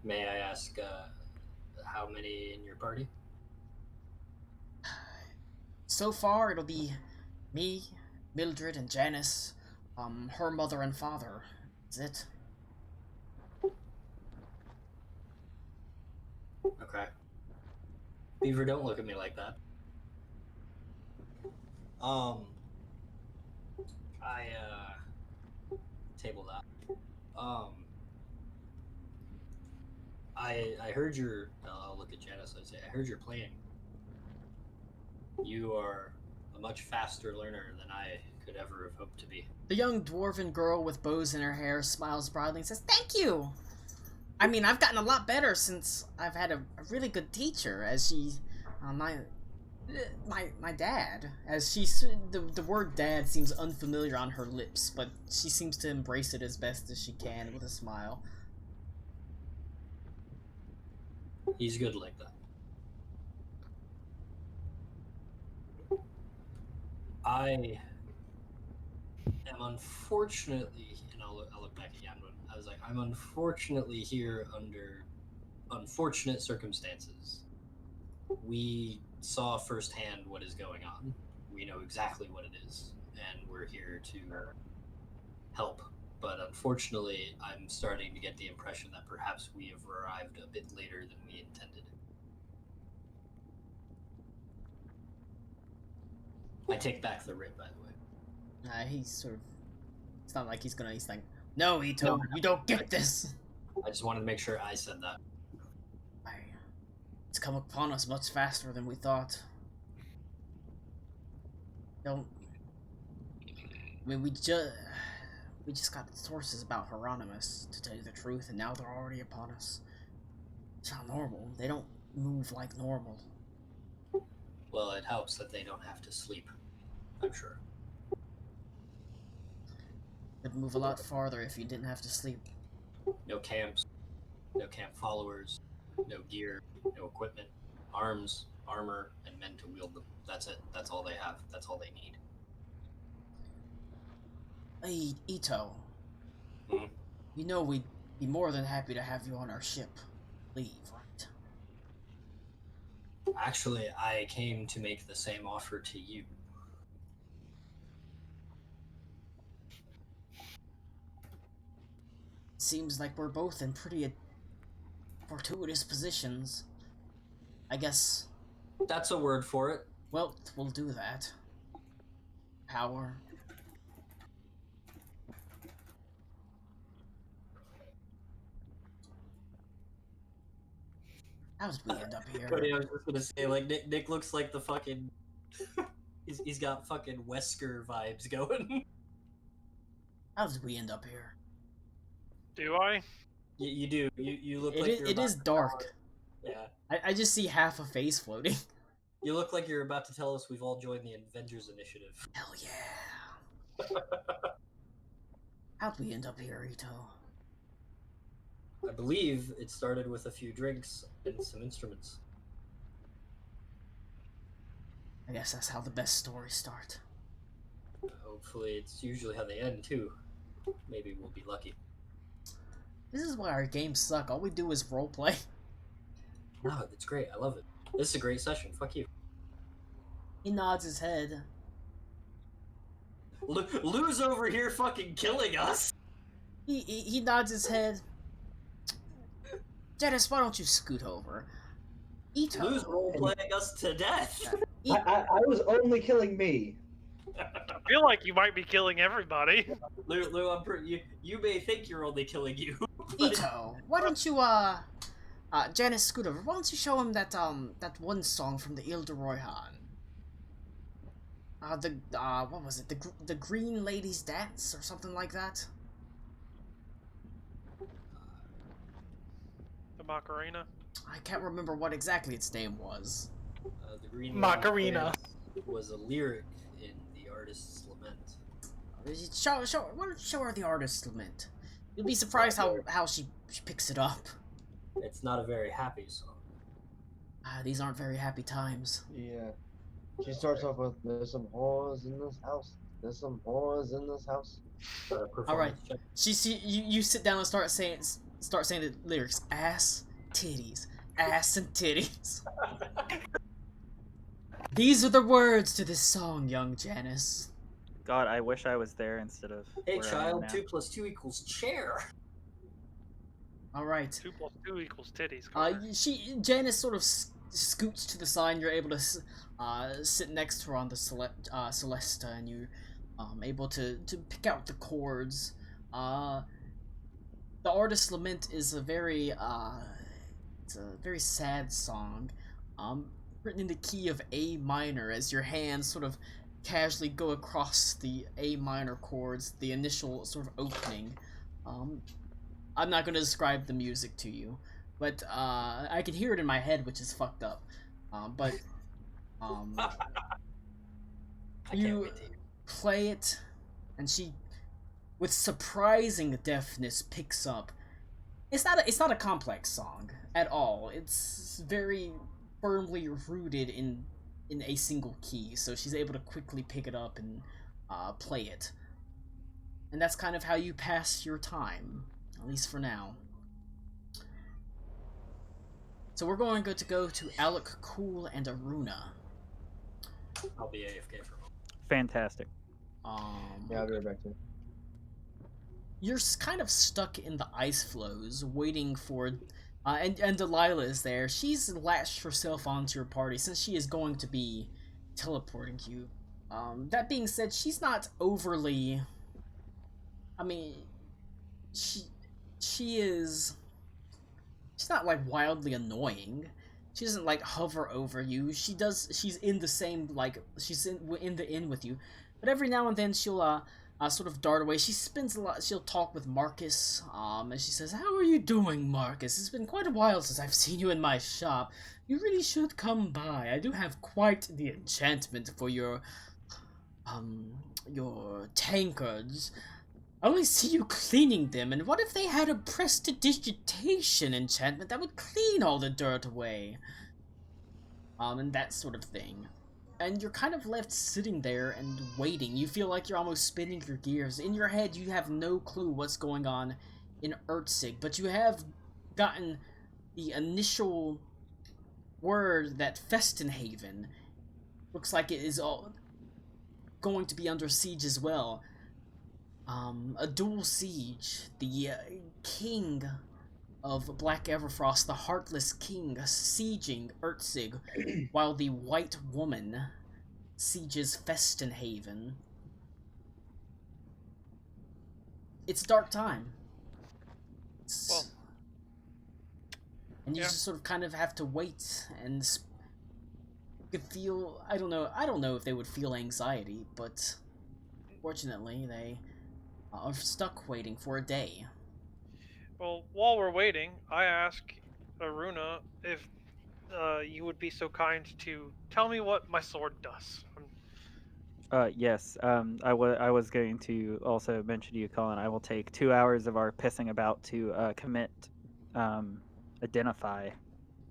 May I ask, how many in your party? So far, it'll be me, Mildred, and Janice, her mother and father. That's it. Okay. Beaver, don't look at me like that. Table that. I heard your, I'll look at Janice and say, I heard your planning. You are a much faster learner than I could ever have hoped to be. The young dwarven girl with bows in her hair smiles broadly and says, "Thank you! I mean, I've gotten a lot better since I've had a really good teacher, as she, my dad, as she, the word dad seems unfamiliar on her lips, but she seems to embrace it as best as she can with a smile." He's good like that. I am unfortunately, and I'll look back at Yanwin. I was like, I'm unfortunately here under unfortunate circumstances. We saw firsthand what is going on. We know exactly what it is, and we're here to help. But unfortunately, I'm starting to get the impression that perhaps we have arrived a bit later than we intended. I take back the writ, by the way. He's sort of, it's not like he's like, "No, Ito, No. you don't get this!" I just wanted to make sure I said that. It's come upon us much faster than we thought. Don't. I mean, we just got sources about Hieronymus, to tell you the truth, and now they're already upon us. It's not normal. They don't move like normal. Well, it helps that they don't have to sleep, I'm sure. It'd move a lot farther if you didn't have to sleep. No camps, no camp followers, no gear, no equipment, arms, armor, and men to wield them. That's it. That's all they have. That's all they need. Hey, Ito. Hmm? You know we'd be more than happy to have you on our ship. Leave, right? Actually, I came to make the same offer to you. Seems like we're both in pretty fortuitous positions. I guess, That's a word for it. well, we'll do that. Power. How did we end up here? Cody, I was just gonna say, like, Nick looks like the fucking. he's got fucking Wesker vibes going. How did we end up here? Do I? You do. You look It like is, you're it about is to dark. Yeah. I just see half a face floating. You look like you're about to tell us we've all joined the Avengers Initiative. Hell yeah. How'd we end up here, Ito? I believe it started with a few drinks and some instruments. I guess that's how the best stories start. Hopefully, it's usually how they end too. Maybe we'll be lucky. This is why our games suck. All we do is roleplay. No, that's great. I love it. This is a great session. Fuck you. He nods his head. Lou's over here fucking killing us. He nods his head. Janice, why don't you scoot over? Ito. Lou's role-playing us to death. I was only killing me. I feel like you might be killing everybody. Lou, you may think you're only killing you. but- Ito, why don't you, Janice, scoot over. Why don't you show him that one song from the Ile de Royhan? What was it? The Green Ladies Dance or something like that? The Macarena. I can't remember what exactly its name was. The Green Macarena. Lady Dance was a lyric in the artist's lament. Why don't you show her the artist's lament? You'll be surprised how she picks it up. It's not a very happy song. These aren't very happy times. Yeah. She starts off with, "There's some whores in this house. There's some whores in this house." All right. You sit down and start saying the lyrics. Ass, titties, ass and titties. These are the words to this song, young Janice. God, I wish I was there instead of. Hey where I am child, now. 2 + 2 = chair. All right. 2 + 2 = titties. Connor. Janice sort of scoots to the side, and you're able to sit next to her on the Celesta, and you're able to pick out the chords. The Artist's Lament is a very sad song, written in the key of A minor, as your hands sort of casually go across the A minor chords, the initial sort of opening. I'm not going to describe the music to you, but I can hear it in my head, which is fucked up. But I can't you wait to hear. play it, and she, with surprising deftness, picks up. It's not a complex song at all. It's very firmly rooted in a single key, so she's able to quickly pick it up and play it. And that's kind of how you pass your time, at least for now. So we're going to go to Alec, Cool, and Aruna. I'll be AFK for a moment. Fantastic. Yeah, I'll be right back to you. You're kind of stuck in the ice flows, waiting for, and Delilah is there. She's latched herself onto your party since she is going to be teleporting you. That being said, she's not overly. I mean, she's not like wildly annoying. She doesn't like hover over you. She's in the same, like, she's in the inn with you, but every now and then she'll sort of dart away. She spends a lot. She'll talk with Marcus. And she says, "How are you doing, Marcus? It's been quite a while since I've seen you in my shop. You really should come by. I do have quite the enchantment for your tankards. I only see you cleaning them, and what if they had a prestidigitation enchantment that would clean all the dirt away?" And that sort of thing. And you're kind of left sitting there and waiting. You feel like you're almost spinning your gears. In your head, you have no clue what's going on in Ertzig, but you have gotten the initial word that Festenhaven looks like it is all going to be under siege as well. A dual siege. The king of Black Everfrost, the Heartless King, sieging Ertzig, while the White Woman sieges Festenhaven. It's dark time. Well, and you yeah. just sort of kind of have to wait and you could feel, I don't know if they would feel anxiety, but fortunately they are stuck waiting for a day. Well, while we're waiting, I ask Aruna if you would be so kind to tell me what my sword does. Yes. I was going to also mention to you, Colin. I will take 2 hours of our pissing about to commit, identify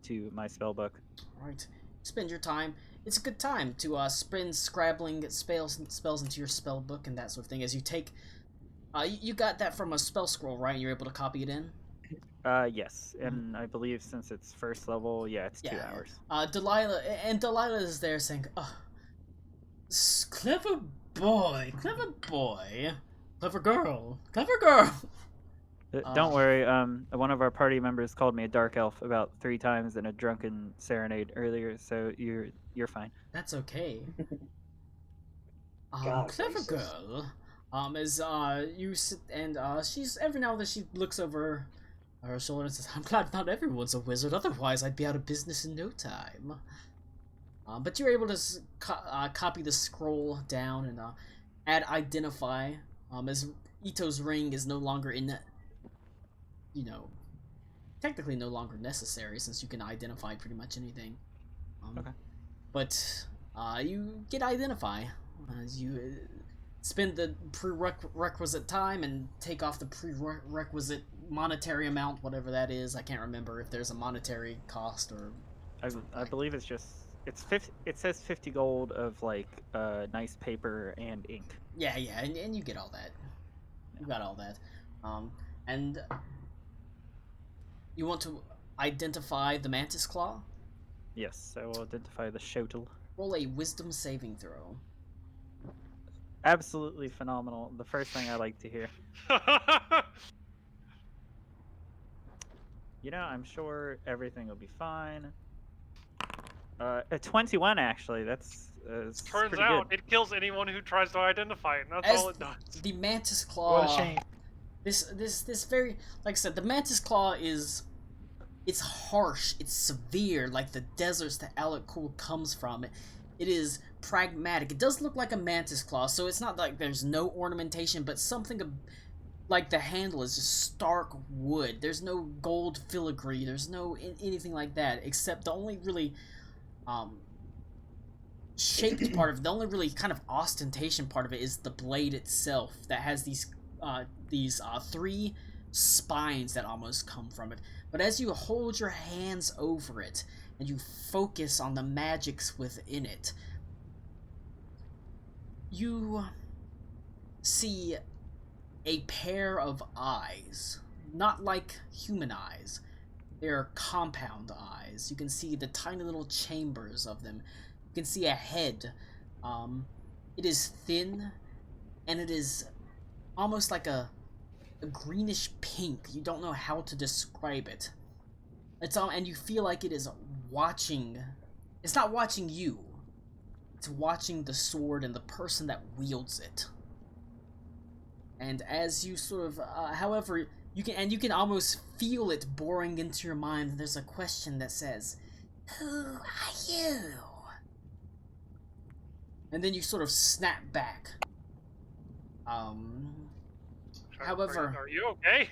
to my spellbook. Right. Spend your time. It's a good time to spend scrabbling spells into your spell book and that sort of thing. As you take, you got that from a spell scroll, right? And you're able to copy it in. Yes, and I believe since it's first level, yeah, it's 2 hours. Delilah is there saying, "Oh, clever boy, clever girl." Don't worry. One of our party members called me a dark elf about 3 times in a drunken serenade earlier, so you're fine. That's okay. God, Clever racist. girl. As you sit and she's every now and then she looks over her shoulder and says, "I'm glad not everyone's a wizard. Otherwise, I'd be out of business in no time." But you're able to copy the scroll down and add identify. As Ito's ring is no longer in, technically no longer necessary since you can identify pretty much anything. Okay. But you get identify as you spend the prerequisite time and take off the prerequisite monetary amount, whatever that is. I can't remember if there's a monetary cost or. I believe it's just it's 50. It says 50 gold of like nice paper and ink. Yeah, and you get all that. You got all that, and you want to identify the mantis claw? Yes, I will identify the shotel. Roll a wisdom saving throw. Absolutely phenomenal. The first thing I like to hear. I'm sure everything will be fine. A 21 actually. That's Turns pretty out good. it kills anyone who tries to identify it, and that's As all it does. the mantis claw. What a shame. This very, like I said, the mantis claw it's harsh, it's severe, like the deserts that Alakul comes from. It is pragmatic. It does look like a mantis claw, so it's not like there's no ornamentation, but something like the handle is just stark wood. There's no gold filigree. There's no anything like that, except the only really shaped part of it, the only really kind of ostentation part of it is the blade itself that has these 3 spines that almost come from it. But as you hold your hands over it and you focus on the magics within it, you see a pair of eyes, not like human eyes. They're compound eyes. You can see the tiny little chambers of them. You can see a head. It is thin, and it is almost like a greenish pink. You don't know how to describe it. And you feel like it is watching. It's not watching you. It's watching the sword and the person that wields it. And as you sort of, however, you can almost feel it boring into your mind. There's a question that says, Who are you? And then you sort of snap back. However, are you okay?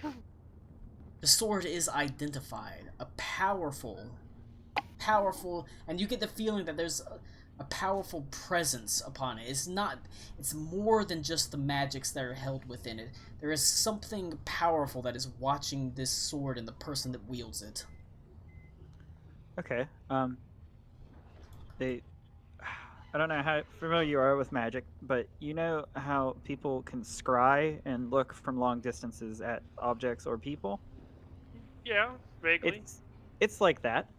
the sword is identified. A powerful, and you get the feeling that there's a powerful presence upon it. It's more than just the magics that are held within it. There is something powerful that is watching this sword and the person that wields it. Okay. They. I don't know how familiar you are with magic, but you know how people can scry and look from long distances at objects or people? Yeah, vaguely. It's like that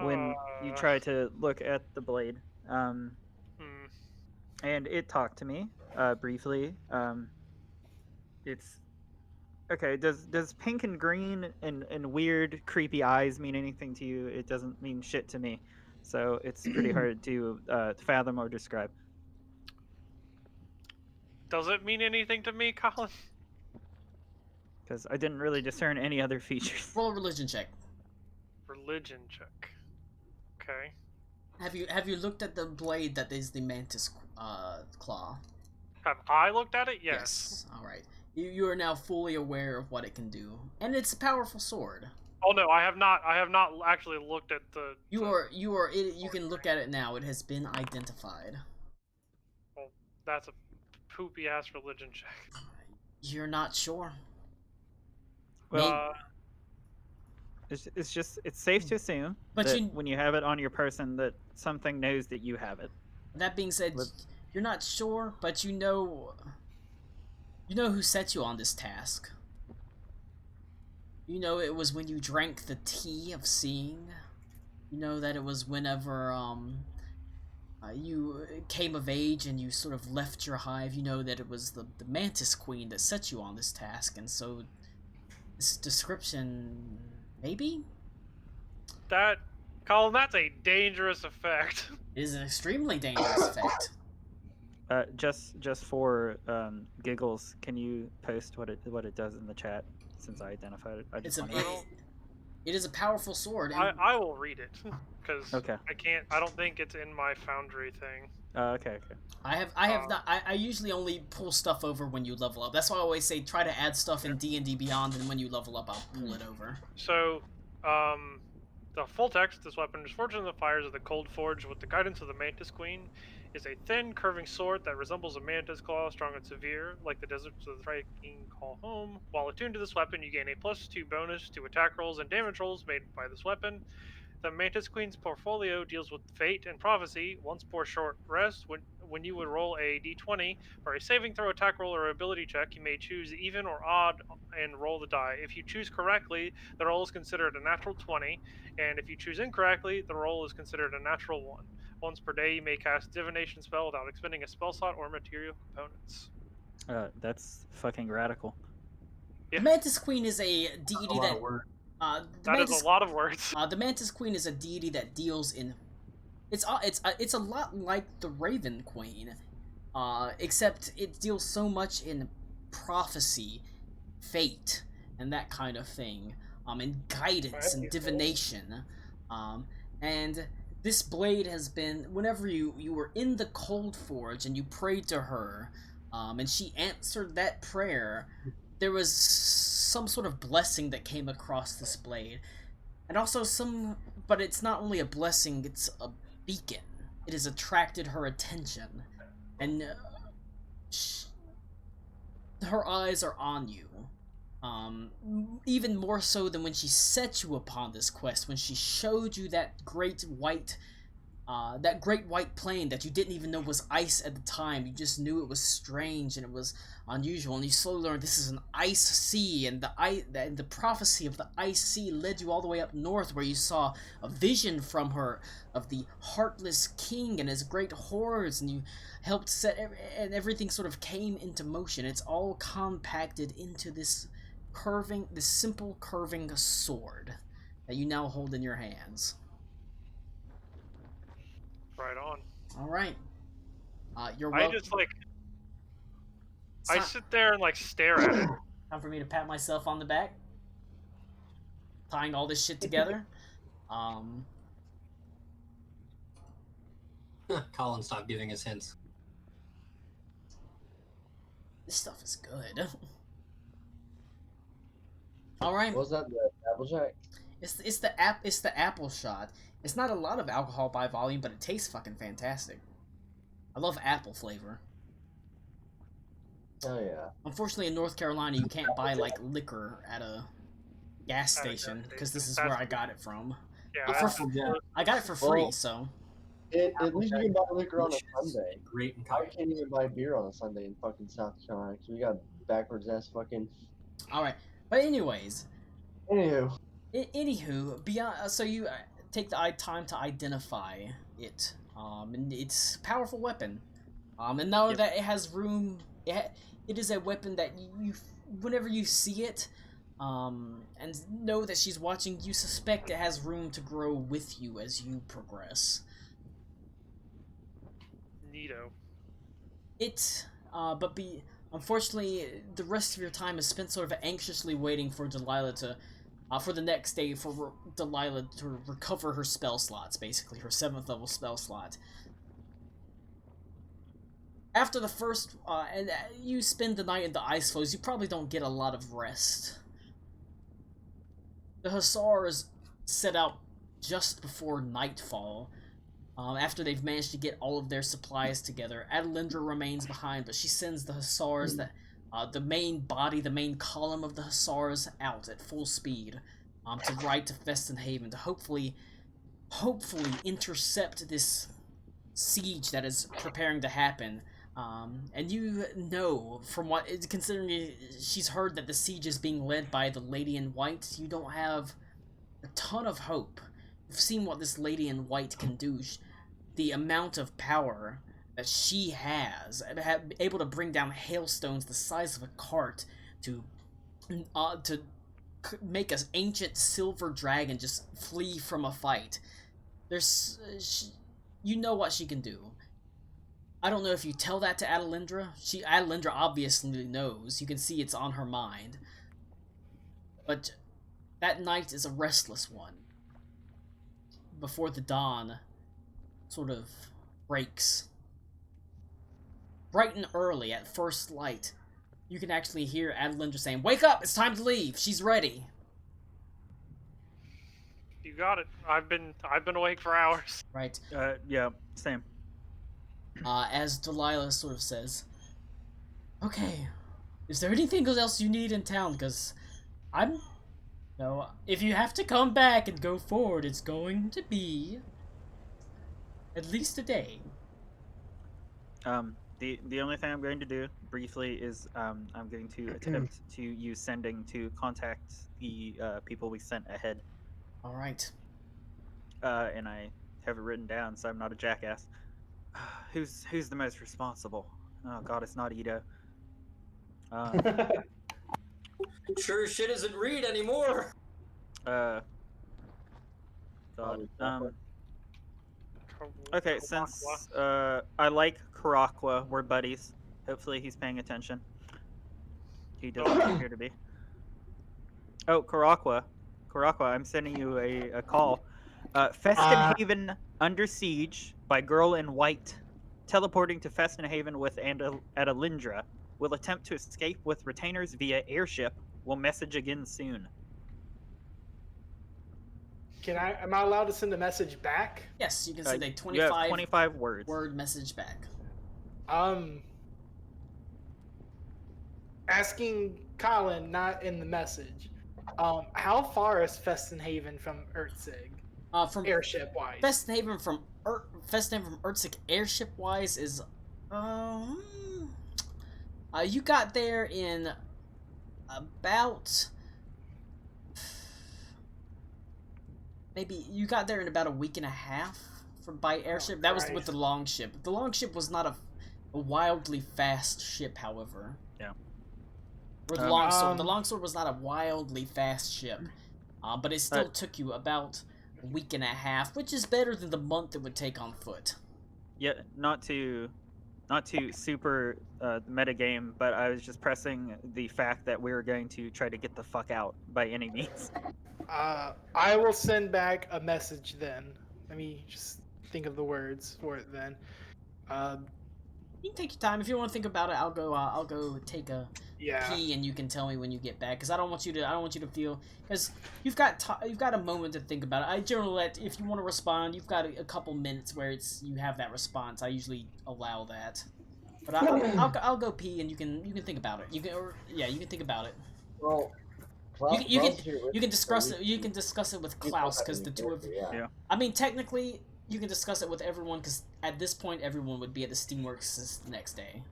when you Uh, try to look at the blade. Um, hmm. and it talked to me briefly. It's okay. Does pink and green and weird creepy eyes mean anything to you? It doesn't mean shit to me, so it's pretty hard to fathom or describe. Does it mean anything to me, Colin? Because I didn't really discern any other features. Roll a religion check. Religion check. Okay. Have you looked at the blade that is the mantis claw? Have I looked at it? Yes. All right. You are now fully aware of what it can do, and it's a powerful sword. Oh no, I have not. I have not actually looked at the. You can look at it now. It has been identified. Well, that's a poopy ass religion check. You're not sure. Well, it's safe to assume But that when you have it on your person that something knows that you have it. That being said, you're not sure, but you know who set you on this task. You know it was when you drank the tea of seeing. You know that it was whenever you came of age and you sort of left your hive. You know that it was the mantis queen that set you on this task, and so this description, maybe? That, Colin, that's a dangerous effect. It is an extremely dangerous effect. Just for giggles, can you post what it does in the chat since I identified it? It is a powerful sword. I will read it because okay. I don't think it's in my Foundry thing. Okay. I have not. I usually only pull stuff over when you level up. That's why I always say try to add stuff in D&D Beyond, and when you level up, I'll pull it over. So, the full text: this weapon is forged in the fires of the Cold Forge with the guidance of the Mantis Queen. Is a thin, curving sword that resembles a mantis claw, strong and severe, like the deserts of the Viking call home. While attuned to this weapon, you gain a +2 bonus to attack rolls and damage rolls made by this weapon. The Mantis Queen's portfolio deals with fate and prophecy. Once per short rest, when you would roll a d20 for a saving throw, attack roll, or ability check, you may choose even or odd and roll the die. If you choose correctly, the roll is considered a natural 20, and if you choose incorrectly, the roll is considered a natural 1. Once per day, you may cast divination spell without expending a spell slot or material components. That's fucking radical. Yeah. The Mantis Queen is a deity that. That is a lot of words. The Mantis Queen is a deity that deals in. It's a lot like the Raven Queen, except it deals so much in prophecy, fate, and that kind of thing, and guidance and divination, and this blade has been, whenever you were in the Cold Forge and you prayed to her, and she answered that prayer, there was some sort of blessing that came across this blade. And also but it's not only a blessing, it's a beacon. It has attracted her attention. And her eyes are on you. Even more so than when she set you upon this quest, when she showed you that great white plain that you didn't even know was ice at the time. You just knew it was strange and it was unusual, and you slowly learned this is an ice sea, and the prophecy of the ice sea led you all the way up north, where you saw a vision from her of the heartless king and his great hordes, and you helped and everything sort of came into motion. It's all compacted into this simple curving sword that you now hold in your hands. Right on. All right. You're welcome. I sit there and stare at it. Time for me to pat myself on the back. Tying all this shit together. Colin, stop giving us hints. This stuff is good. All right. What was that? The Applejack? It's the apple shot. It's not a lot of alcohol by volume, but it tastes fucking fantastic. I love apple flavor. Oh yeah. Unfortunately, in North Carolina, you can't buy like liquor at a gas station because this is where I got it from. Yeah, I got it for free, Well, so At least you can buy liquor on a Delicious Sunday. and great and I cocktail. can't even buy beer on a Sunday in fucking South Carolina because we got backwards ass fucking. all right. But anyways, Anywho, anywho, beyond so you take the time to identify it, and it's a powerful weapon, and know Yep. that it has room. It is a weapon that you whenever you see it, and know that she's watching, you suspect it has room to grow with you as you progress. neato. Unfortunately, the rest of your time is spent sort of anxiously waiting for Delilah to, for the next day for Delilah to recover her spell slots, basically her 7th level spell slot. After the first, and you spend the night in the ice floes, you probably don't get a lot of rest. The Hussars set out just before nightfall. After they've managed to get all of their supplies together, Adelindra remains behind, but she sends the Hussars, the main body, the main column of the Hussars, out at full speed to ride to Feston Haven to hopefully intercept this siege that is preparing to happen. And you know, from what, considering she's heard that the siege is being led by the Lady in White, you don't have a ton of hope. You've seen what this Lady in White can do. The amount of power that she has, able to bring down hailstones the size of a cart to make an ancient silver dragon just flee from a fight. You know what she can do. I don't know if you tell that to Adelindra. Adelindra obviously knows. You can see it's on her mind. But that night is a restless one. Before the dawn sort of breaks. Bright and early, at first light, you can actually hear Adelindra saying, "Wake up! It's time to leave! She's ready!" You got it. I've been awake for hours. Right. Yeah, same. As Delilah sort of says, "Okay, is there anything else you need in town? Because if you have to come back and go forward, it's going to be at least a day." The only thing I'm going to do briefly is I'm going to attempt to use sending to contact the people we sent ahead. All right. And I have it written down, so I'm not a jackass. Who's the most responsible? Oh God, it's not Ito. Sure as shit isn't Reed anymore. God. Okay, since I like Karakwa, we're buddies. Hopefully he's paying attention. He doesn't appear to be. Oh, Karakwa, I'm sending you a call. Feston Haven under siege by Girl in White. Teleporting to Feston Haven with Adelindra. Will attempt to escape with retainers via airship. Will message again soon. Am I allowed to send a message back? Yes, you can send a You have 25 words. word message back. Asking Colin, not in the message. How far is Feston Haven from Ertzig? From Airship wise. Feston Haven from Ertzig airship wise is you got there in about a week and a half by airship. That was with the long ship. The long ship was not a wildly fast ship, however. Yeah. Or the longsword. The longsword was not a wildly fast ship, but it still took you about a week and a half, which is better than the month it would take on foot. Yeah, not to super metagame, but I was just pressing the fact that we were going to try to get the fuck out by any means. I will send back a message then. Let me just think of the words for it then. You can take your time if you want to think about it. I'll go take a Yeah. pee, and you can tell me when you get back. Because I don't want you to feel. Because you've got a moment to think about it. I generally let, if you want to respond, you've got a couple minutes where you have that response. I usually allow that. But I'll go pee, and you can think about it. You can think about it. Well, You can discuss it. You can discuss it with Klaus, because the two of you. Yeah. I mean, technically, you can discuss it with everyone, because at this point, everyone would be at the Steamworks the next day.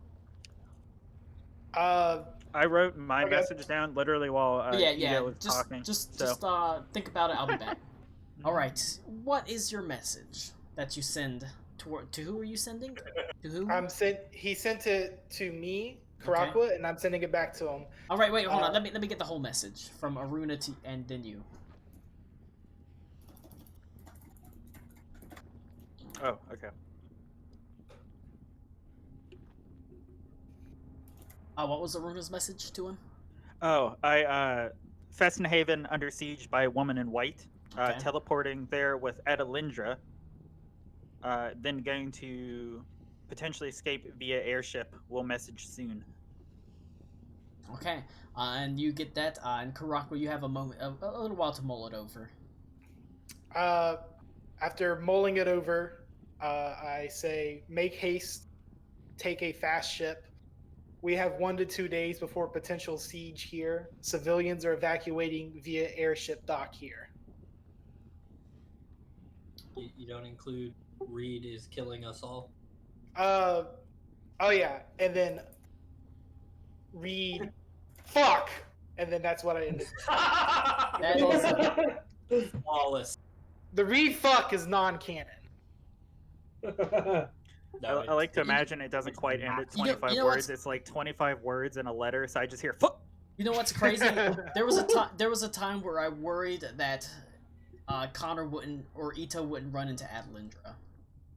I wrote my Okay. message down literally while Ida was talking. Just so. think about it. I'll be back. All right. What is your message that you send to who are you sending? To who? He sent it to me, Karakwa, and I'm sending it back to him. All right. Wait. Hold on. Let me get the whole message from Aruna and then you. Oh, okay. What was Aruna's message to him? Oh, Fessenhaven under siege by a woman in white. Okay. Teleporting there with Adelindra. Then going to potentially escape via airship. We'll message soon. Okay. And you get that. And Karakwa, you have a little while to mull it over. After mulling it over, I say, make haste, take a fast ship. We have 1 to 2 days before potential siege here. Civilians are evacuating via airship dock here. You don't include Reed is killing us all? Oh yeah, and then Reed, fuck! And then that's what I ended. That is Flawless. The Reed fuck is non-canon. No, I like to imagine it doesn't quite end at 25 you know words. It's like 25 words in a letter, so I just hear fuck. You know what's crazy? There was a time where I worried that Connor wouldn't or Ito wouldn't run into Adelindra,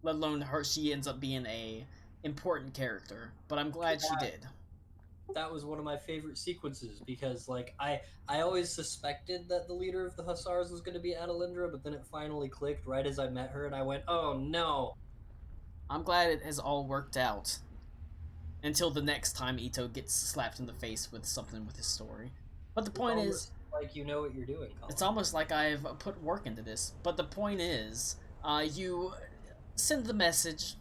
let alone she ends up being a important character. But I'm glad she did. That was one of my favorite sequences because, like, I always suspected that the leader of the Hussars was going to be Adelindra, but then it finally clicked right as I met her, and I went, "Oh no!" I'm glad it has all worked out. Until the next time Ito gets slapped in the face with something with his story. But the point is, like, you know what you're doing, Colin. it's almost like I've put work into this. But the point is, you send the message,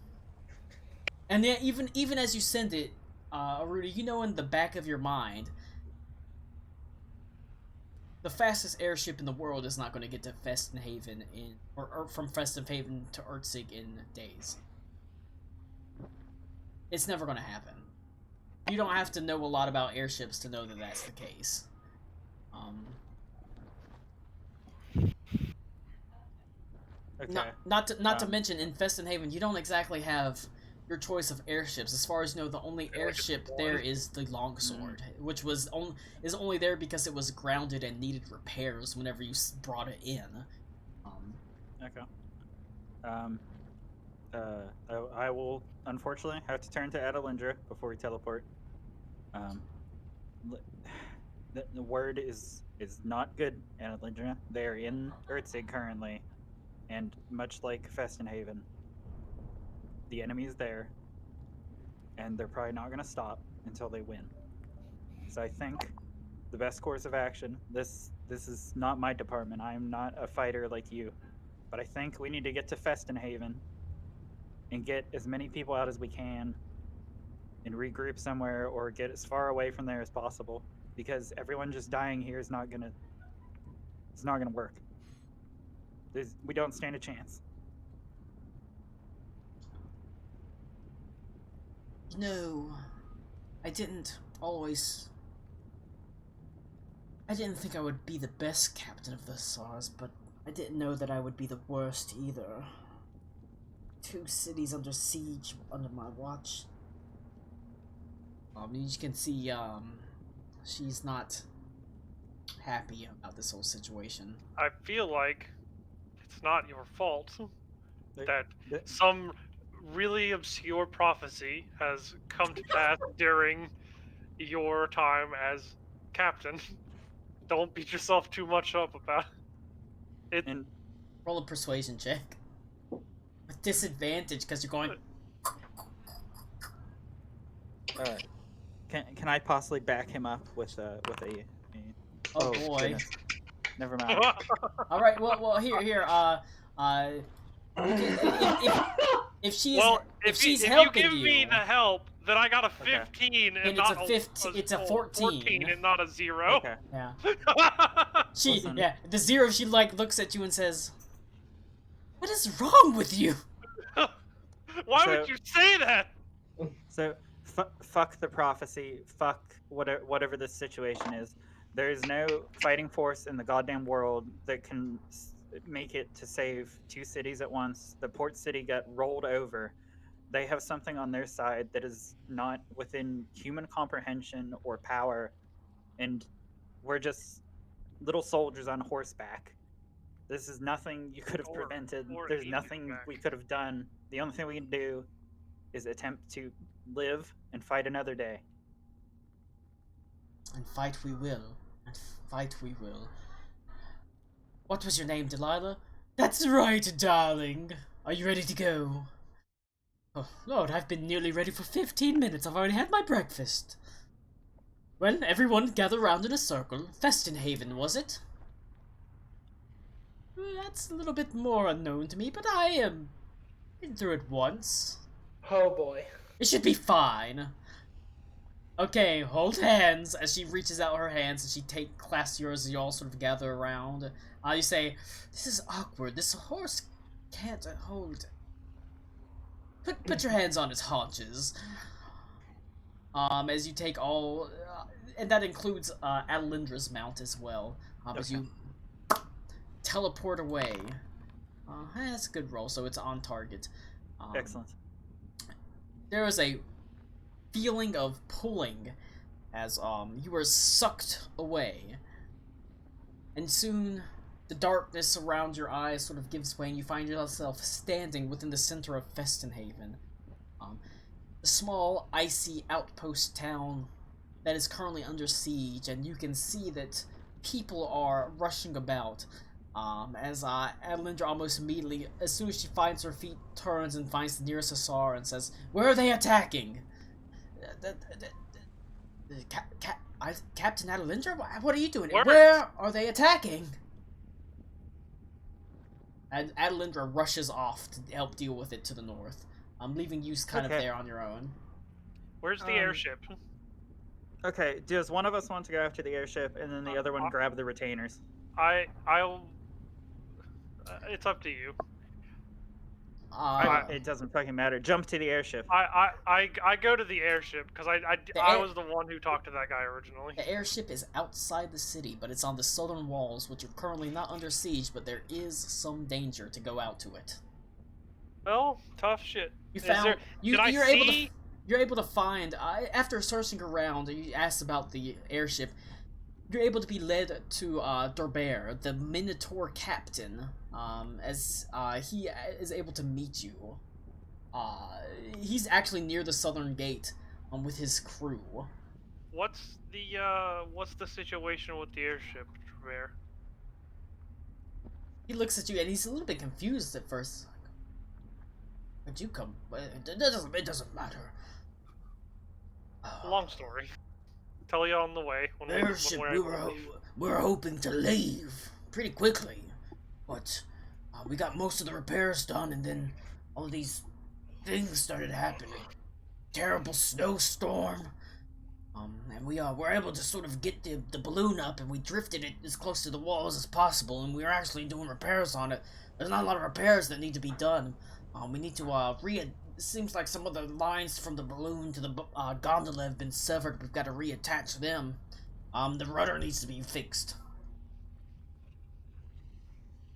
and yeah, even as you send it, Rudy, you know in the back of your mind, the fastest airship in the world is not going to get to Fessenhaven or from Fessenhaven to Ertzig in days. It's never going to happen. You don't have to know a lot about airships to know that that's the case. Okay. Not to mention, in Fessenhaven, you don't exactly have your choice of airships. As far as you know, the only airship there is the Longsword, which is only there because it was grounded and needed repairs whenever you brought it in. Okay. I will unfortunately have to turn to Adelindra before we teleport. The word is not good, Adelindra. They're in Ertzig currently, and much like Fessenhaven, the enemy is there, and they're probably not going to stop until they win. So I think the best course of action. This is not my department. I am not a fighter like you, but I think we need to get to Fessenhaven and get as many people out as we can and regroup somewhere or get as far away from there as possible, because everyone just dying here is not gonna work. We don't stand a chance. No, I didn't think I would be the best captain of the Hussars, but I didn't know that I would be the worst either. 2 cities under siege under my watch. You can see, she's not happy about this whole situation. I feel like it's not your fault that Th- some really obscure prophecy has come to pass during your time as captain. Don't beat yourself too much up about it. And Roll a persuasion check. disadvantage because you're going. Can I possibly back him up with a Oh boy. goodness. Never mind. All right. Well. Here. If she's Well, if she's if you helping give me the help, then I got a 15 and it's not a 15. It's a 14. and not a 0. Okay. Yeah. Listen. The 0. She like looks at you and says, "What is wrong with you?" Why would you say that? So fuck the prophecy. Fuck whatever this situation is. There is no fighting force in the goddamn world that can make it to save 2 cities at once. The port city got rolled over. They have something on their side that is not within human comprehension or power, and we're just little soldiers on horseback. This is nothing you could have prevented. There's nothing we could have done. The only thing we can do is attempt to live and fight another day. And fight we will. And fight we will. What was your name, Delilah? That's right, darling. Are you ready to go? Oh, Lord, I've been nearly ready for 15 minutes. I've already had my breakfast. Well, everyone gather round in a circle. Festinhaven, was it? That's a little bit more unknown to me, but I am been through it once. Oh boy. It should be fine. Okay, hold hands. As she reaches out her hands and she clasps yours as you all sort of gather around. You say, "This is awkward. This horse can't hold." Put your hands on its haunches. As you take all, and that includes Adelindra's mount as well. As you teleport away. That's a good roll, so it's on target. Excellent. There is a feeling of pulling as you are sucked away, and soon the darkness around your eyes sort of gives way and you find yourself standing within the center of Festinhaven, the small icy outpost town that is currently under siege, and you can see that people are rushing about as Adelindra almost immediately, as soon as she finds her feet, turns and finds the nearest hussar and says, "Where are they attacking?" Captain Adelindra? What are you doing? Where are they attacking? And Adelindra rushes off to help deal with it to the north. I'm leaving you kind of there on your own. Where's the airship? Okay, does one of us want to go after the airship and then the other one grab the retainers? I'll. It's up to you. It doesn't fucking matter. Jump to the airship. I go to the airship because I was the one who talked to that guy originally. The airship is outside the city, but it's on the southern walls, which are currently not under siege, but there is some danger to go out to it. Well, tough shit. You're able to find after searching around. You asked about the airship. You're able to be led to Dorbear, the Minotaur captain, as he is able to meet you. He's actually near the southern gate with his crew. What's the situation with the airship, Dorbear? He looks at you and he's a little bit confused at first. Where'd you come? It doesn't matter. Long story. Tell you on the way. Airship, we were hoping to leave pretty quickly, but we got most of the repairs done, and then all these things started happening. Terrible snowstorm, and we were able to sort of get the balloon up, and we drifted it as close to the walls as possible, and we were actually doing repairs on it. There's not a lot of repairs that need to be done. We need to it seems like some of the lines from the balloon to the gondola have been severed. We've got to reattach them. The rudder needs to be fixed.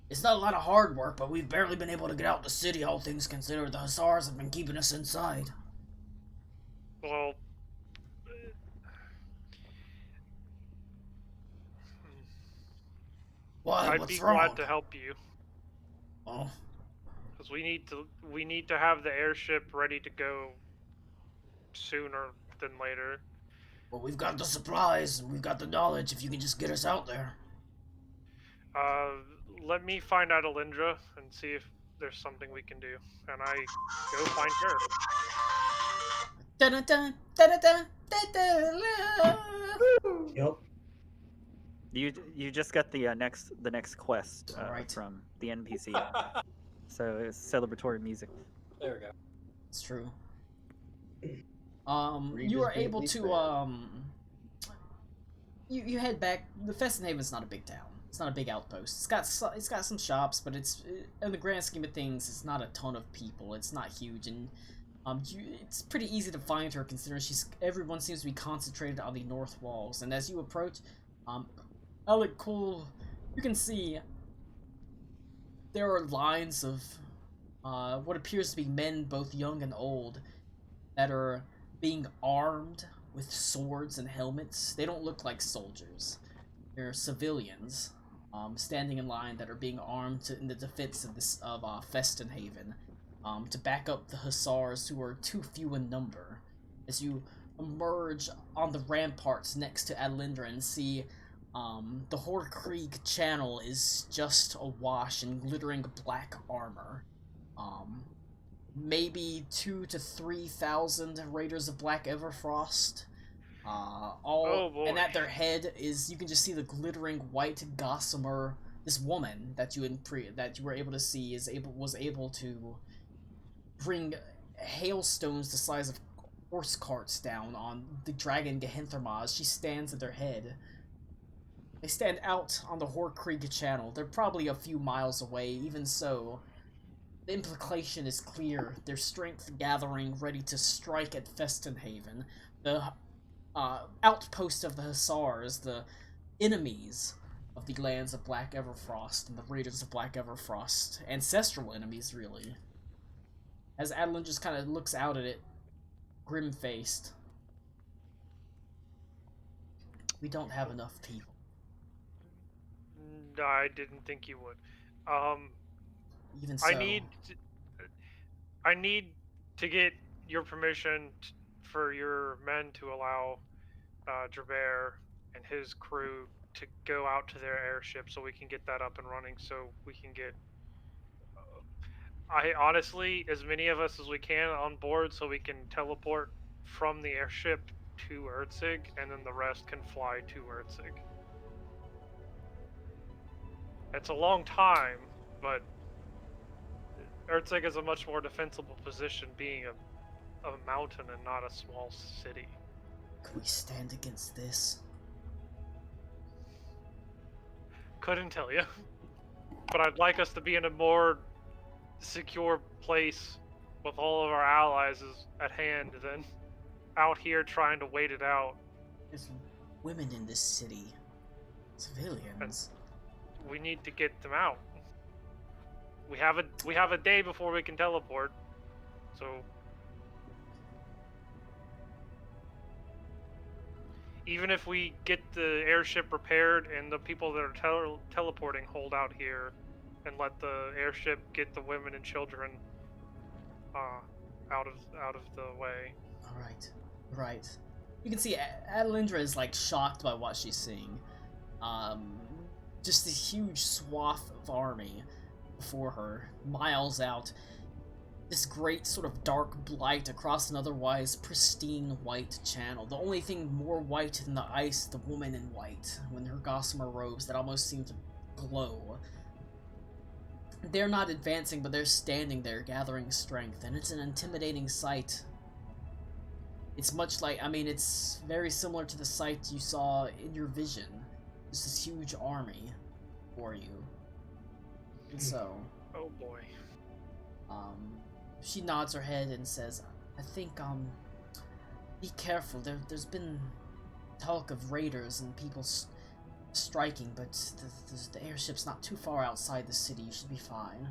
It's not a lot of hard work, but we've barely been able to get out the city, all things considered. The hussars have been keeping us inside. Well, Why? I'd What's be wrong? glad to help you. Oh. Because we need to have the airship ready to go sooner than later. Well, we've got the supplies and we've got the knowledge. If you can just get us out there. Let me find out Alindra and see if there's something we can do, and I go find her. Dun-dun-dun, dun-dun-dun, dun-dun-dun. Yep. You just got the next quest Alright. from the NPC. So it's celebratory music. There we go. It's true. Reed You is are able Bentley's to fan. you head back. The Festenhaven's not a big town. It's not a big outpost. It's got some shops, but it's in the grand scheme of things, it's not a ton of people. It's not huge, and it's pretty easy to find her considering everyone seems to be concentrated on the north walls. And as you approach, Alec Cool, you can see there are lines of what appears to be men, both young and old, that are being armed with swords and helmets. They don't look like soldiers. They're civilians, standing in line that are being armed in the defense of Festenhaven, to back up the hussars who are too few in number. As you emerge on the ramparts next to Adlindra and see the Horde Krieg channel is just awash in glittering black armor. Maybe 2,000 to 3,000 Raiders of Black Everfrost. Oh, boy. And at their head is, you can just see the glittering white gossamer. This woman that you were able to see was able to bring hailstones the size of horse carts down on the dragon Gehenthermaz. She stands at their head. They stand out on the Horde Krieg channel. They're probably a few miles away. Even so, the implication is clear. Their strength gathering, ready to strike at Festenhaven. The outpost of the Hussars, the enemies of the lands of Black Everfrost and the Raiders of Black Everfrost. Ancestral enemies, really. As Adeline just kind of looks out at it, grim-faced. We don't have enough people. I didn't think you would. Even so, I need to get your permission for your men to allow Drebert and his crew to go out to their airship so we can get that up and running, so we can get I honestly, as many of us as we can on board so we can teleport from the airship to Erzig, and then the rest can fly to Erzig. It's a long time, but Erzig is a much more defensible position, being a mountain and not a small city. could we stand against this? Couldn't tell you. But I'd like us to be in a more secure place with all of our allies at hand than out here trying to wait it out. There's women in this city. Civilians. We need to get them out. We have a day before we can teleport, so even if we get the airship repaired and the people that are teleporting hold out here, and let the airship get the women and children out of the way. Right. You can see Adelindra is like shocked by what she's seeing. Just this huge swath of army before her, miles out. This great sort of dark blight across an otherwise pristine white channel. The only thing more white than the ice, the woman in white, when her gossamer robes that almost seem to glow. They're not advancing, but they're standing there, gathering strength, and it's an intimidating sight. It's much like, it's very similar to the sight you saw in your vision. It's this huge army for you. And so... Oh boy. She nods her head and says, I think, be careful. There's been talk of raiders and people striking, but the airship's not too far outside the city. You should be fine.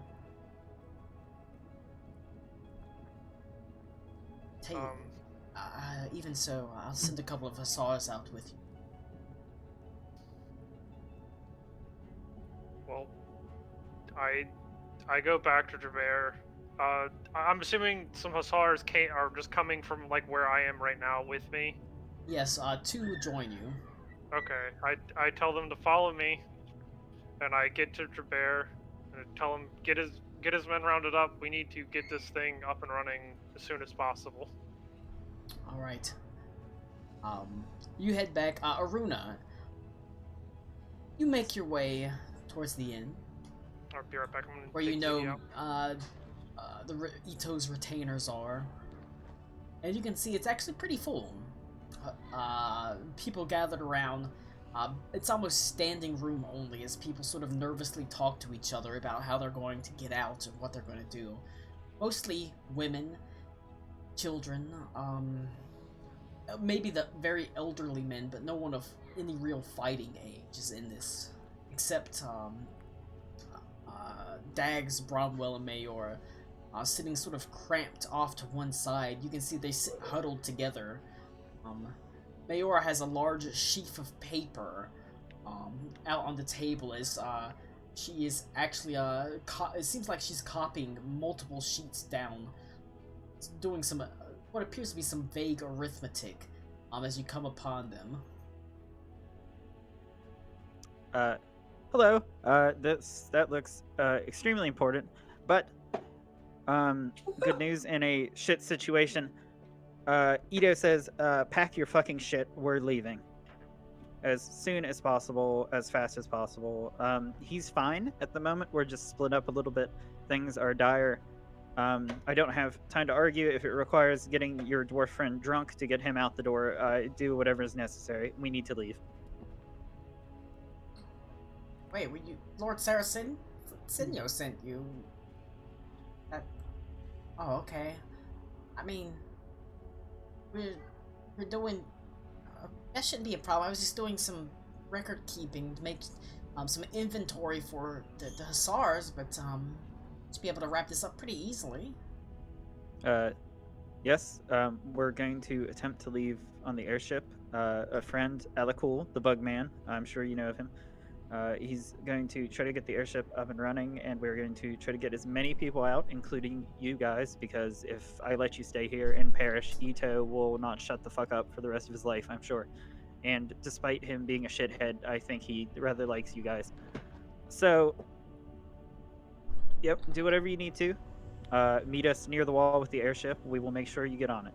Even so, I'll send a couple of hussars out with you. Well, I go back to Drebert. I'm assuming some hussars are just coming from like where I am right now with me. Yes, two join you. Okay, I tell them to follow me, and I get to Drebert and tell him get his men rounded up. We need to get this thing up and running as soon as possible. All right. You head back. Aruna, you make your way towards the inn, I'll be right back. I'm gonna where take you Kitty know out. Ito's retainers are, and you can see it's actually pretty full. People gathered around. It's almost standing room only, as people sort of nervously talk to each other about how they're going to get out and what they're going to do. Mostly women, children, maybe the very elderly men, but no one of any real fighting age is in this, except Dags, Bromwell, and Mayora, sitting sort of cramped off to one side. You can see they sit huddled together. Mayora has a large sheaf of paper out on the table as she is actually it seems like she's copying multiple sheets down, doing some what appears to be some vague arithmetic as you come upon them. Hello. That looks extremely important, but good news in a shit situation. Ito says, pack your fucking shit, we're leaving. As soon as possible, as fast as possible. He's fine at the moment, we're just split up a little bit. Things are dire. I don't have time to argue. If it requires getting your dwarf friend drunk to get him out the door, do whatever is necessary. We need to leave. Wait, Lord Saracen? Sinyo sent you. Oh, okay. I mean, we're doing. That shouldn't be a problem. I was just doing some record keeping to make some inventory for the hussars, but should be able to wrap this up pretty easily. Yes. We're going to attempt to leave on the airship. A friend, Alakul, the bug man. I'm sure you know of him. He's going to try to get the airship up and running, and we're going to try to get as many people out, including you guys, because if I let you stay here and perish, Ito will not shut the fuck up for the rest of his life, I'm sure. And despite him being a shithead, I think he rather likes you guys. So, yep, do whatever you need to. Meet us near the wall with the airship. We will make sure you get on it.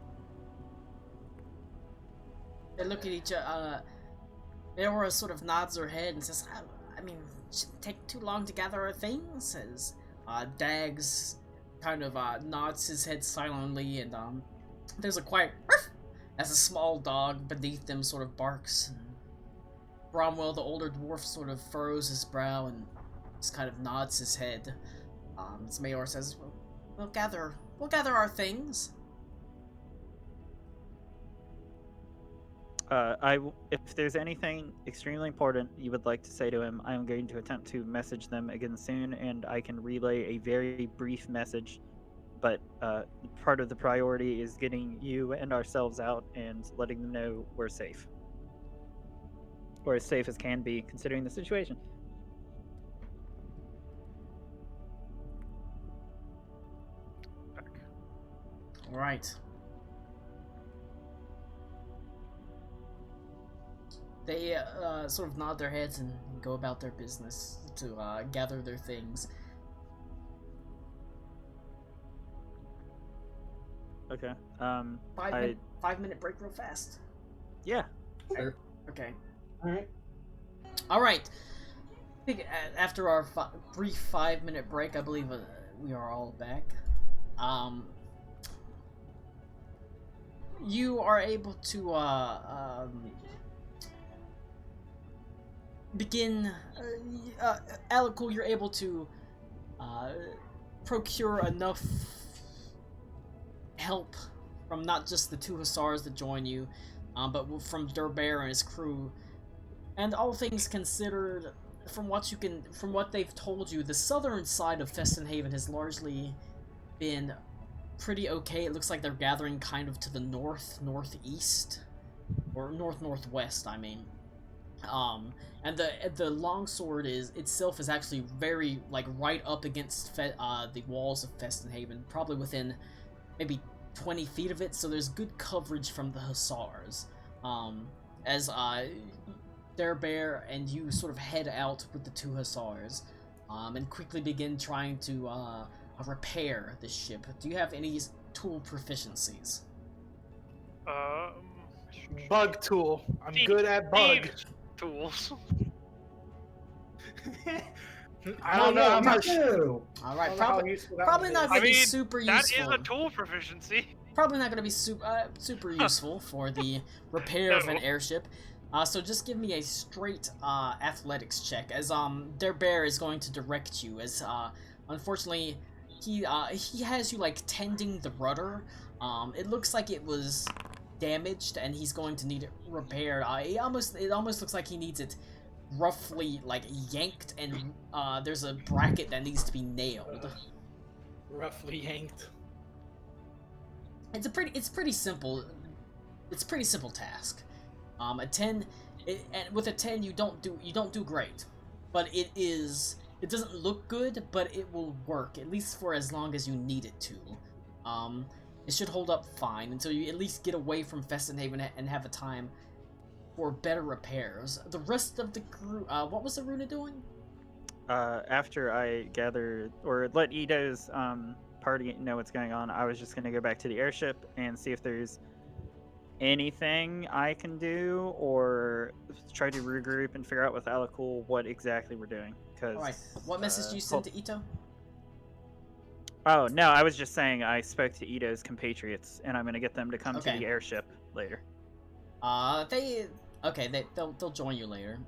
They look at each other. Leora sort of nods her head and says, I mean, it shouldn't take too long to gather our things, as Dags kind of nods his head silently, and there's a quiet ruff as a small dog beneath them sort of barks. And Bromwell, the older dwarf, sort of furrows his brow and just kind of nods his head. As Mayor says, we'll gather our things. If there's anything extremely important you would like to say to him, I'm going to attempt to message them again soon, and I can relay a very brief message. But part of the priority is getting you and ourselves out and letting them know we're safe. Or as safe as can be, considering the situation. Back. Alright. They sort of nod their heads and go about their business to gather their things. Okay. 5-minute break real fast. Yeah. Sure. Okay. Alright. Alright. I think after our brief 5-minute break, I believe we are all back. You are able to begin, Alakul, you're able to procure enough help from not just the 2 hussars that join you, but from Durbear and his crew. And all things considered, from what they've told you, the southern side of Festenhaven has largely been pretty okay. It looks like they're gathering kind of to the northeast, or northwest, I mean. And the longsword itself is actually very, like, right up against the walls of Festenhaven, probably within maybe 20 feet of it, so there's good coverage from the hussars. As Durbear and you sort of head out with the 2 hussars, and quickly begin trying to repair this ship, do you have any tool proficiencies? Bug tool. I'm Thieves- good at bug. thieves tools. I don't know how much. too. All I right, don't know how probably useful that probably one not is. going I to be mean, super that useful. is a tool proficiency. Probably not going to be super useful for the repair of an No. airship. So just give me a straight athletics check, as their bear is going to direct you. As unfortunately, he has you like tending the rudder. It looks like it was damaged, and he's going to need it repaired. It almost looks like he needs it roughly like yanked, and there's a bracket that needs to be nailed. Roughly yanked. It's pretty simple. It's a pretty simple task. A 10, and with a 10 you don't do great, but it doesn't look good, but it will work at least for as long as you need it to. It should hold up fine until you at least get away from Fessenhaven and have a time for better repairs. The rest of the crew, what was Aruna doing? After I gather or let Ito's party know what's going on, I was just gonna go back to the airship and see if there's anything I can do, or try to regroup and figure out with Alakul what exactly we're doing. Cause, Alright, what message did you send to Ito? Oh no, I was just saying I spoke to Ito's compatriots, and I'm gonna get them to come Okay. to the airship later. They'll join you later.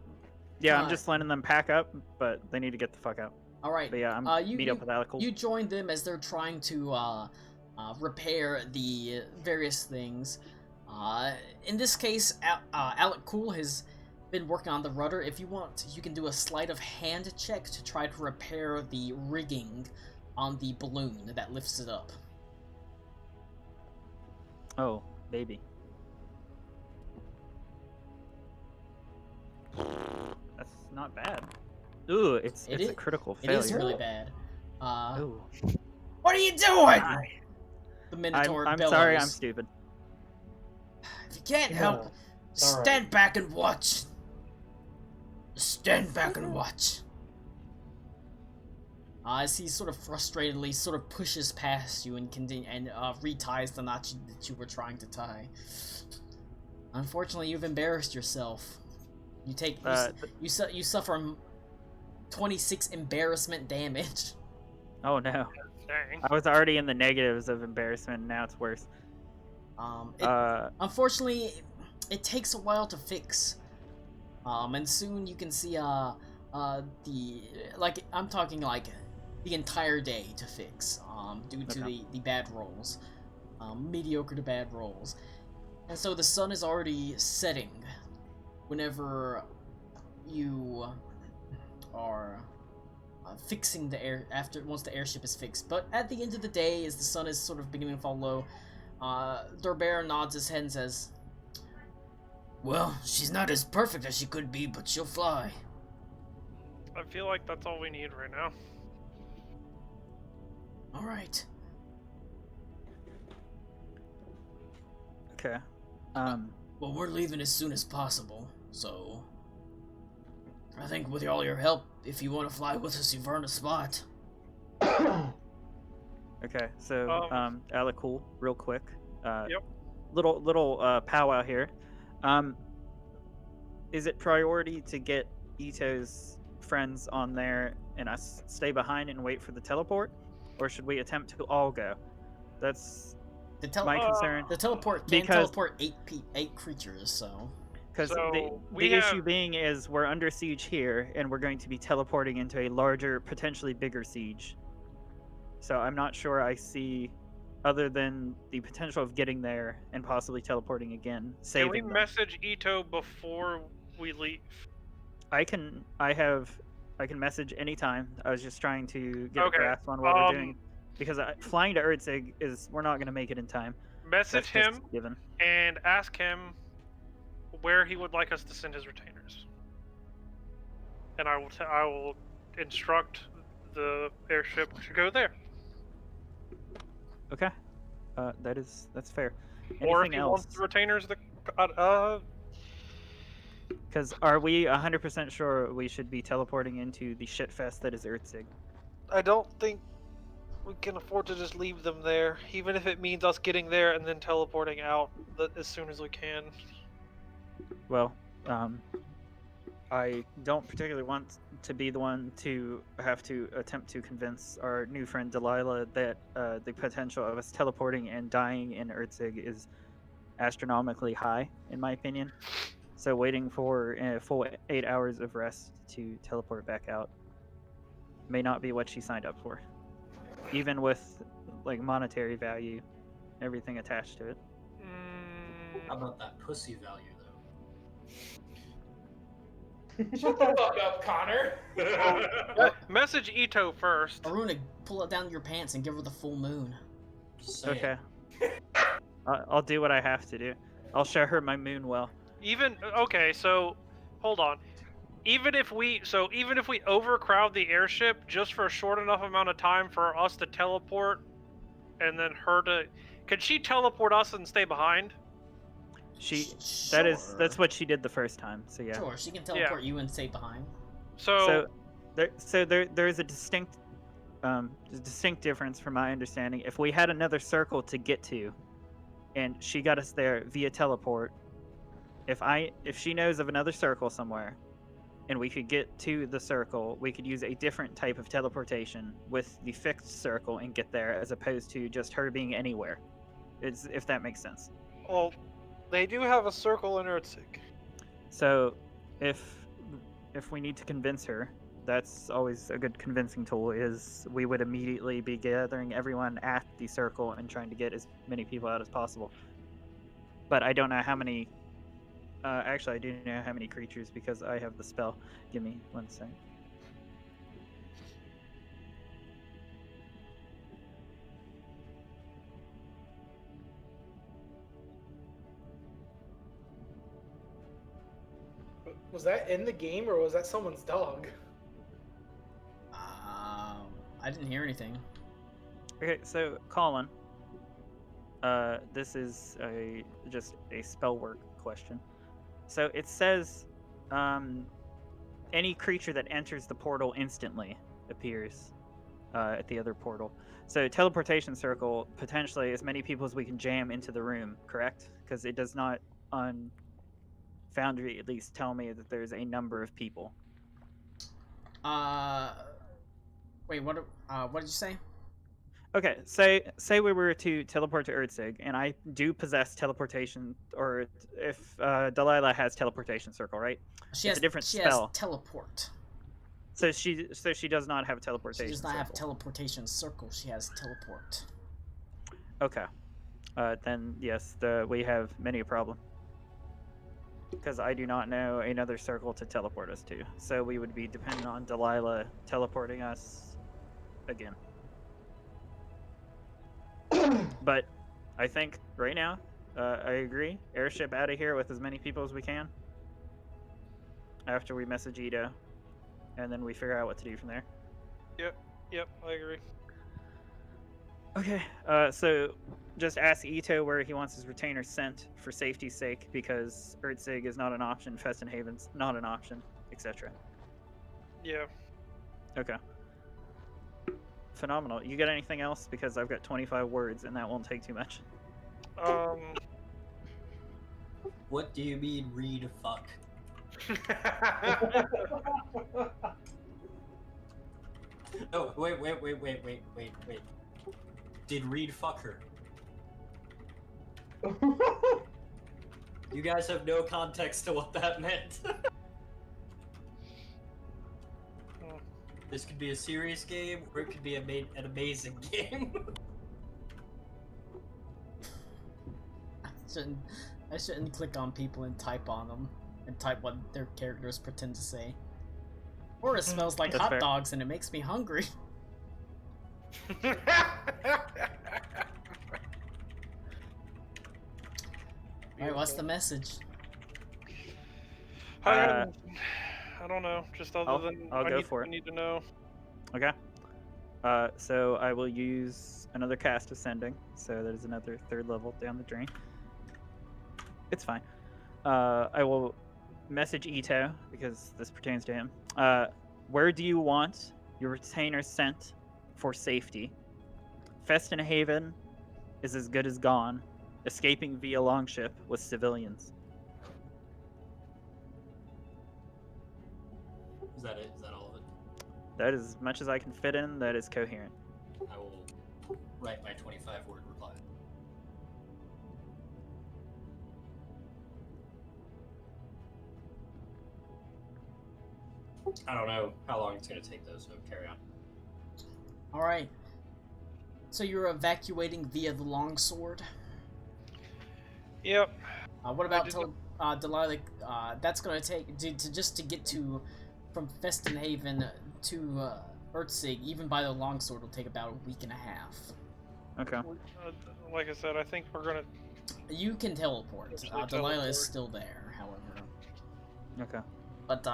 Yeah, I'm just letting them pack up, but they need to get the fuck out. Alright, But yeah, I'm meet up with Alakul. you join them as they're trying to repair the various things. In this case, Alec Cool has been working on the rudder. If you want, you can do a sleight of hand check to try to repair the rigging on the balloon that lifts it up. Oh, baby. That's not bad. Ooh, it's a critical It failure. is really bad. Ooh. What are you doing? The Minotaur I'm bellows. sorry, I'm stupid. If you can't help, it's all right. stand back and watch. Stand back and watch. As he sort of frustratedly sort of pushes past you and reties the knot that you were trying to tie. Unfortunately, you've embarrassed yourself. You suffer 26 embarrassment damage. Oh no. Dang. I was already in the negatives of embarrassment, and now it's worse. Unfortunately, it takes a while to fix. And soon you can see I'm talking like the entire day to fix. Due to the bad rolls, mediocre to bad rolls, and so the sun is already setting whenever you are fixing the air once the airship is fixed. But at the end of the day, as the sun is sort of beginning to fall low, Dorbear nods his head and says, "Well, she's not as perfect as she could be, but she'll fly." I feel like that's all we need right now. All right. Okay. Well, we're leaving as soon as possible, so I think with all your help, if you want to fly with us, you've earned a spot. Okay, so Alakul, real quick. Yep. Little powwow here. Is it priority to get Ito's friends on there and us stay behind and wait for the teleport, or should we attempt to all go? That's my concern. The teleport can teleport 8 creatures, so. Because So, the issue being is we're under siege here, and we're going to be teleporting into a larger, potentially bigger siege. So I'm not sure I see, other than the potential of getting there and possibly teleporting again, saving Can we them. message Ito before we leave? I can message anytime. I was just trying to get a Okay, grasp on what we're doing, because flying to Ertzig we're not going to make it in time. Message That's just him given. and ask him where he would like us to send his retainers, and I will instruct the airship to go there. Okay, that's fair. Or if Anything he else? wants the retainers, Because are we 100% sure we should be teleporting into the shitfest that is Ertzig? I don't think we can afford to just leave them there, even if it means us getting there and then teleporting out as soon as we can. Well, I don't particularly want to be the one to have to attempt to convince our new friend Delilah that the potential of us teleporting and dying in Erzig is astronomically high, in my opinion. So waiting for a full 8 hours of rest to teleport back out may not be what she signed up for, even with like monetary value, everything attached to it. How about that pussy value, though? Shut the fuck up, Connor. Message Ito first. Aruna, pull it down your pants and give her the full moon. Just saying. Okay. I'll do what I have to do. I'll show her my moon well. Okay, so hold on. Even if we overcrowd the airship just for a short enough amount of time for us to teleport, and then could she teleport us and stay behind? That's what she did the first time. So yeah. Sure, she can teleport you and stay behind. So there's a distinct difference from my understanding. If we had another circle to get to, and she got us there via teleport, if she knows of another circle somewhere, and we could get to the circle, we could use a different type of teleportation with the fixed circle and get there, as opposed to just her being anywhere. If that makes sense. well, they do have a circle in Erzig. So, if we need to convince her, that's always a good convincing tool. Is we would immediately be gathering everyone at the circle and trying to get as many people out as possible. But I don't know how many. Actually, I do know how many creatures because I have the spell. Give me 1 second. Was that in the game or was that someone's dog? I didn't hear anything. Okay, so Colin, this is just a spell work question. So it says, any creature that enters the portal instantly appears at the other portal. So teleportation circle, potentially as many people as we can jam into the room, correct? Because it does not, on Foundry at least, tell me that there's a number of people. Wait, what did you say? Okay, say we were to teleport to Erzig, and I do possess teleportation, or if Delilah has teleportation circle, right? She it's has a different she spell. has teleport. So she does not have teleportation. She does not circle. have teleportation circle. She has teleport. Okay, then yes, we have many a problem. Because I do not know another circle to teleport us to, so we would be dependent on Delilah teleporting us again. But I think right now, I agree. Airship out of here with as many people as we can. After we message Ito, and then we figure out what to do from there. Yep, I agree. Okay, so just ask Ito where he wants his retainer sent for safety's sake, because Erzig is not an option, Festenhaven's not an option, etc. Yeah. Okay. Phenomenal. You got anything else? Because I've got 25 words, and that won't take too much. What do you mean, read fuck? Oh, wait. Did Reed fuck her? You guys have no context to what that meant. This could be a serious game, or it could be an amazing game. I shouldn't click on people and type on them and type what their characters pretend to say. Or it smells like That's hot fair. dogs and it makes me hungry. Alright, what's the message? I don't know. Just I'll go for it. I need to know. Okay. So I will use another cast ascending, so there's another 3rd level down the drain. It's fine. I will message Ito, because this pertains to him. Where do you want your retainer sent for safety? Festin Haven is as good as gone, escaping via longship with civilians. Is that it? Is that all of it? That is as much as I can fit in. That is coherent. I will write my 25-word reply. I don't know how long it's going to take, though, so carry on. Alright. So you're evacuating via the longsword? Yep. What about did Delilah? That's gonna take just to get to from Festinhaven to Earthsig, even by the longsword, will take about a week and a half. Okay. Like I said, I think we're gonna. You can teleport. Actually Delilah is teleport. still there, however. Okay. But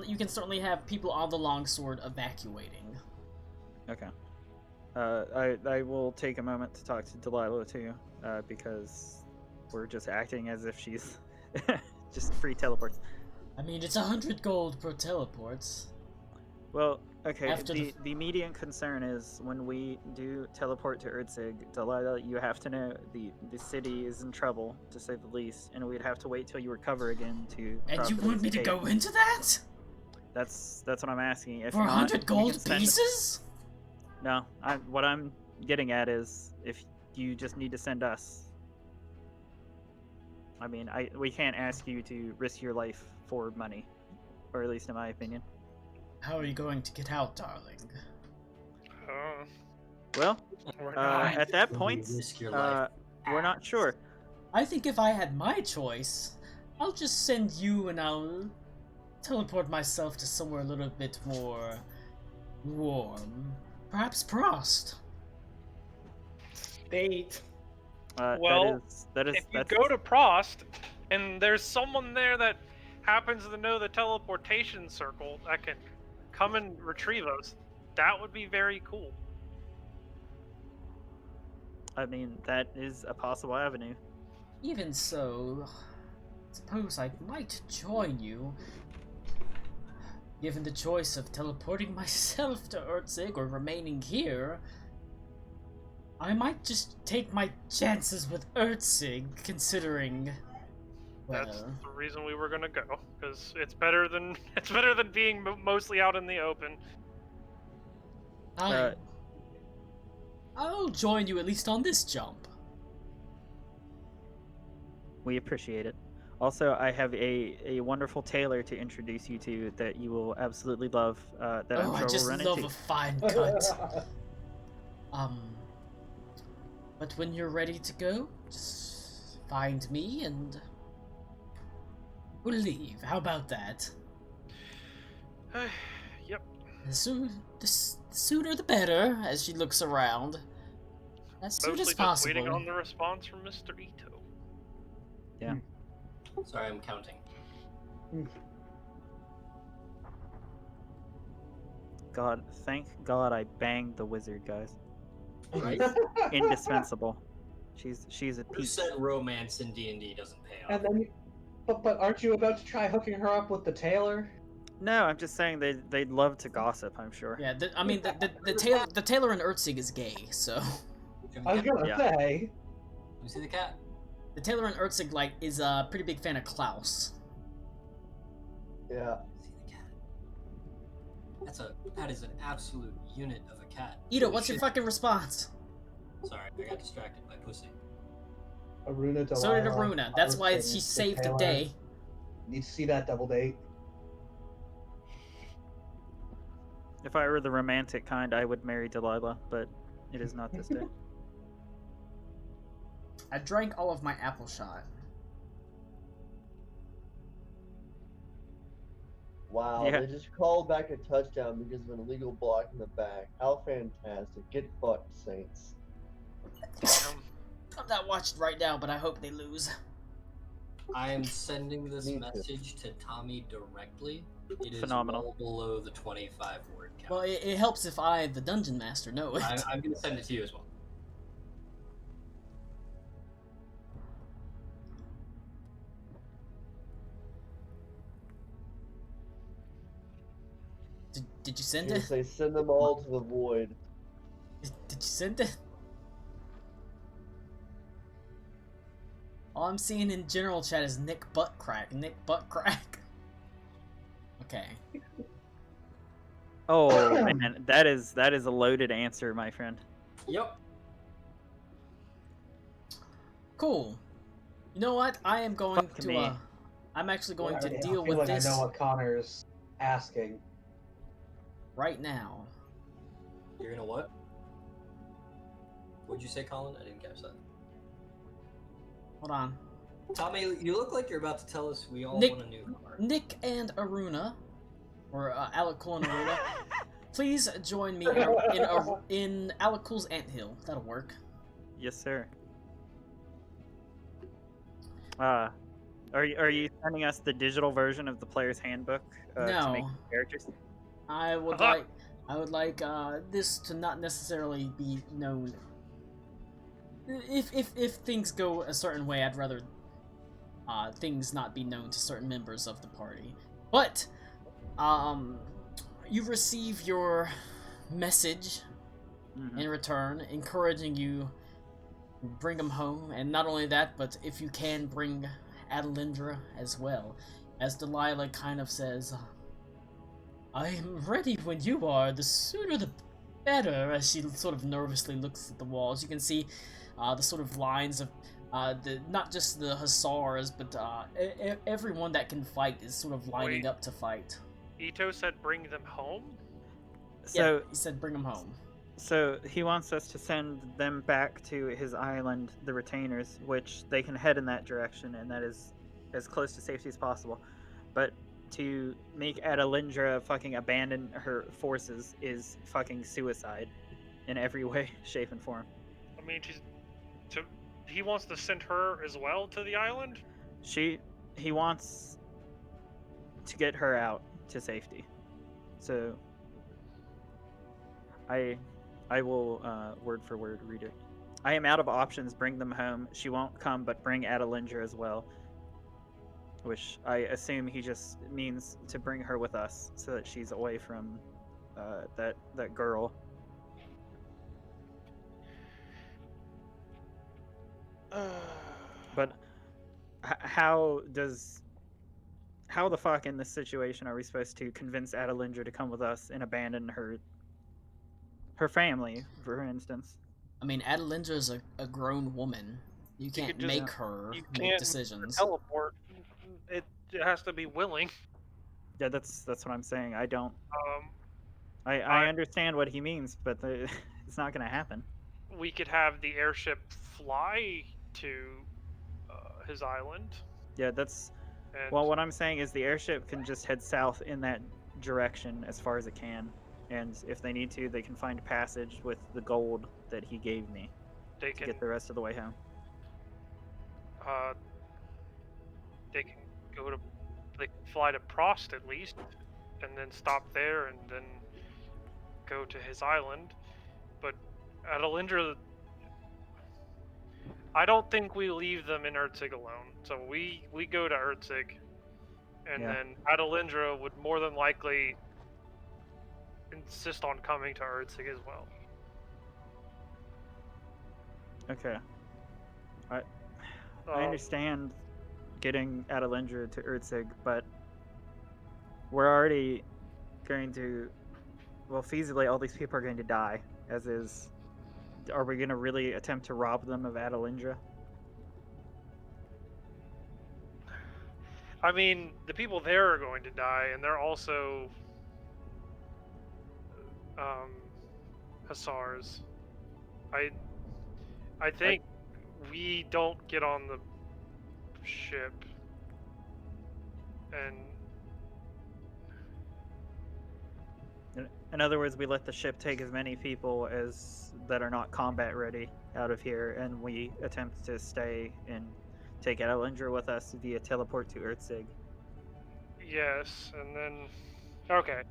you can certainly have people on the longsword evacuating. Okay. I will take a moment to talk to Delilah too, because we're just acting as if she's just free teleports. I mean, it's 100 gold per teleports. Well, okay. After The immediate concern is when we do teleport to Earthsig, Delilah, you have to know the city is in trouble, to say the least, and we'd have to wait till you recover again to. And you want me to go into that? That's what I'm asking. If For not, 100 we can gold send- pieces? No, what I'm getting at is if you just need to send us. I mean, we can't ask you to risk your life for money, or at least in my opinion. How are you going to get out, darling? Well, We're not. at that When you point, risk your life. we're not sure. I think if I had my choice, I'll just send you and I'll teleport myself to somewhere a little bit more warm. Perhaps Prost. Date. Well, that is If you that's go to Prost, and there's someone there that happens to know the teleportation circle that can come and retrieve us, that would be very cool. I mean, that is a possible avenue. Even so, suppose I might join you. Given the choice of teleporting myself to Earthsig or remaining here, I might just take my chances with Earthsig, considering. That's Well, the reason we were gonna go, because it's better than being mostly out in the open. I'll join you at least on this jump. We appreciate it. Also, I have a wonderful tailor to introduce you to that you will absolutely love. That I'm sure I just we'll run love into. a fine cut. But when you're ready to go, just find me and we'll leave. How about that? Yep. The sooner the better, as she looks around. As soon Mostly as just possible. waiting on the response from Mr. Ito. Yeah. Sorry, I'm counting. God, thank God I banged the wizard, guys. Right? Indispensable. She's a Who piece. said romance in D&D doesn't pay off? And then, but aren't you about to try hooking her up with the tailor? No, I'm just saying they'd love to gossip. I'm sure. Yeah, the tailor in Earthsig is gay, so I was gonna Yeah. say. Let me see the cat. the tailor in Earthsig is a pretty big fan of Klaus. Yeah. See the cat. That is an absolute unit of a cat. Ito, Holy what's your shit. fucking response? Sorry, I got distracted by pussy. Aruna Delilah. So did Aruna. That's why Conversation she with saved the Taylor. day. Need to see that double date. If I were the romantic kind, I would marry Delilah, but it is not this day. I drank all of my apple shot. Wow, Yeah. they just called back a touchdown because of an illegal block in the back. How fantastic. Get fucked, Saints. I'm not watching right now, but I hope they lose. I am sending this Me too. message to Tommy directly. It is Phenomenal. well below the 25-word count. Well, it helps if I, the dungeon master, know it. I'm going to send it to you as well. Did you send You it? say send them all to the void. Did you send it? All I'm seeing in general chat is Nick Buttcrack. Nick Buttcrack. Okay. Oh man, that is a loaded answer, my friend. Yep. Cool. You know what? I am going Fuck to me. I'm actually going to I deal feel with like this I know what Connor's asking. right now. You're gonna what? What'd you say, Colin? I didn't catch that. Hold on. Tommy, you look like you're about to tell us we all Nick- want a new car. Nick and Aruna, or Alakul and Aruna, please join me in Alakul's anthill. That'll work. Yes, sir. Are you sending us the digital version of the player's handbook to make No. characters? I would like this to not necessarily be known. If things go a certain way, I'd rather things not be known to certain members of the party. But you receive your message in return, encouraging you to bring them home, and not only that, but if you can, bring Adelindra as well. As Delilah kind of says, I am ready when you are, the sooner the better, as she sort of nervously looks at the walls. You can see the sort of lines of not just the Hussars, but everyone that can fight is sort of lining Wait. up to fight. Ito said bring them home? Yeah, So he said bring them home. So he wants us to send them back to his island, the retainers, which they can head in that direction, and that is as close to safety as possible. But to make Adelindra fucking abandon her forces is fucking suicide in every way, shape, and form. I mean, he wants to send her as well to the island? He wants to get her out to safety. So I will word for word read it. I am out of options. Bring them home. She won't come, but bring Adelindra as well. Which I assume he just means to bring her with us, so that she's away from that girl. But how the fuck in this situation are we supposed to convince Adelindra to come with us and abandon her family, for instance? I mean, Adelindra is a grown woman. You can't could just- make her You make can't decisions. teleport. It has to be willing. Yeah, that's what I'm saying. I don't. Um, I understand what he means, but it's not going to happen. we could have the airship fly to his island. Yeah, that's. And Well, what I'm saying is the airship can just head south in that direction as far as it can, and if they need to, they can find passage with the gold that he gave me they to can get the rest of the way home. they can they can fly to Prost at least, and then stop there, and then go to his island. But Adelindra, I don't think we leave them in Erzig alone. So we go to Erzig, and Yeah. then Adelindra would more than likely insist on coming to Erzig as well. Okay. I understand getting Adelindra to Erzig, but we're already going to. Well, feasibly, all these people are going to die, as is. Are we going to really attempt to rob them of Adelindra? I mean, the people there are going to die, and they're also Hussars. I think we don't get on the ship, and In other words, we let the ship take as many people as that are not combat ready out of here, and we attempt to stay and take Adelindra with us via teleport to Erzig. yes, and then okay,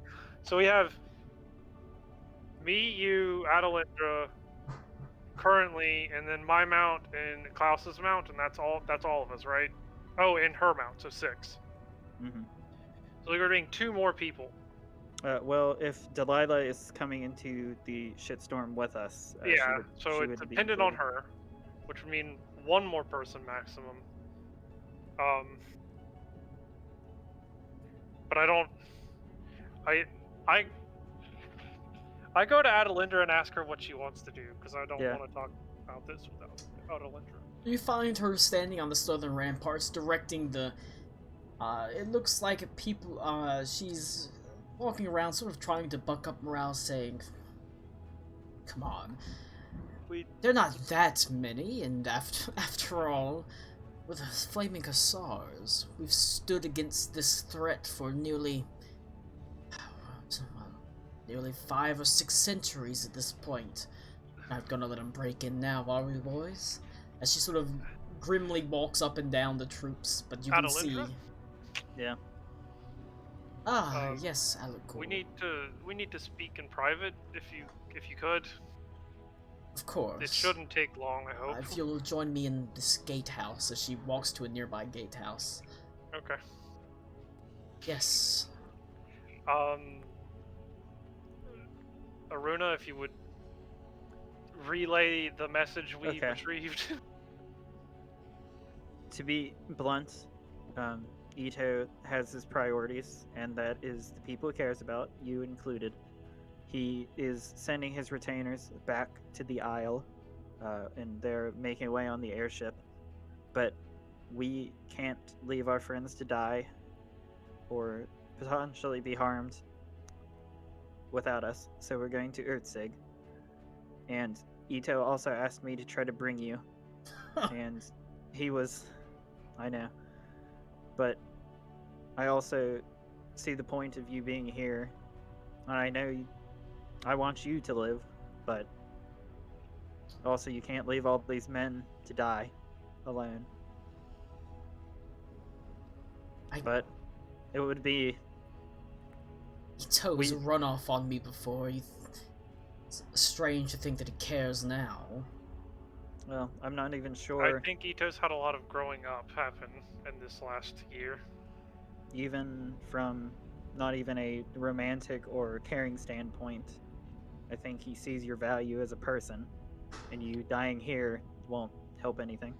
so we have me, you, Adelindra, currently, and then my mount and Klaus's mount, and that's all of us, right? Oh, and her mount, so 6. Mm-hmm. So we're being 2 more people. Well, if Delilah is coming into the shitstorm with us, Yeah, she so would it's be dependent on included. her, which would mean 1 more person maximum. But I don't. I I go to Adelindra and ask her what she wants to do because I don't Yeah. want to talk about this without Adelindra. You find her standing on the southern ramparts, directing the. It looks like people. She's walking around, sort of trying to buck up morale, saying, "Come on, they're not that many, and after all, with flaming hussars, we've stood against this threat for nearly 5 or 6 centuries at this point. Not gonna let them break in now, are we, boys?" As she sort of grimly walks up and down the troops, but you can see. Adelindra? Yeah. Yes, Alec. We need to speak in private if you could. Of course. It shouldn't take long, I hope. If you'll join me in this gatehouse, as she walks to a nearby gatehouse. Okay. Yes. Aruna, if you would relay the message we Okay. retrieved. To be blunt, Ito has his priorities, and that is the people he cares about, you included. He is sending his retainers back to the Isle, and they're making way on the airship. But we can't leave our friends to die or potentially be harmed without us, so we're going to Ertzig. And Ito also asked me to try to bring you, and he was... I know. But I also see the point of you being here, and I know I want you to live, but also you can't leave all these men to die alone. But it would be... Ito's run off on me before. It's strange to think that he cares now. Well, I'm not even sure. I think Ito's had a lot of growing up happen in this last year. Even from not even a romantic or caring standpoint, I think he sees your value as a person, and you dying here won't help anything.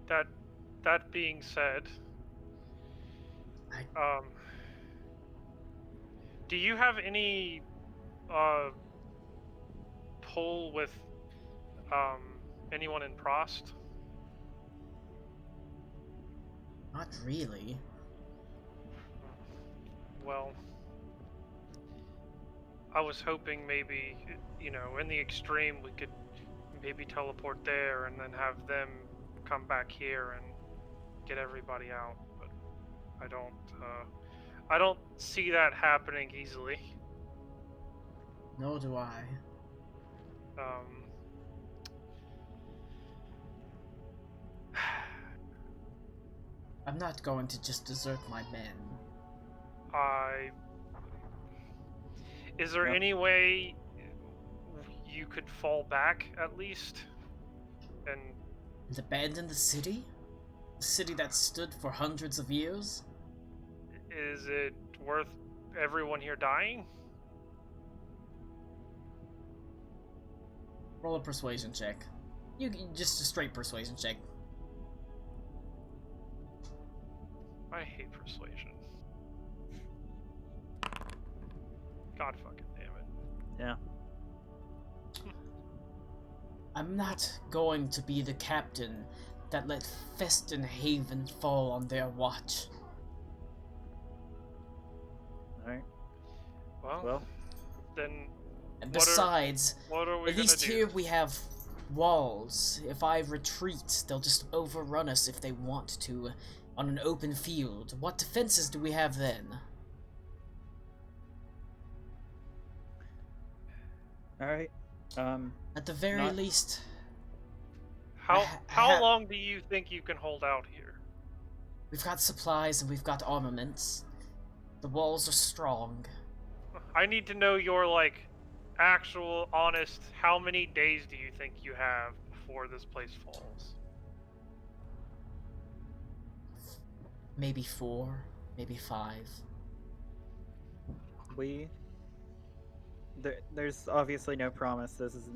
That being said, do you have any pull with anyone in Prost? Not really. Well, I was hoping maybe, in the extreme we could maybe teleport there and then have them come back here and get everybody out, but I don't see that happening easily. Nor do I. I'm not going to just desert my men. Is there any way you could fall back at least? And abandon the city? The city that stood for hundreds of years? is it worth everyone here dying? Roll a persuasion check. Just a straight persuasion check. I hate persuasion. God fucking damn it. Yeah. I'm not going to be the captain that let Festin Haven fall on their watch. Alright. Well, then. And besides, what are we at least gonna do? here we have walls. If I retreat, they'll just overrun us if they want to on an open field. What defenses do we have then? Alright. At the very least... How long do you think you can hold out here? We've got supplies and we've got armaments. The walls are strong. I need to know your, actual, honest, how many days do you think you have before this place falls? Maybe 4, maybe 5. There's obviously no promise. This is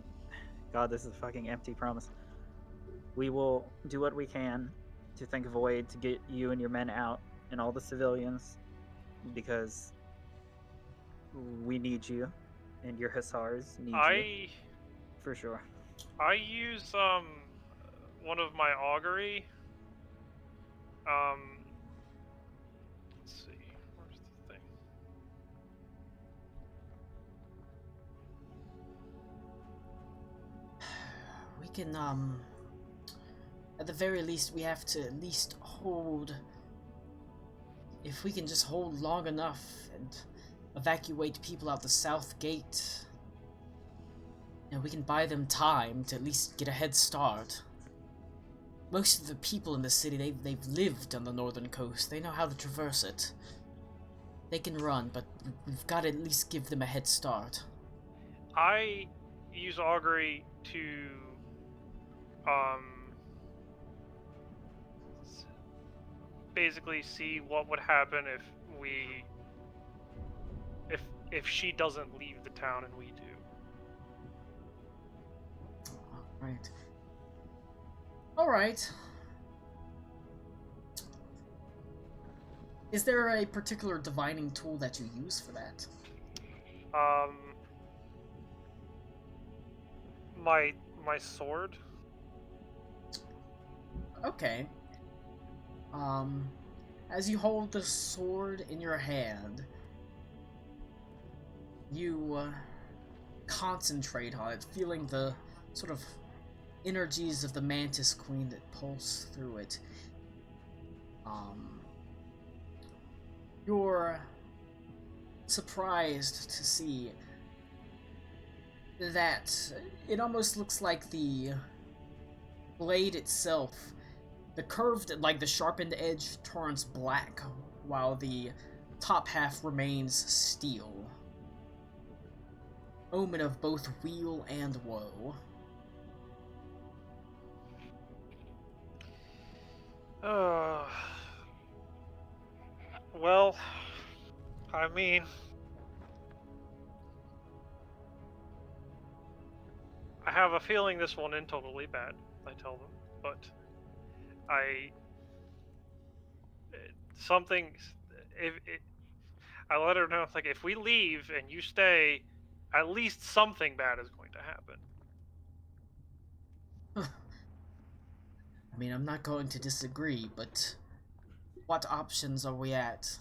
a fucking empty promise. We will do what we can to think of a way to get you and your men out and all the civilians, because we need you, and your hussars need you for sure. I use one of my augury. Let's see, where's the thing? We can, at the very least, we have to at least hold. If we can just hold long enough and evacuate people out the south gate, and we can buy them time to at least get a head start. Most of the people in the city, they've lived on the northern coast. They know how to traverse it. They can run, but we've got to at least give them a head start. I use augury to basically see what would happen if she doesn't leave the town and we do. Right. Alright. Is there a particular divining tool that you use for that? My sword. Okay. As you hold the sword in your hand, you concentrate on it, feeling the sort of energies of the Mantis Queen that pulse through it. You're surprised to see that it almost looks like the blade itself, the curved, like the sharpened edge, turns black, while the top half remains steel. Omen of both weal and woe. Well, I mean, I have a feeling this won't end totally bad, I tell them, but I let her know, like, if we leave and you stay, at least something bad is going to happen. I mean, I'm not going to disagree, but what options are we at?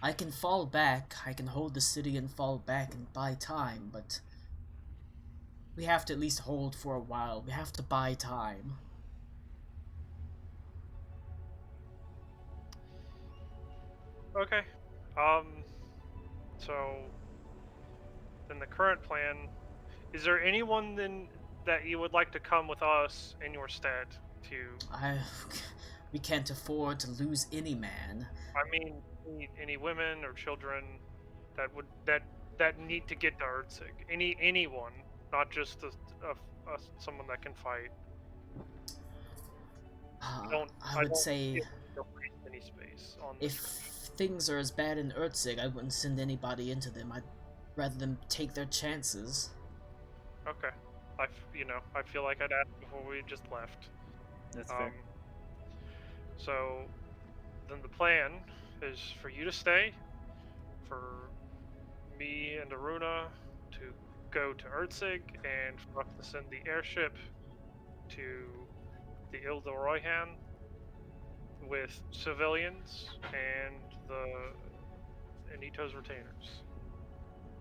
I can fall back, I can hold the city and fall back and buy time, but we have to at least hold for a while. We have to buy time. Okay. So then the current plan, is there anyone then that you would like to come with us in your stead to... We can't afford to lose any man. I mean, any women or children that need to get to Erdzig? Anyone, not just someone that can fight. I would say don't waste any space on if things are as bad in Erdzig, I wouldn't send anybody into them. I'd rather them take their chances. Okay. I feel like I'd asked before we just left. That's fair. So then the plan is for you to stay, for me and Aruna to go to Erdzig, and for us to send the airship to the Ile de Royhan with civilians and the Anito's retainers.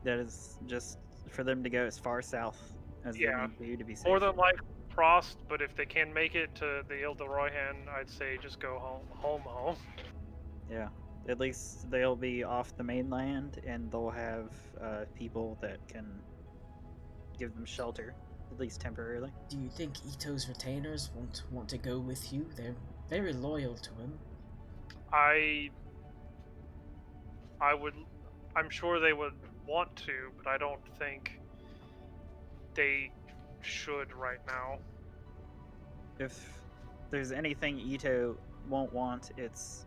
That is just for them to go as far south as they need to be safe. More than likely Prost, but if they can make it to the Ile de Royhan, I'd say just go home. Yeah, at least they'll be off the mainland, and they'll have people that can give them shelter, at least temporarily. Do you think Ito's retainers won't want to go with you? They're very loyal to him. I'm sure they would want to, but I don't think they should right now. If there's anything Ito won't want, it's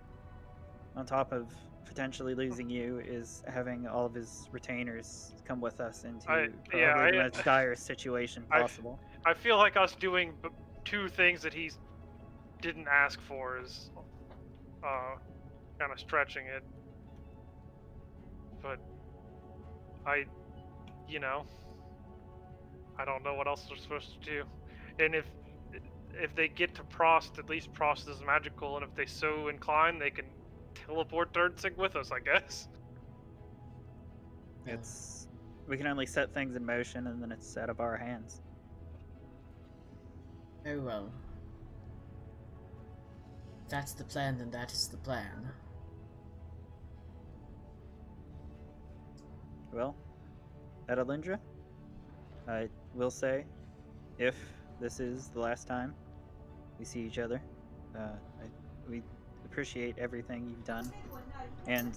on top of potentially losing you, is having all of his retainers come with us into probably the most dire situation possible. I feel like us doing two things that he's didn't ask for is kind of stretching it. But I, you know, I don't know what else they're supposed to do. And if they get to Prost, at least Prost is magical, and if they so incline, they can teleport Third Sig with us, I guess. It's we can only set things in motion, and then it's out of our hands. Very well. If that's the plan, then that is the plan. Well, Adelindra, I will say, if this is the last time we see each other, we appreciate everything you've done, and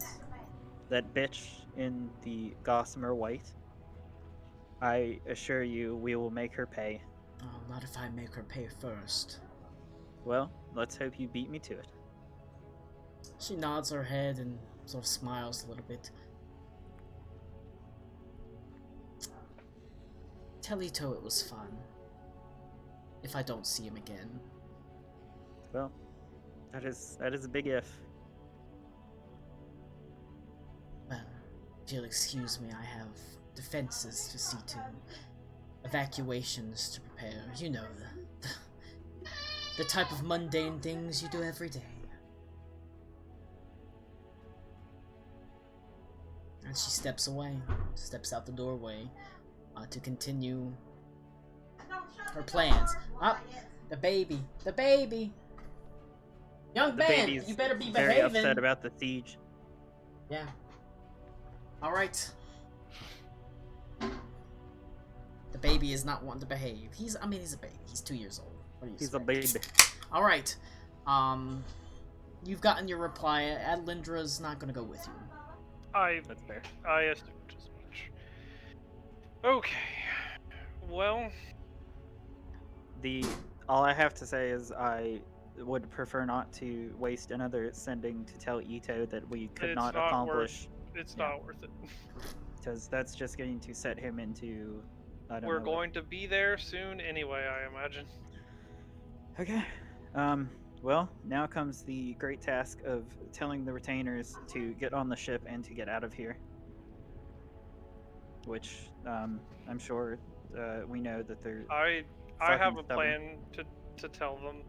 that bitch in the gossamer white. I assure you, we will make her pay. Oh, not if I make her pay first. Well, let's hope you beat me to it. She nods her head and sort of smiles a little bit. Tell Ito it was fun. If I don't see him again. Well, that is a big if. Well, if you'll excuse me, I have defenses to see to, evacuations to prepare. You know, the type of mundane things you do every day. And she steps away, steps out the doorway to continue her plans. Up, the baby, the baby. Young The man, baby's you better be very behaving. upset about the siege. Yeah. All right. The baby is not wanting to behave. He's a baby. He's 2 years old. What do you He's a expect? baby. All right. You've gotten your reply. Adlindra's not gonna go with you. That's fair. I assumed as much. Okay. Well, All I have to say is I would prefer not to waste another sending to tell Ito that we could It's not not accomplish, it's Yeah. not worth it. because that's just going to set him into. I don't We're know. going to be there soon anyway, I imagine. Okay. Well, now comes the great task of telling the retainers to get on the ship and to get out of here. Which, I'm sure we know that they're. I fucking have a stubborn. plan to tell them.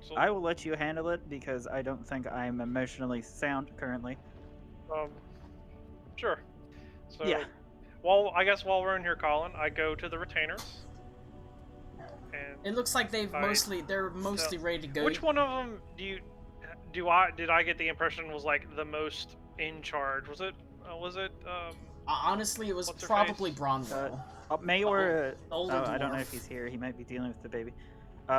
So, I will let you handle it because I don't think I'm emotionally sound currently. Sure. So, Yeah. I guess while we're in here, Colin, I go to the retainers. And It looks like they're mostly ready to go. which one of them did I get the impression was like the most in charge? Was it Honestly, it was What's her probably face? Bronwell. Mayor. The older I don't know dwarf. if he's here. He might be dealing with the baby.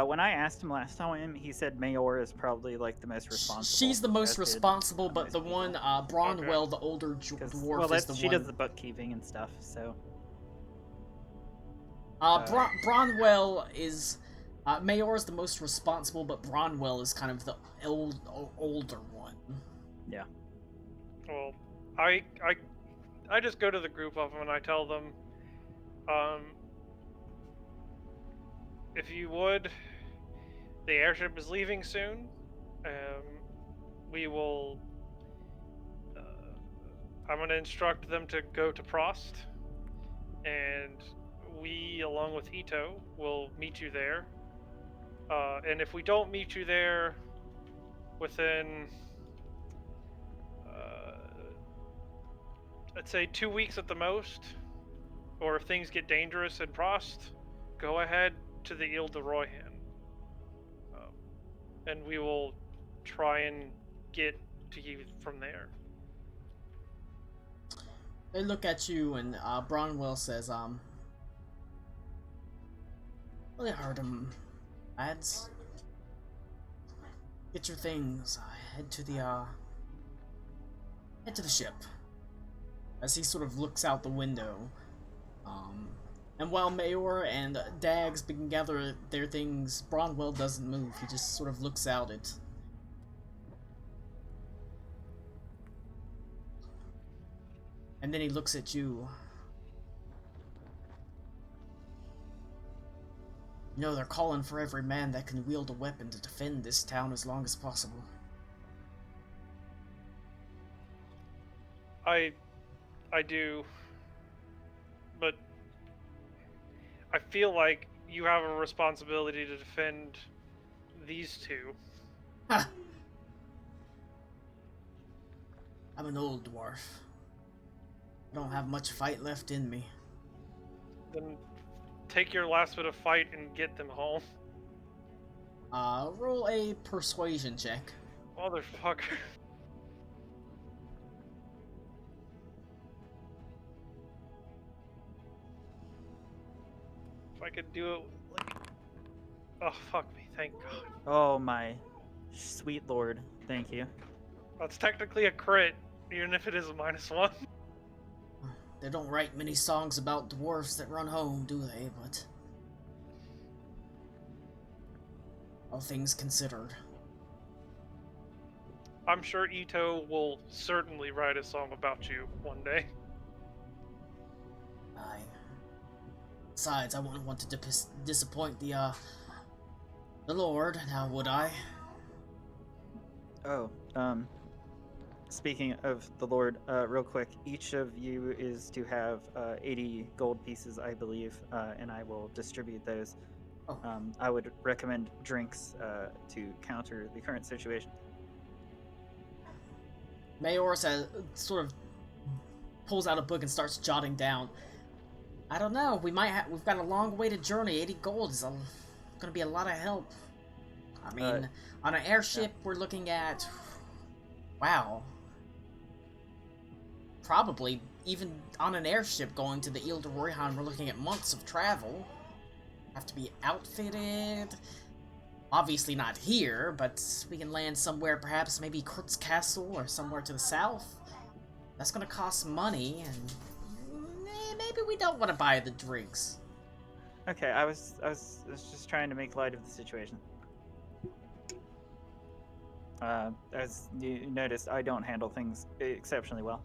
When I asked him last time, he said Mayor is probably like the most responsible. She's the most as did responsible, but most the people. one, Bronwell, the older 'Cause- dwarf, well, is the she one. does the bookkeeping and stuff. So Bronwell is. Mayor is the most responsible, but Bronwell is kind of the older one. yeah. Well, I just go to the group of them and I tell them, if you would, the airship is leaving soon. We will. I'm going to instruct them to go to Prost, and we, along with Ito, will meet you there. And if we don't meet you there within, I'd say 2 weeks at the most, or if things get dangerous in Prost, go ahead to the Ile de Royan. And we will try and get to you from there. They look at you, and Bronwell says, "Well, you heard him, lads. Get your things. Head to the ship." As he sort of looks out the window, and while Mayor and Dags begin gather their things, Bronwell doesn't move. He just sort of looks out it. And then he looks at you. You know, they're calling for every man that can wield a weapon to defend this town as long as possible. I do, but I feel like you have a responsibility to defend these two. Ha! I'm an old dwarf. I don't have much fight left in me. Then take your last bit of fight and get them home. Roll a persuasion check. Motherfucker. If I could do it like... Oh, fuck me, thank God. Oh my sweet lord, thank you. That's technically a crit, even if it is a -1. They don't write many songs about dwarfs that run home, do they? But all things considered. I'm sure Ito will certainly write a song about you one day. Aye. Besides, I wouldn't want to disappoint the Lord, now would I? Oh, speaking of the Lord, real quick, each of you is to have 80 gold pieces, I believe, and I will distribute those. Oh. I would recommend drinks to counter the current situation. Mayor's sort of pulls out a book and starts jotting down. I don't know. We've got a long way to journey. 80 gold is gonna be a lot of help. I mean, on an airship, we're looking at, wow, probably even on an airship going to the Ile de Royhan, we're looking at months of travel. Have to be outfitted. Obviously not here, but we can land somewhere, perhaps maybe Kurt's Castle or somewhere to the south. That's gonna cost money, and maybe we don't want to buy the drinks. Okay, I was just trying to make light of the situation. As you noticed, I don't handle things exceptionally well.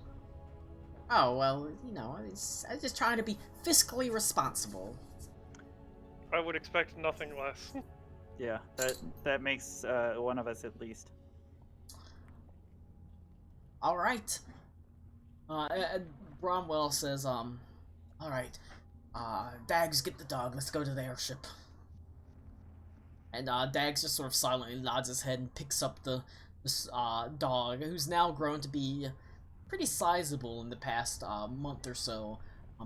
Oh, well, you know, I'm just trying to be fiscally responsible. I would expect nothing less. Yeah, that makes one of us at least. All right. Bromwell says, all right, Dags, get the dog. Let's go to the airship. And Dags just sort of silently nods his head and picks up this dog, who's now grown to be pretty sizable in the past month or so.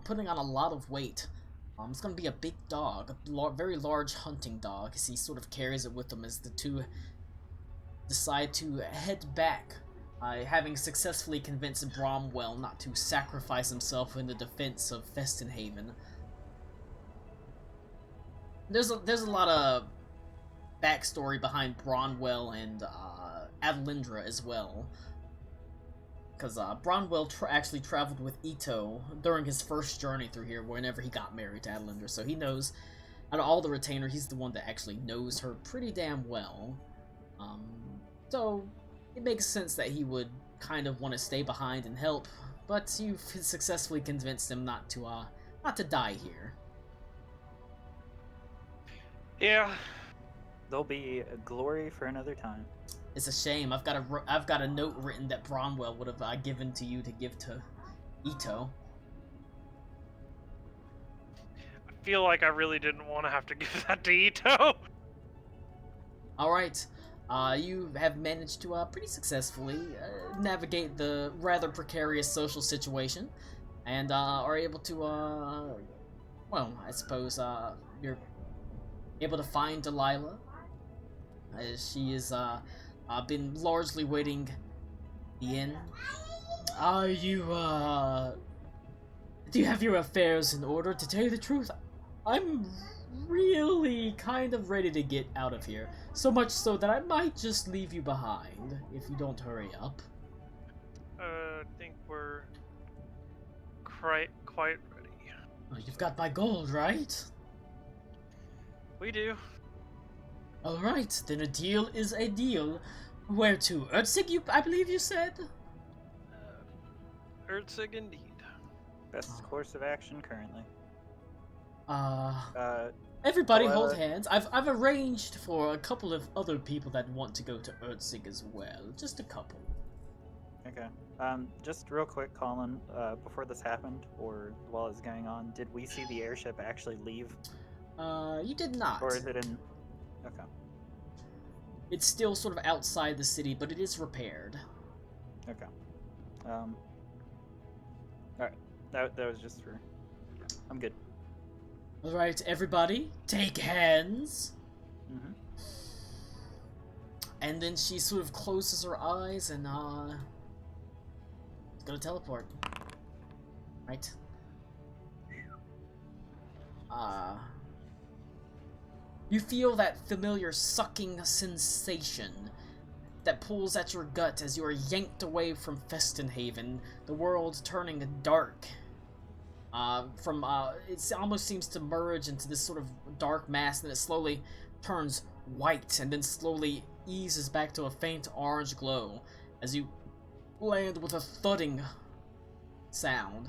Putting on a lot of weight. It's going to be a big dog, a very large hunting dog, as he sort of carries it with him as the two decide to head back, having successfully convinced Bromwell not to sacrifice himself in the defense of Festenhaven. There's a lot of backstory behind Bronwell and Adelindra as well. Because Bronwell actually traveled with Ito during his first journey through here, whenever he got married to Adelindra, so he knows, out of all the retainers, he's the one that actually knows her pretty damn well. So it makes sense that he would kind of want to stay behind and help, but you've successfully convinced him not to die here. Yeah. There'll be a glory for another time. It's a shame. I've got a note written that Bronwell would have given to you to give to Ito. I feel like I really didn't want to have to give that to Ito. All right. You have managed to pretty successfully navigate the rather precarious social situation, and are able to, well, I suppose you're able to find Delilah, as she is been largely waiting the inn. Do you have your affairs in order? To tell you the truth, I'm really kind of ready to get out of here. So much so that I might just leave you behind if you don't hurry up. I think we're quite ready. Well, you've got my gold, right? We do. Alright, then a deal is a deal. Where to? Ertzig, I believe you said? Ertzig indeed. Best course of action currently. Everybody Well, hold hands. I've arranged for a couple of other people that want to go to Ertzig as well. Just a couple. Okay. Just real quick, Colin. Before this happened, or while it's going on, did we see the airship actually leave, You did not. or is it in? Okay. It's still sort of outside the city, but it is repaired. Okay. All right. That was just for. I'm good. Alright, everybody, take hands. Mm-hmm. And then she sort of closes her eyes and, gonna teleport. Right? You feel that familiar sucking sensation that pulls at your gut as you are yanked away from Festenhaven, the world turning dark. It almost seems to merge into this sort of dark mass, and then it slowly turns white, and then slowly eases back to a faint orange glow as you land with a thudding sound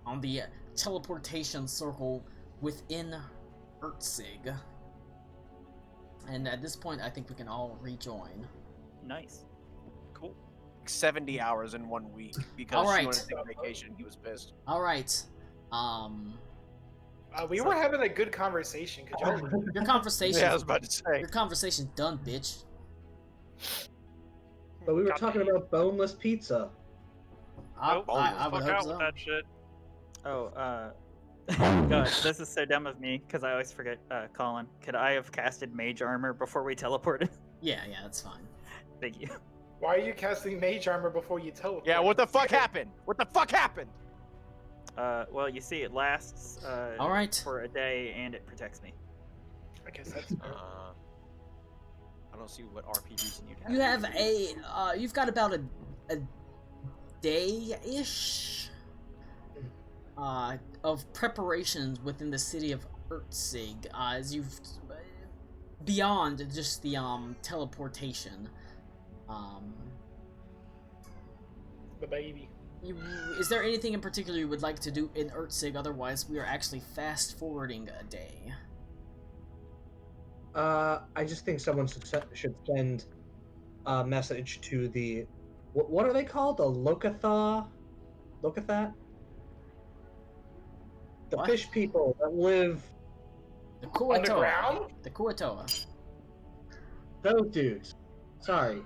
on the teleportation circle within Ertzig. And at this point, I think we can all rejoin. Nice. Cool. 70 hours in 1 week because All she right. wanted to take a vacation. He was pissed. Alright. We were having a good conversation. Could y'all? Your conversation. Yeah, I was about to say. Your conversation's done, bitch. But we were God talking damn. about boneless pizza. Nope. I would Fuck hope out so. with that shit. Oh, God, this is so dumb of me because I always forget. Colin, could I have casted mage armor before we teleported? Yeah, that's fine. Thank you. Why are you casting mage armor before you teleport? Yeah, what the fuck happened? What the fuck happened? Well, you see, it lasts All right. for a day and it protects me. I guess that's. I don't see what RPGs you'd have. You have you've got about a day-ish of preparations within the city of Ertzig, as you've beyond just the teleportation. The baby. Is there anything in particular you would like to do in Ertzig? Otherwise, we are actually fast-forwarding a day. I just think someone should send a message to the what are they called? The Lokathat? The What? fish people that live. The Kuatoa. Underground? The Kuatoa. Those dudes. Sorry,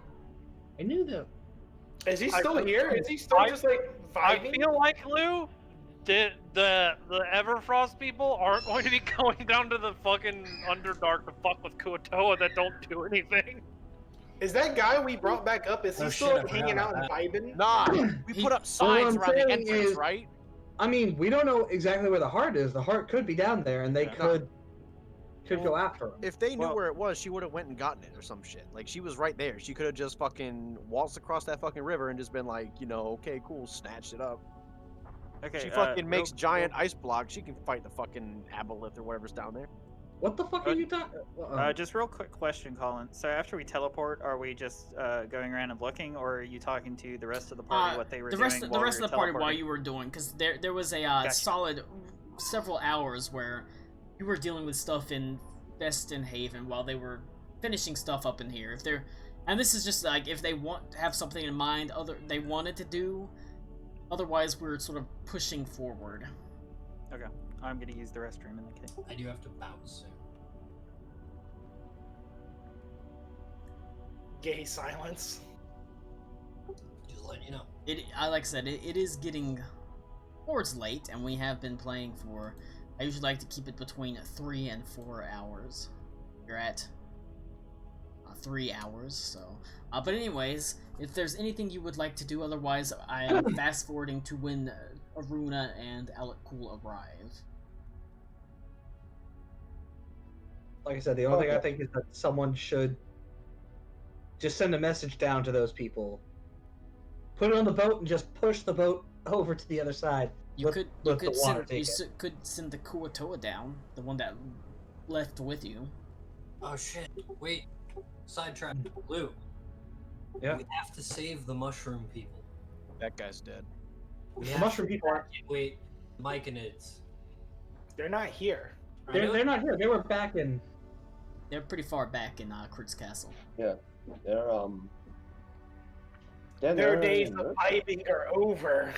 I knew them. Is he still here? Is he still just like I vibing? feel like, Lou, the Everfrost people aren't going to be going down to the fucking Underdark to fuck with Kuatoa that don't do anything. Is that guy we brought back up? Is he Oh, still shit, I like, forgot hanging out about and vibing? Nah, we put up signs what I'm around the saying entrance, is- right? I mean, we don't know exactly where the heart is. The heart could be down there, and they Yeah. could go after him. If they knew Well- where it was, she would have went and gotten it or some shit. Like, she was right there. She could have just fucking waltzed across that fucking river and just been like, okay, cool, snatched it up. Okay. She fucking makes giant ice blocks. She can fight the fucking aboleth or whatever's down there. What the fuck are you talking? Just real quick question, Colin. So after we teleport, are we just going around and looking, or are you talking to the rest of the party what they were the doing? rest of while the we rest were of the party while teleporting? you were doing, because there was a Gotcha. solid several hours where you were dealing with stuff in Festenhaven while they were finishing stuff up in here. If they're, and this is just like if they want to have something in mind they wanted to do. Otherwise, we're sort of pushing forward. Okay, I'm gonna use the restroom in the case. I do have to bounce soon. Gay silence. Just letting you know. Like I said, it is getting towards late, and we have been playing for. I usually like to keep it between 3 and 4 hours. You're at 3 hours, so. But anyways, if there's anything you would like to do, otherwise I am fast forwarding to when Aruna and Alec Cool arrive. Like I said, the only thing I think is that someone should just send a message down to those people. Put it on the boat and just push the boat over to the other side. You Let could the water take it. could send the Kuatoa down, the one that left with you. Oh shit! Wait, sidetrack. Lou. Yeah. We have to save the mushroom people. That guy's dead. We The have mushroom to people aren't. Wait, Mike and Ids. They're not here. They're not here. They were back in. They're pretty far back in Kurt's castle. Yeah, they're Their days of fighting are over.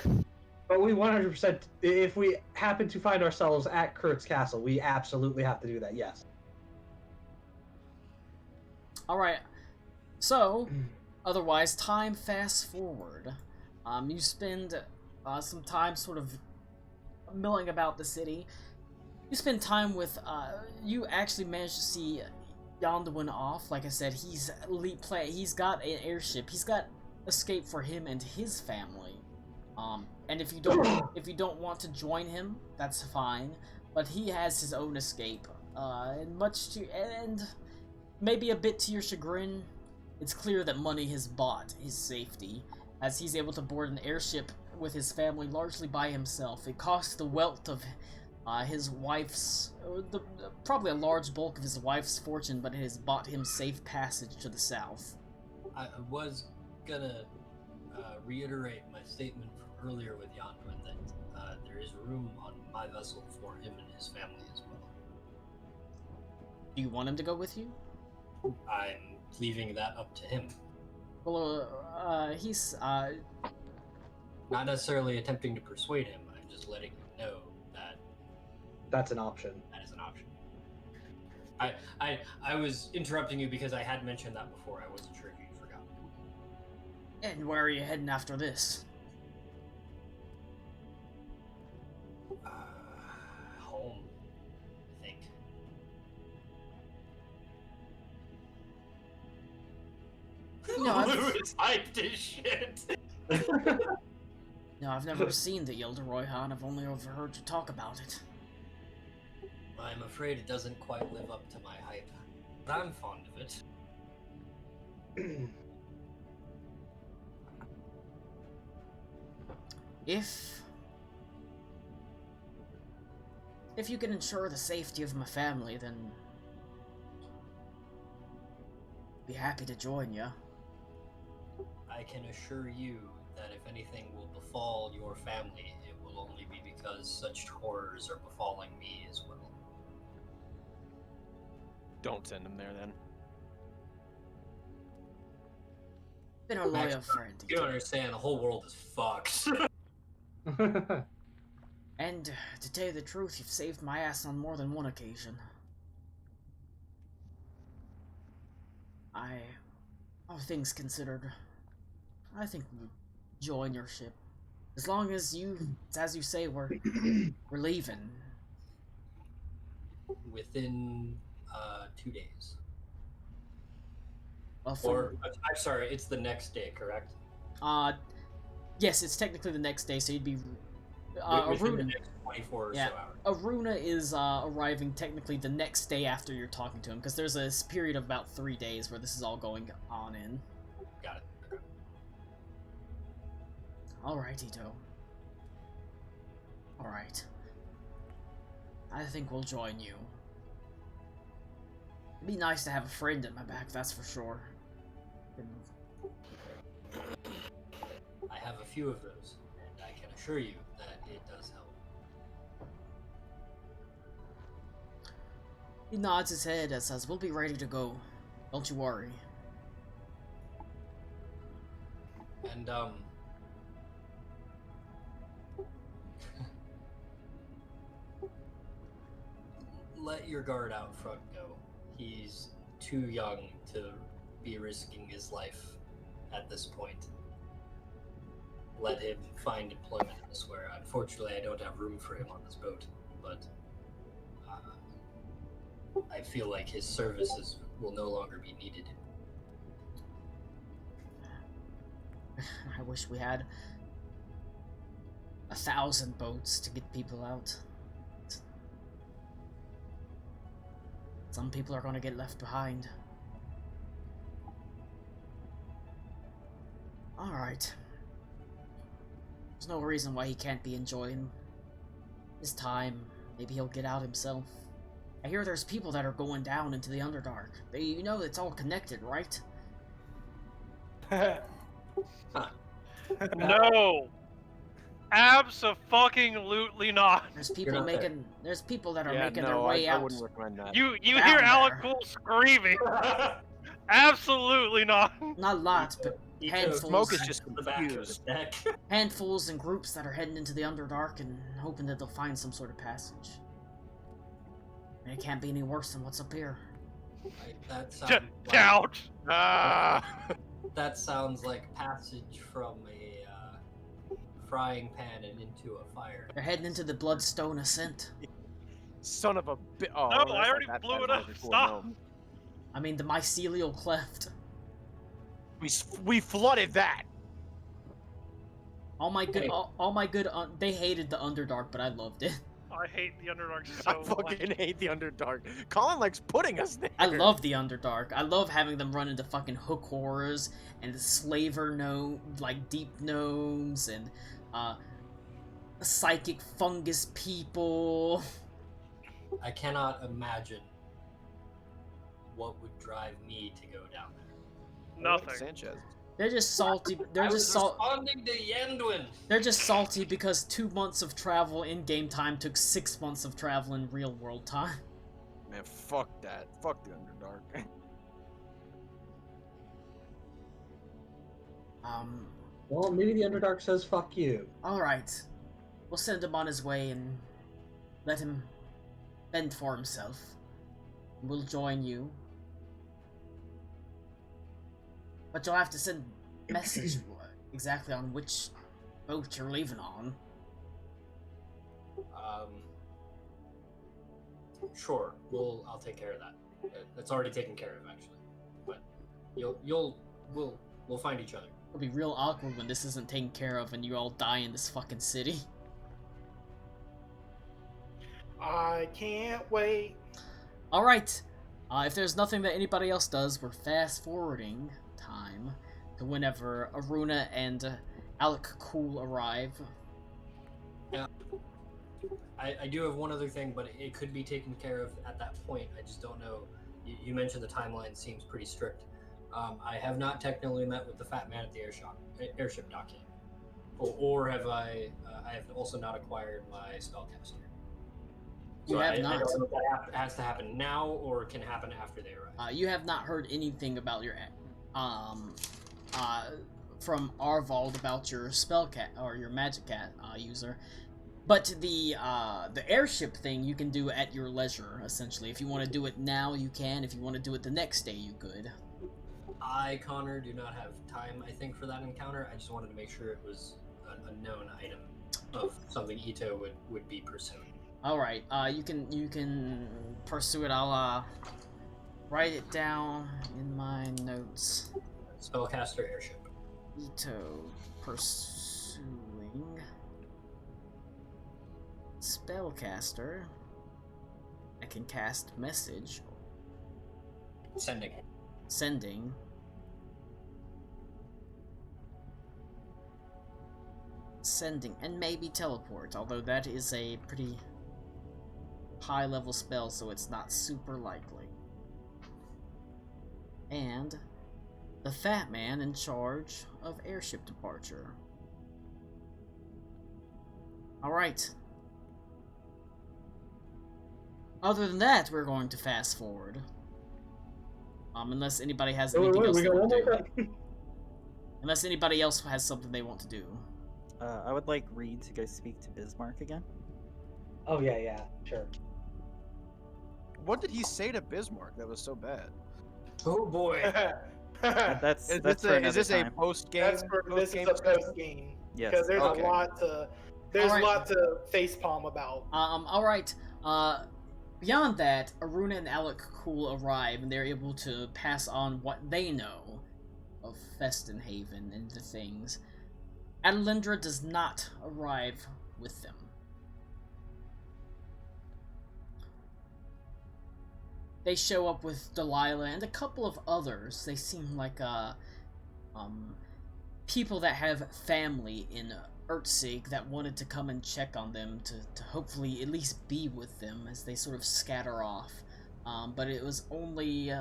But we 100%. If we happen to find ourselves at Kurt's castle, we absolutely have to do that. Yes. All right. So, otherwise, time fast forward. You spend some time sort of milling about the city. You spend time with. You actually managed to see Yonduin off. Like I said, he's got an airship. He's got escape for him and his family. And if you don't want to join him, that's fine. But he has his own escape. And maybe a bit to your chagrin, it's clear that money has bought his safety, as he's able to board an airship with his family largely by himself. It costs the wealth of his wife's, probably a large bulk of his wife's fortune, but it has bought him safe passage to the south. I was gonna reiterate my statement from earlier with Yonduin that there is room on my vessel for him and his family as well. Do you want him to go with you? I'm leaving that up to him. Well, he's Not necessarily attempting to persuade him. I'm just letting him know that that's an option. That is an option. I was interrupting you because I had mentioned that before. I wasn't sure if you forgot. And where are you heading after this? Home, I think. No, Lewis hyped his shit. No, I've never seen the Yelderoy Han. I've only overheard you talk about it. I'm afraid it doesn't quite live up to my hype, but I'm fond of it. If you can ensure the safety of my family, then be happy to join you. I can assure you that if anything will befall your family, it will only be because such horrors are befalling me as well. Don't send him there then. Been a loyal friend. You don't understand, the whole world is fucked. And to tell you the truth, you've saved my ass on more than one occasion. All things considered, I think we'll join your ship. As long as you say, we're leaving. Within 2 days. Well, Or, I'm sorry, it's the next day, correct? Yes, it's technically the next day, so you'd be... Within the Aruna, next 24 or yeah, so hours. Aruna is arriving technically the next day after you're talking to him, because there's a period of about 3 days where this is all going on in. Got it. Okay. Alright, Ito. Alright. I think we'll join you. It'd be nice to have a friend at my back, that's for sure. I have a few of those, and I can assure you that it does help. He nods his head and says, "We'll be ready to go. Don't you worry." And, let your guard out front go. He's too young to be risking his life at this point. Let him find employment elsewhere. Unfortunately, I don't have room for him on this boat, but I feel like his services will no longer be needed. I wish we had 1,000 boats to get people out. Some people are gonna get left behind. Alright. There's no reason why he can't be enjoying his time. Maybe he'll get out himself. I hear there's people that are going down into the Underdark. You know it's all connected, right? No! Absolutely not. There's people not there. making. There's people that are Yeah, making their no, way I out. wouldn't recommend that. You Down hear Alec there. Cool screaming. Absolutely not. Not lots, but Ito handfuls. Smoke is back just to the back of the confused. deck. handfuls and groups that are heading into the Underdark and hoping that they'll find some sort of passage. And it can't be any worse than what's up here. That sounds like, Doubt. Ah! that sounds like passage from a frying pan and into a fire. They're heading into the Bloodstone Ascent. Son of a bit. Oh, No, that's I not already that blew bad it of up. a cool Stop. dome. I mean, the mycelial cleft. We flooded that. All my good, Hey. all my good. They hated the Underdark, but I loved it. I hate the Underdark I so fucking much. hate the Underdark. Colin likes putting us there. I love the Underdark. I love having them run into fucking hook horrors and the slaver gnome, like deep gnomes and psychic fungus people. I cannot imagine what would drive me to go down there. Nothing. Sanchez. They're just salty. They're I just was salt. responding to Yenduin. They're just salty because 2 months of travel in game time took 6 months of travel in real world time. Man, fuck that. Fuck the Underdark. Well, maybe the Underdark says fuck you. Alright. We'll send him on his way and let him fend for himself. We'll join you. But you'll have to send a message exactly on which boat you're leaving on. Sure. I'll take care of that. That's already taken care of, actually. But we'll find each other. It'll be real awkward when this isn't taken care of and you all die in this fucking city. I can't wait. Alright. If there's nothing that anybody else does, we're fast forwarding time to whenever Aruna and Alec Cool arrive. I do have one other thing, but it could be taken care of at that point. I just don't know. You mentioned the timeline seems pretty strict. I have not technically met with the fat man at the airship dock yet. Or have I have also not acquired my spellcaster. You have not. I don't know if that has to happen now or can happen after they arrive. You have not heard anything about your from Arvald about your spellcat or your magic cat user. But the airship thing you can do at your leisure, essentially. If you want to do it now, you can. If you want to do it the next day, you could. I, Connor, do not have time, I think, for that encounter. I just wanted to make sure it was a known item of something Ito would be pursuing. Alright, you can pursue it. I'll write it down in my notes. Spellcaster airship. Ito pursuing spellcaster. I can cast message. Sending. Sending. Sending, and maybe teleport, although that is a pretty high level spell, so it's not super likely. And the fat man in charge of airship departure. Alright. Other than that, we're going to fast forward. Unless anybody has anything else they want to do. Unless anybody else has something they want to do. I would like Reed to go speak to Bismarck again. Oh yeah, sure. What did he say to Bismarck that was so bad? Oh boy. That's Is that's this for a, another is this a time. post game? This is a post game Yes. because there's Okay. a lot to Alright. facepalm about. Alright. Beyond that, Aruna and Alec Cool arrive, and they're able to pass on what they know of Festenhaven and the things. Adelindra does not arrive with them. They show up with Delilah and a couple of others. They seem like people that have family in Ertzig that wanted to come and check on them to hopefully at least be with them as they sort of scatter off. But it was only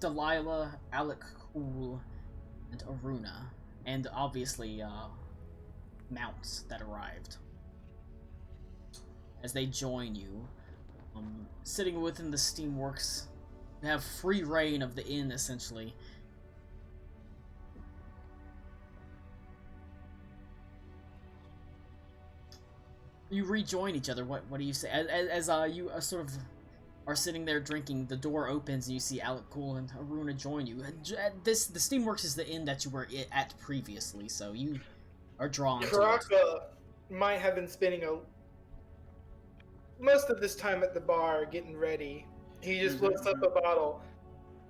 Delilah, Alec Cool, and Aruna. And obviously, mounts that arrived. As they join you, sitting within the steamworks, you have free reign of the inn, essentially. You rejoin each other. What do you say? As you sort of are sitting there drinking, the door opens and you see Alec Cool and Aruna join you. The Steamworks is the inn that you were at previously, so you are drawn to it. Karaka might have been spending most of this time at the bar getting ready. He just looks up a bottle.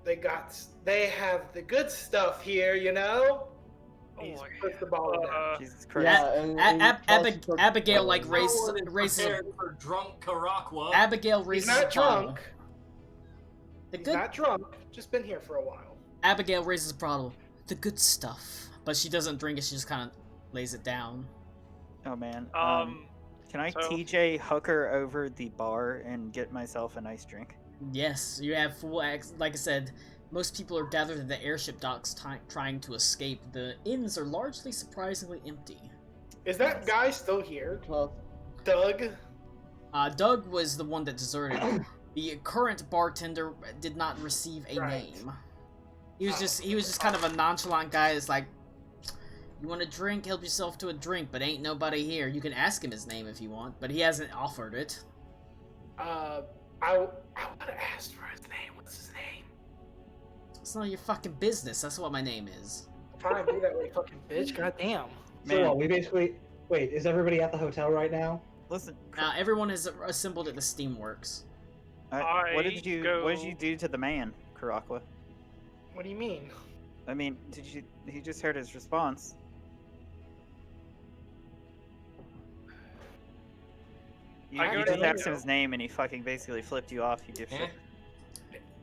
They have the good stuff here, you know? He puts the bottle down. Jesus Christ. Yeah, Abigail like No one is raises prepared for drunk Karakwa. Abigail He's raises not a bottle. drunk. The He's good not drunk. Just been here for a while. Abigail raises a bottle. The good stuff, but she doesn't drink it. She just kind of lays it down. Oh man. Can I so- TJ hooker over the bar and get myself a nice drink? Yes, you have full access. Like I said, most people are gathered at the airship docks trying to escape. The inns are largely surprisingly empty. Is that guy still here? Close. Doug? Doug was the one that deserted. The current bartender did not receive a Right. name. He was just kind of a nonchalant guy that's like, you want a drink, help yourself to a drink, but ain't nobody here. You can ask him his name if you want, but he hasn't offered it. I would have asked for his name. What's his name? It's none of your fucking business. That's what my name is. Fine, be that way, fucking bitch. Goddamn. So Man. what, we basically wait. Is everybody at the hotel right now? Listen, Everyone is assembled at the Steamworks. what did you do to the man, Karakwa? What do you mean? I mean, he just heard his response. You I go just to asked him Eno. his name and he fucking basically flipped you off, you dipshit.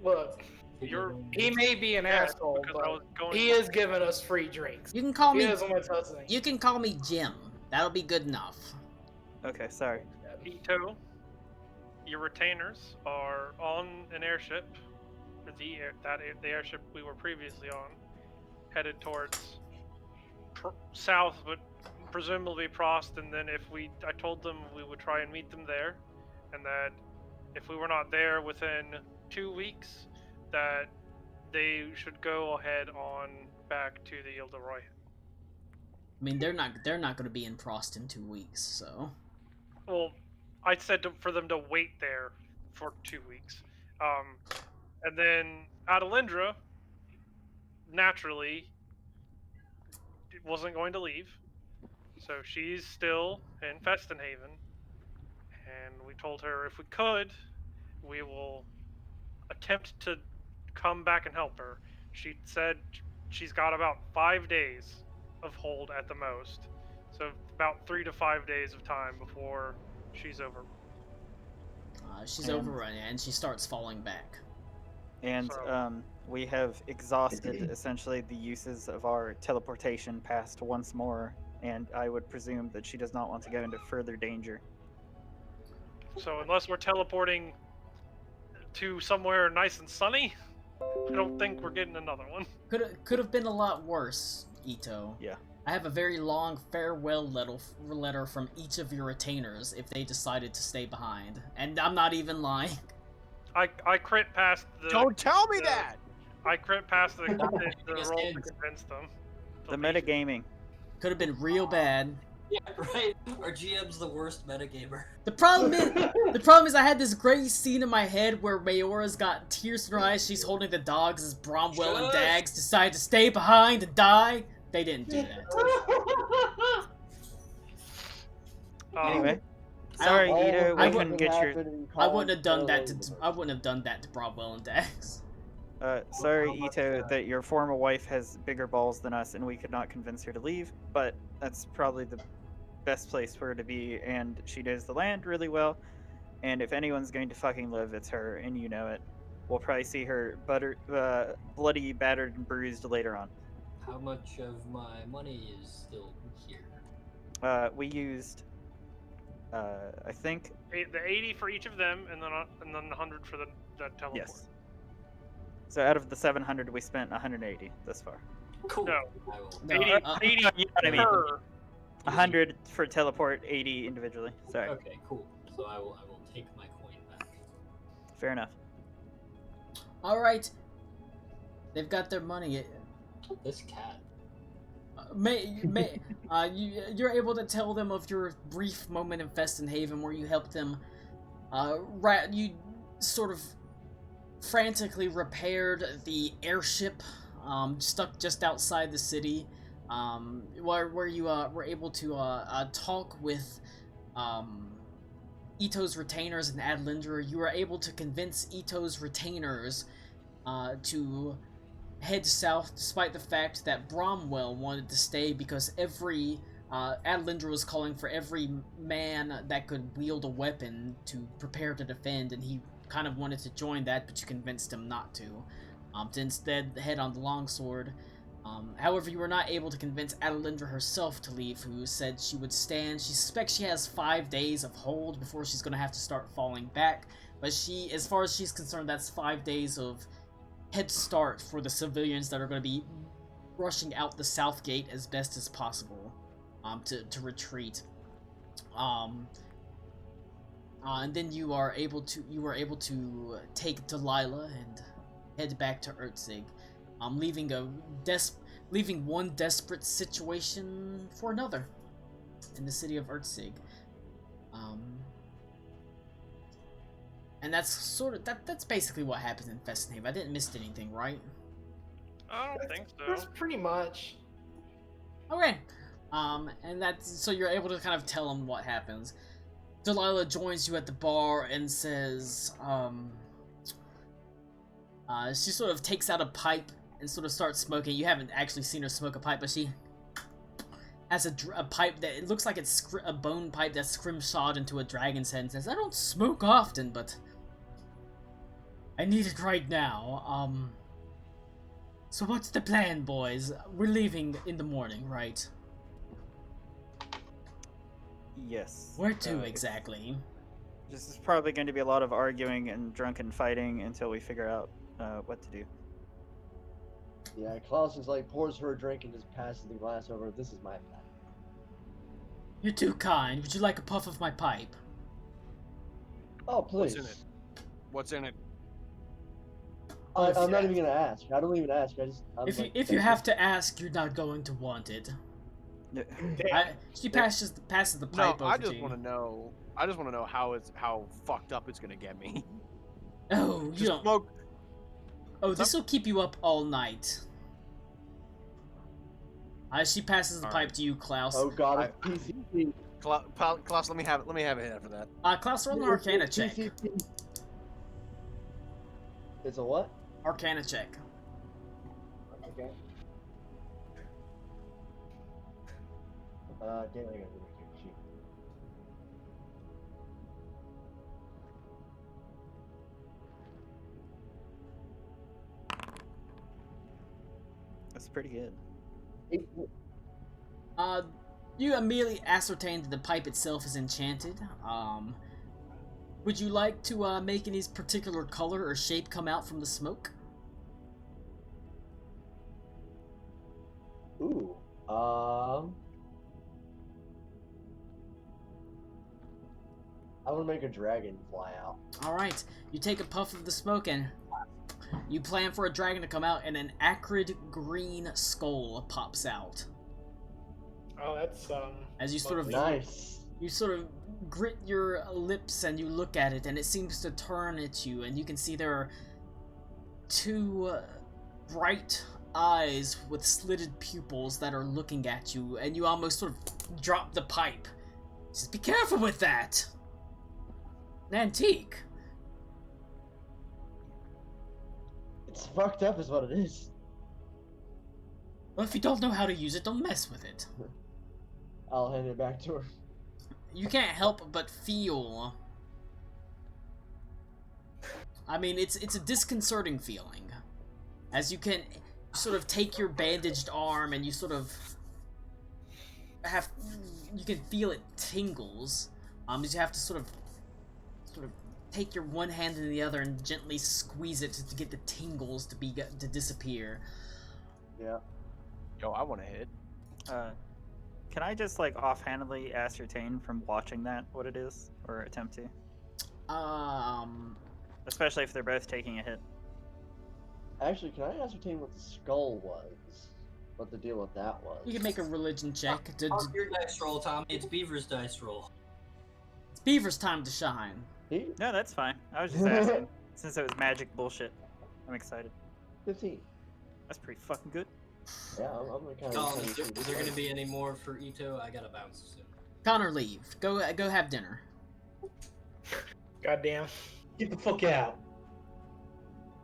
Look, he may be an asshole, because I but was going he is giving us free drinks. You can call He me. doesn't want to tell us anything. You can call me Jim. That'll be good enough. Okay, sorry. Ito, your retainers are on an airship, the airship we were previously on, headed towards south, but presumably Prost. And then I told them we would try and meet them there, and that if we were not there within 2 weeks, that they should go ahead on back to the Ile de Roy. I mean, they're not going to be in Prost in 2 weeks, so. Well, I said for them to wait there for 2 weeks. And then Adelindra, naturally, wasn't going to leave. So she's still in Festenhaven. And we told her if we could, we will attempt to come back and help her. She said she's got about 5 days of hold at the most. So about 3 to 5 days of time before she's over. She's And- overrun, and she starts falling back. And So- we have exhausted essentially the uses of our teleportation past once more, and I would presume that she does not want to go into further danger. So unless we're teleporting to somewhere nice and sunny, I don't think we're getting another one. Could have been a lot worse, Ito. Yeah. I have a very long farewell letter from each of your retainers if they decided to stay behind, and I'm not even lying. I crit past the. Don't tell me the- that. I crit past the Yes, roll to kids. convince them. The to leave. metagaming. Could have been real bad. Yeah, right. Our GM's the worst metagamer. The problem is I had this great scene in my head where Mayora's got tears in her eyes. She's holding the dogs as Bromwell and Shush. Dags decide to stay behind and die. They didn't do that. Anyway, I sorry, don't- Ito, we I couldn't get your. I wouldn't have done that to Bromwell and Dags. Sorry, Ito, that your former wife has bigger balls than us, and we could not convince her to leave. But that's probably the best place for her to be, and she knows the land really well. And if anyone's going to fucking live, it's her, and you know it. We'll probably see her bloody, battered, and bruised later on. How much of my money is still here? We used, I think, The 80 for each of them, and then the 100 for the teleport. yes. So out of the 700, we spent 180 thus far. Cool. No. I will. No, 80, 80 You know what I mean. per. 100 for teleport, 80 individually. Sorry. Okay, cool. So I will take my coin back. Fair enough. All right. They've got their money. This cat. You're able to tell them of your brief moment in Festin Haven where you helped them. You sort of frantically repaired the airship stuck just outside the city. Where you were able to talk with Ito's retainers and Adlindra. You were able to convince Ito's retainers to head south, despite the fact that Bromwell wanted to stay because Adlindra was calling for every man that could wield a weapon to prepare to defend, and he kind of wanted to join that, but you convinced him not to instead head on the longsword. However, you were not able to convince Adalindra herself to leave, who said she would stand. She suspects she has 5 days of hold before she's going to have to start falling back, but as far as she's concerned, that's 5 days of head start for the civilians that are going to be rushing out the south gate as best as possible to retreat. And then you were able to take Delilah and head back to Ertzig, leaving one desperate situation for another in the city of Ertzig. And that's that's basically what happens in Festinhaven. I didn't miss anything, right? I don't think so. That's pretty much. Okay. And so you're able to kind of tell them what happens. Delilah joins you at the bar and says, she sort of takes out a pipe and sort of starts smoking. You haven't actually seen her smoke a pipe, but she has a pipe that it looks like it's a bone pipe that's scrimshawed into a dragon's head and says, I don't smoke often, but I need it right now. So what's the plan, boys? We're leaving in the morning, right? Yes. Where to exactly? This is probably going to be a lot of arguing and drunken fighting until we figure out what to do. Yeah, Klaus is like pours her a drink and just passes the glass over. This is my plan. You're too kind. Would you like a puff of my pipe? Oh, please. What's in it? What's in it? I'm not even gonna ask. I don't even ask. If you have to ask, you're not going to want it. She passes the pipe over I to just you. want to know. I just want to know how fucked up it's gonna get me. Oh, you Just don't. smoke. Oh, this will keep you up all night. She passes the pipe to you, Klaus. Oh god, it's PCP. Klaus, let me have it. Let me have it after that. Klaus, roll an Arcana check. PCP. It's a what? Arcana check. Okay. Damn, I gotta do my character sheet. That's pretty good. You immediately ascertain that the pipe itself is enchanted. Would you like to make any particular color or shape come out from the smoke? Ooh. I want to make a dragon fly out. Alright, you take a puff of the smoke and you plan for a dragon to come out, and an acrid green skull pops out. Oh, that's As you sort of Nice. You sort of grit your lips and you look at it, and it seems to turn at you, and you can see there are two bright eyes with slitted pupils that are looking at you, and you almost sort of drop the pipe. He says, be careful with that! An antique. It's fucked up is what it is. Well, if you don't know how to use it, don't mess with it. I'll hand it back to her. You can't help but feel... I mean, it's a disconcerting feeling. As you can sort of take your bandaged arm and you sort of you can feel it tingles. As you have to sort of take your one hand in the other and gently squeeze it to get the tingles to disappear. Yeah. Yo, I want to hit. Can I just like offhandedly ascertain from watching that what it is, or attempt to? Especially if they're both taking a hit. Actually, can I ascertain what the skull was? What the deal with that was? You can make a religion check. Mark your dice roll, Tommy. It's Beaver's dice roll. It's Beaver's time to shine. No, that's fine. I was just asking. Since it was magic bullshit, I'm excited. 15. That's pretty fucking good. Yeah, I'm gonna kind Colin, of. is there gonna be any more for Ito? I gotta bounce soon. Connor, leave. Go have dinner. Goddamn. Get the fuck out.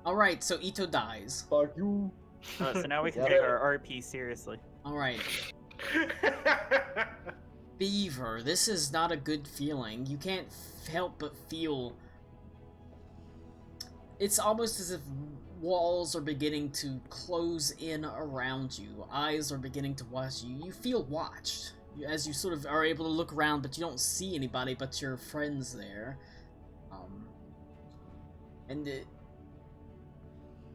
Alright, so Ito dies. Fuck you. So now we can Yeah. take our RP seriously. Alright. Beaver, this is not a good feeling. You can't help but feel... It's almost as if walls are beginning to close in around you. Eyes are beginning to watch you. You feel watched. As you sort of are able to look around, but you don't see anybody but your friends there. And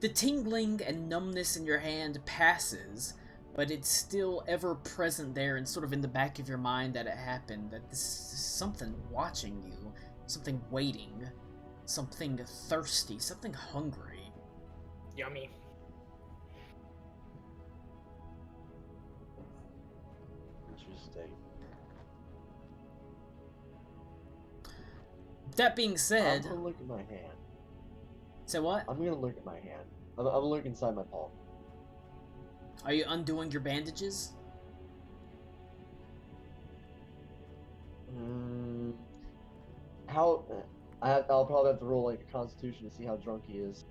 the tingling and numbness in your hand passes, but it's still ever present there and sort of in the back of your mind that it happened, that this is something watching you, something waiting, something thirsty, something hungry. Yummy. Interesting. That being said... I'm gonna look at my hand. Say what? I'm gonna look at my hand. I'm gonna look inside my palm. Are you undoing your bandages? How? I'll probably have to roll like a Constitution to see how drunk he is.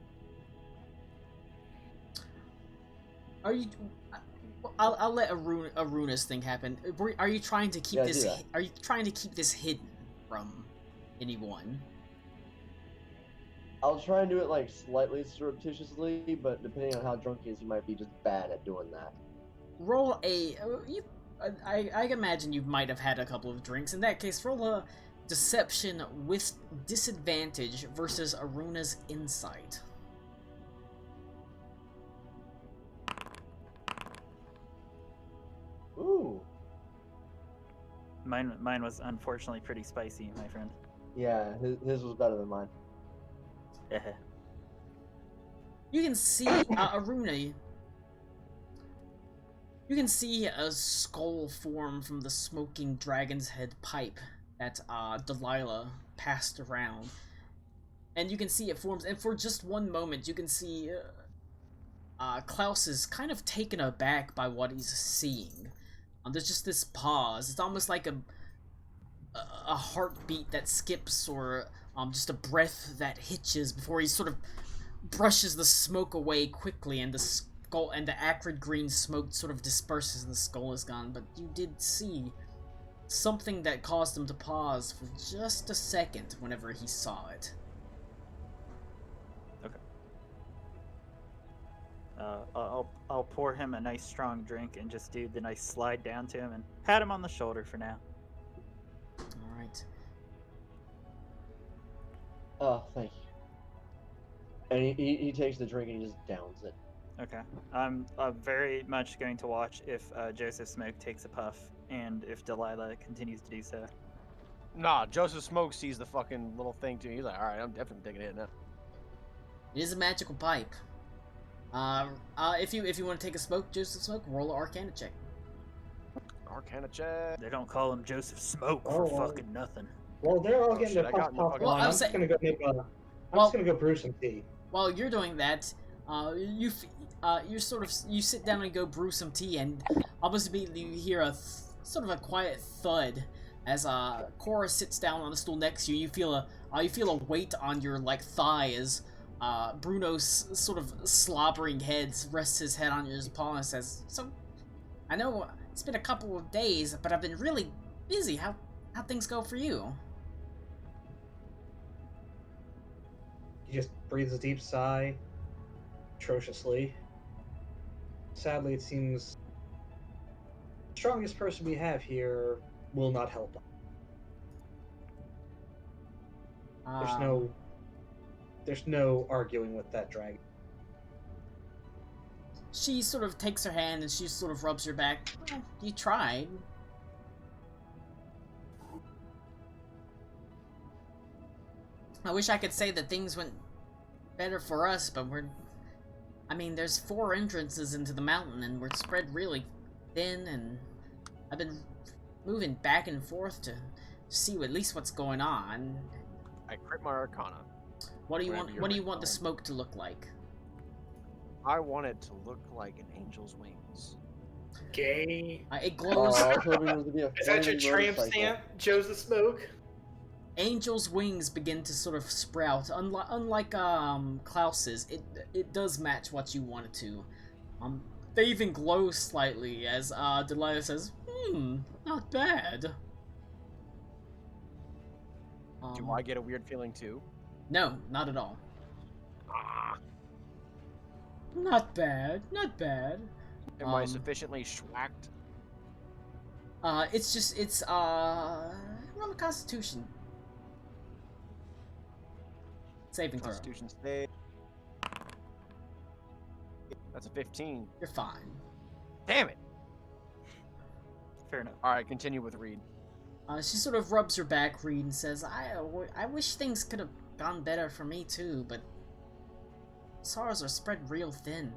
Are you... I'll let Aruna's thing happen. Are you trying to keep Yeah, this... do that. Are you trying to keep this hidden from anyone? I'll try and do it like slightly surreptitiously, but depending on how drunk he is, he might be just bad at doing that. Roll a... I imagine you might have had a couple of drinks. In that case, roll a deception with disadvantage versus Aruna's insight. Ooh. Mine was unfortunately pretty spicy, my friend. Yeah, his was better than mine. You can see, Aruna, you can see a skull form from the smoking dragon's head pipe that, Delilah passed around. And you can see it forms, and for just one moment, you can see, Klaus is kind of taken aback by what he's seeing. There's just this pause. It's almost like a heartbeat that skips, or just a breath that hitches before he sort of brushes the smoke away quickly, and the skull and the acrid green smoke sort of disperses and the skull is gone. But you did see something that caused him to pause for just a second whenever he saw it. Okay. I'll pour him a nice strong drink and just do the nice slide down to him and pat him on the shoulder for now. Alright. Oh, thank you. And he takes the drink and he just downs it. Okay. I'm very much going to watch if Joseph Smoke takes a puff and if Delilah continues to do so. Nah, Joseph Smoke sees the fucking little thing too. He's like, all right, I'm definitely taking a hit now. It is a magical pipe. If you want to take a smoke, Joseph Smoke, roll an Arcana check. Arcana check. They don't call him Joseph Smoke Oh, for well. fucking nothing. Well, they're all Oh, getting shit, their I got puff no puff fucking- Well, on. I'm I'm saying- just gonna go make I'm Well- just gonna go brew some tea. While you're doing that, you sit down and go brew some tea, and almost immediately you hear a sort of a quiet thud as Cora sits down on the stool next to you. You feel a weight on your thigh as Bruno's sort of slobbering head rests his head on your paw and says, "So, I know it's been a couple of days, but I've been really busy. How things go for you?" He just breathes a deep sigh, atrociously. Sadly, it seems the strongest person we have here will not help us. There's no arguing with that dragon. She sort of takes her hand and she sort of rubs your back. Well, you tried. I wish I could say that things went better for us, but I mean, there's 4 entrances into the mountain, and we're spread really thin, and I've been moving back and forth to see at least what's going on. I crit my Arcana. What do you Whatever want? you're What do you want the recalling. smoke to look like? I want it to look like an angel's wings. Gay. It Oh, glows. I was hoping it was gonna be a Is that your flaming tramp motorcycle. stamp? Joe's the smoke. Angel's wings begin to sort of sprout. Unlike Klaus's, it does match what you want it to. They even glow slightly as Delilah says, not bad. Do I get a weird feeling too? No, not at all. Ah. Not bad, not bad. Am I sufficiently schwacked? It's roll a Constitution saving throw. Constitution save. That's a 15. You're fine. Damn it! Fair enough. Alright, continue with Reed. She sort of rubs her back, Reed, and says, I wish things could have gone better for me too, but SARS are spread real thin.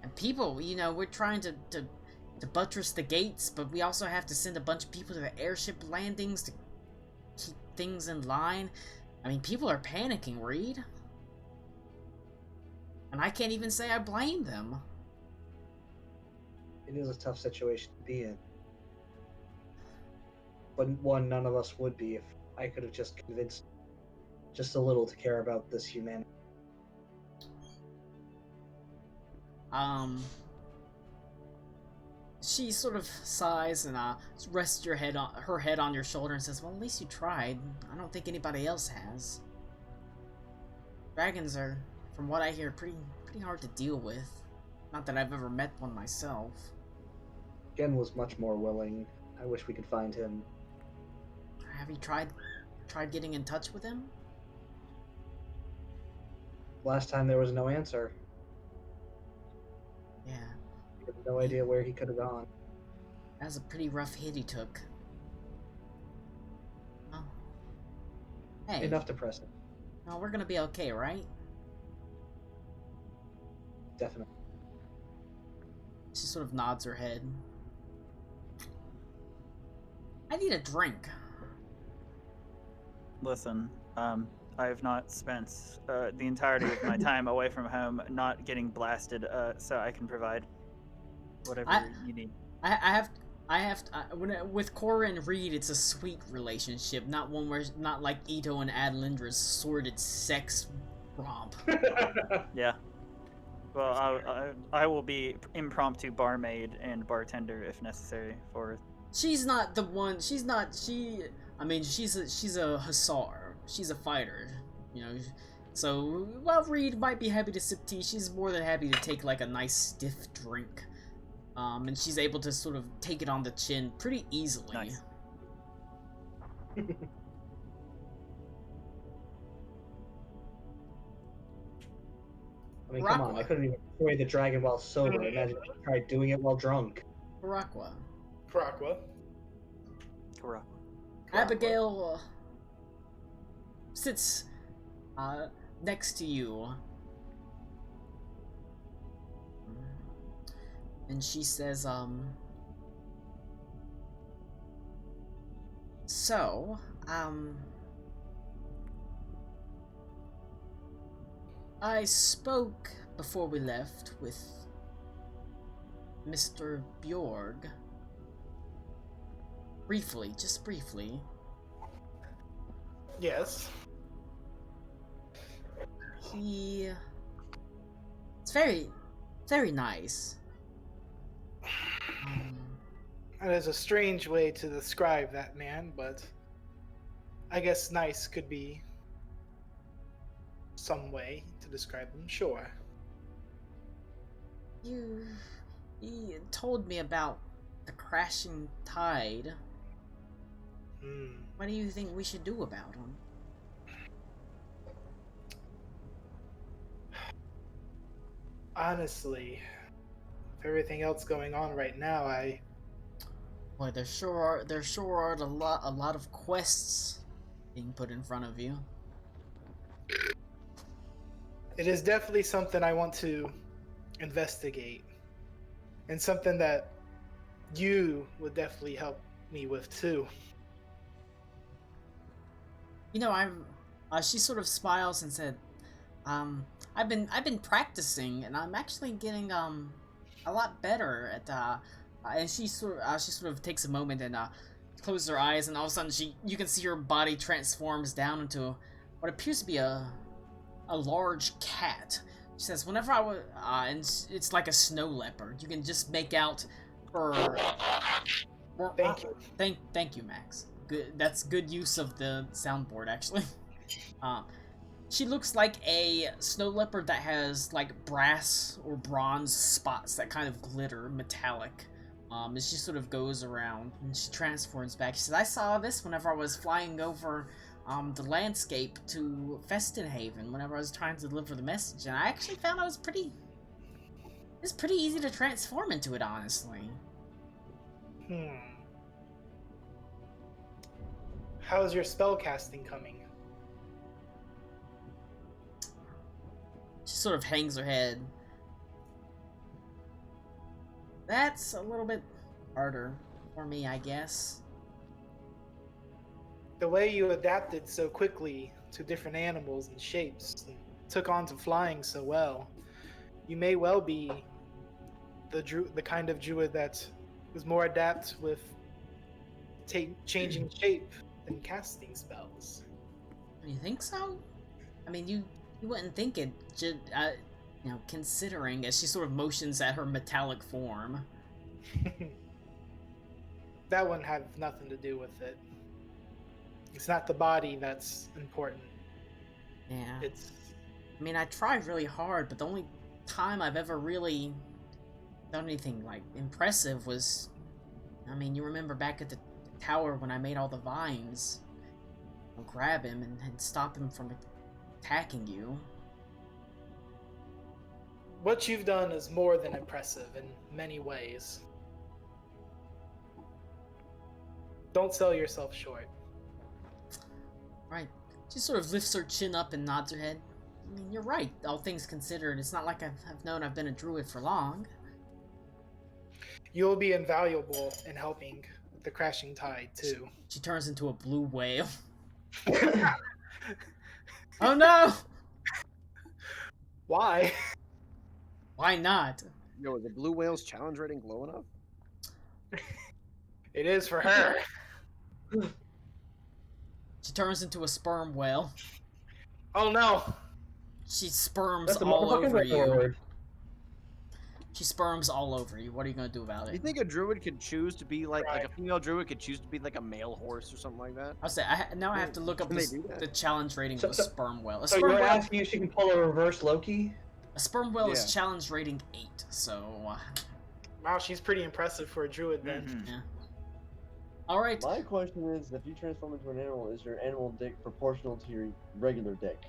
And people, you know, we're trying to buttress the gates, but we also have to send a bunch of people to the airship landings to keep things in line. I mean, people are panicking, Reed. And I can't even say I blame them. It is a tough situation to be in. But one, none of us would be if I could have just convinced just a little to care about this humanity. She sort of sighs and rests her head on your shoulder and says, well, at least you tried. I don't think anybody else has. Dragons are, from what I hear, pretty hard to deal with. Not that I've ever met one myself. Gen was much more willing. I wish we could find him. Have you tried getting in touch with him? Last time there was no answer. Yeah, We have no idea where he could have gone. that was a pretty rough hit he took. Oh. Hey, Enough to press him. no, we're gonna be okay, right? Definitely. She sort of nods her head. I need a drink. Listen, I have not spent the entirety of my time away from home not getting blasted, so I can provide whatever you need. With Cora and Reed, it's a sweet relationship, not one where, not like Ito and Adelindra's sordid sex romp. Yeah. Well, I will be impromptu barmaid and bartender if necessary for. She's not the one. I mean, she's a hussar. She's a fighter, you know. So while Reed might be happy to sip tea, she's more than happy to take like a nice stiff drink. And she's able to sort of take it on the chin pretty easily. Nice. I mean, come on, I Rockwell. couldn't even destroy the dragon while sober. Imagine if I tried doing it while drunk. Barakwa. Crockwell. Correct. Abigail sits next to you. And she says, so, I spoke before we left with Mr. Bjorg. Briefly, just briefly. Yes. It's very, very nice. That is a strange way to describe that man, but I guess nice could be some way to describe him, sure. He told me about the crashing tide. What do you think we should do about him? Honestly, with everything else going on right now, Boy, there sure are a lot of quests being put in front of you. It is definitely something I want to investigate, and something that you would definitely help me with too. You know, she sort of smiles and said, I've been practicing, and I'm actually getting a lot better at and she sort of takes a moment and closes her eyes, and all of a sudden you can see her body transforms down into what appears to be a large cat. She says, whenever I was and it's like a snow leopard. You can just make out her. Thank you. Thank you, Max. Good. That's good use of the soundboard, actually. She looks like a snow leopard that has like brass or bronze spots that kind of glitter metallic. As she sort of goes around and she transforms back. She says, I saw this whenever I was flying over the landscape to Festinhaven whenever I was trying to deliver the message, and I actually found it's pretty easy to transform into it, honestly. How's your spell casting coming? She sort of hangs her head. That's a little bit harder for me, I guess. The way you adapted so quickly to different animals and shapes, and took on to flying so well, you may well be the kind of druid that is more adept with changing shape than casting spells. You think so? I mean, you wouldn't think it, considering, as she sort of motions at her metallic form. That wouldn't have nothing to do with it. It's not the body that's important. Yeah. I mean, I tried really hard, but the only time I've ever really done anything, like, impressive was... I mean, you remember back at the tower when I made all the vines? I'll grab him and stop him from attacking you. What you've done is more than impressive in many ways. Don't sell yourself short. Right. She sort of lifts her chin up and nods her head. I mean, you're right, all things considered. It's not like I've known I've been a druid for long. You'll be invaluable in helping the crashing tide, too. She turns into a blue whale. Oh no! Why? Why not? Yo, is the blue whale's challenge rating low enough? It is for her. She turns into a sperm whale. Oh no! She sperms That's a all motherfucking over you. word. She sperms all over you. What are you gonna do about it? You think a druid could choose to be like Right. a female druid could choose to be like a male horse or something like that? I'll say now I have to look up Can they do that? the challenge rating So- of a so- sperm whale. So you're asking if she can pull a reverse Loki? A sperm whale Yeah. is challenge rating 8, so Wow, she's pretty impressive for a druid then. Mhm. yeah. All right. My question is, if you transform into an animal, is your animal dick proportional to your regular dick?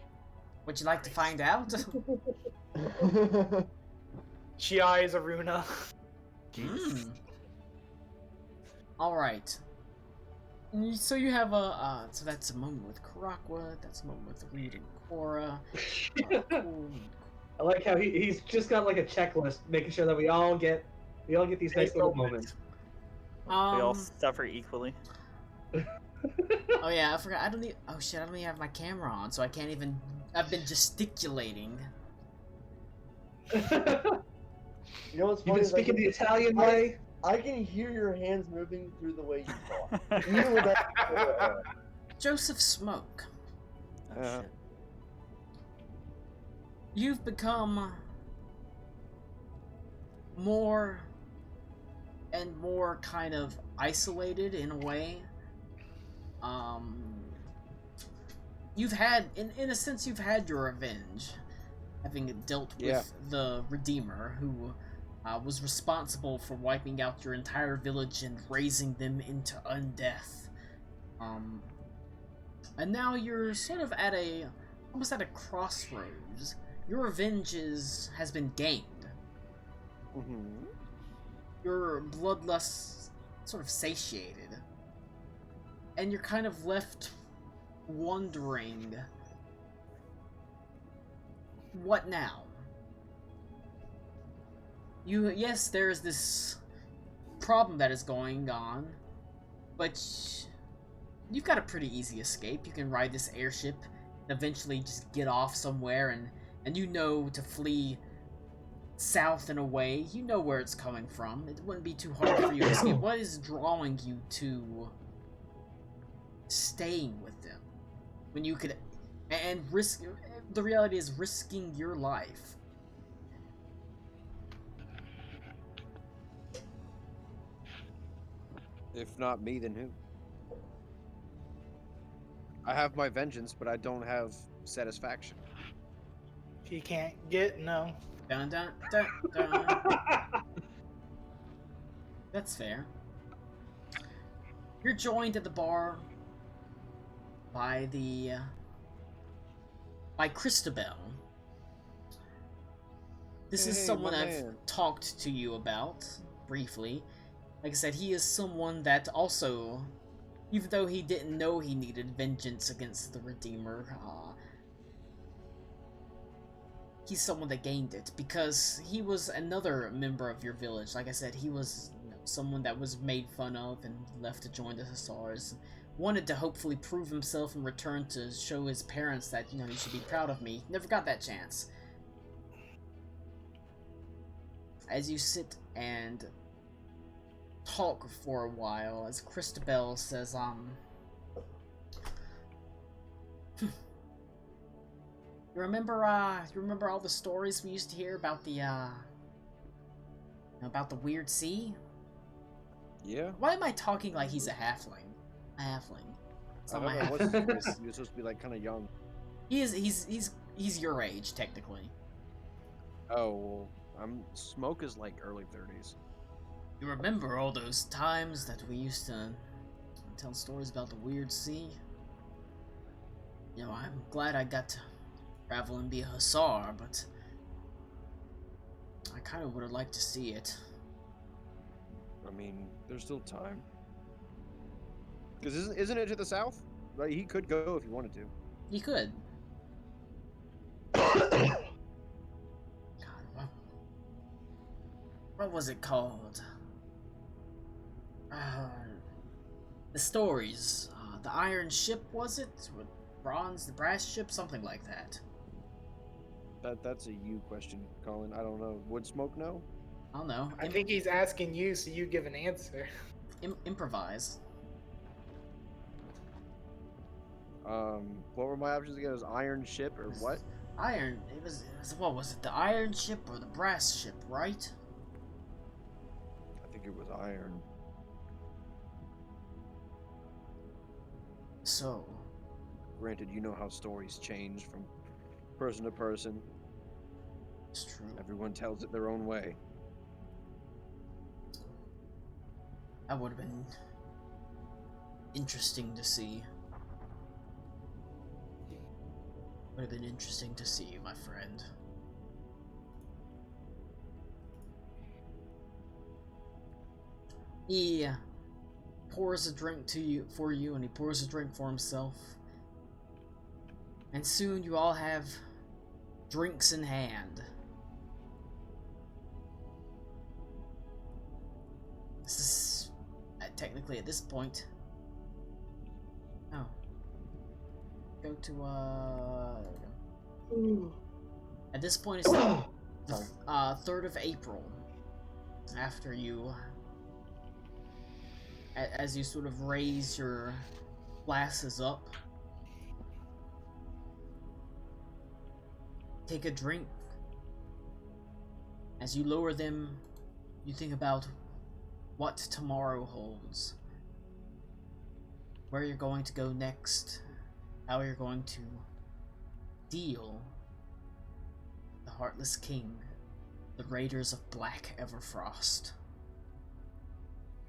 Would you like to find out? She eyes Aruna. Hmm. All right. So you have so that's a moment with Karakwa. That's a moment with Reed and Cora. Cool. I like how he's just got like a checklist, making sure that we all get these nice little moments. We all Um, suffer equally. Oh yeah, I forgot. Oh shit, I don't even have my camera on, so I can't even. I've been gesticulating. You know what's You've funny? been is I speaking can- the Italian way. I can hear your hands moving through the way you talk. Even with that. Joseph Smoke. Oh, Uh. shit. You've become more and more kind of isolated in a way. You've had, in a sense, you've had your revenge, having dealt with Yeah. the Redeemer, who was responsible for wiping out your entire village and raising them into undeath. And now you're sort of at almost at a crossroads. Your revenge has been gained. Mm-hmm. Your bloodlust sort of satiated. And you're kind of left wondering, what now? Yes, there's this problem that is going on, but you've got a pretty easy escape. You can ride this airship and eventually just get off somewhere, and you know to flee south and away. You know where it's coming from. It wouldn't be too hard for you to escape. What is drawing you to staying with them when you could, and risk, the reality is risking your life? If not me, then who? I have my vengeance, but I don't have satisfaction. If you can't get, no. Dun dun dun dun. That's fair. You're joined at the bar by Christabel. This is Hey, someone my I've man. talked to you about briefly. Like I said, he is someone that also, even though he didn't know he needed vengeance against the Redeemer, he's someone that gained it because he was another member of your village. Like I said, he was someone that was made fun of and left to join the Hussars. Wanted to hopefully prove himself and return to show his parents that, he should be proud of me. Never got that chance. As you sit and talk for a while, as Christabel says, you remember all the stories we used to hear about the weird sea? Yeah. Why am I talking like he's a halfling? A halfling. It's I not don't my know. What's his voice? He was supposed to be like kind of young. He's your age technically. Oh, well, Smoke is like early 30s. You remember all those times that we used to tell stories about the weird sea? I'm glad I got to travel and be a hussar, but I kind of would have liked to see it. I mean, there's still time. Because isn't it to the south? Like, he could go if he wanted to. He could. God, what was it called? The stories. The Iron Ship, was it? With the brass ship, something like that. That's a you question, Colin. I don't know. Would Smoke know? I don't know. I think he's asking you, so you give an answer. Improvise. What were my options again? It was Iron Ship or what? Iron. It was what was it? The Iron Ship or the Brass Ship, right? I think it was Iron. So. Granted, you know how stories change from person to person. It's true. Everyone tells it their own way. That would have been interesting to see. Would have been interesting to see, my friend. He pours a drink for you, and he pours a drink for himself. And soon you all have drinks in hand. This is technically at this point. Oh. Go to there we go. At this point it's the 3rd of April. After you as you sort of raise your glasses up. Take a drink. As you lower them, you think about what tomorrow holds. Where you're going to go next. How you're going to deal the Heartless King, the Raiders of Black Everfrost.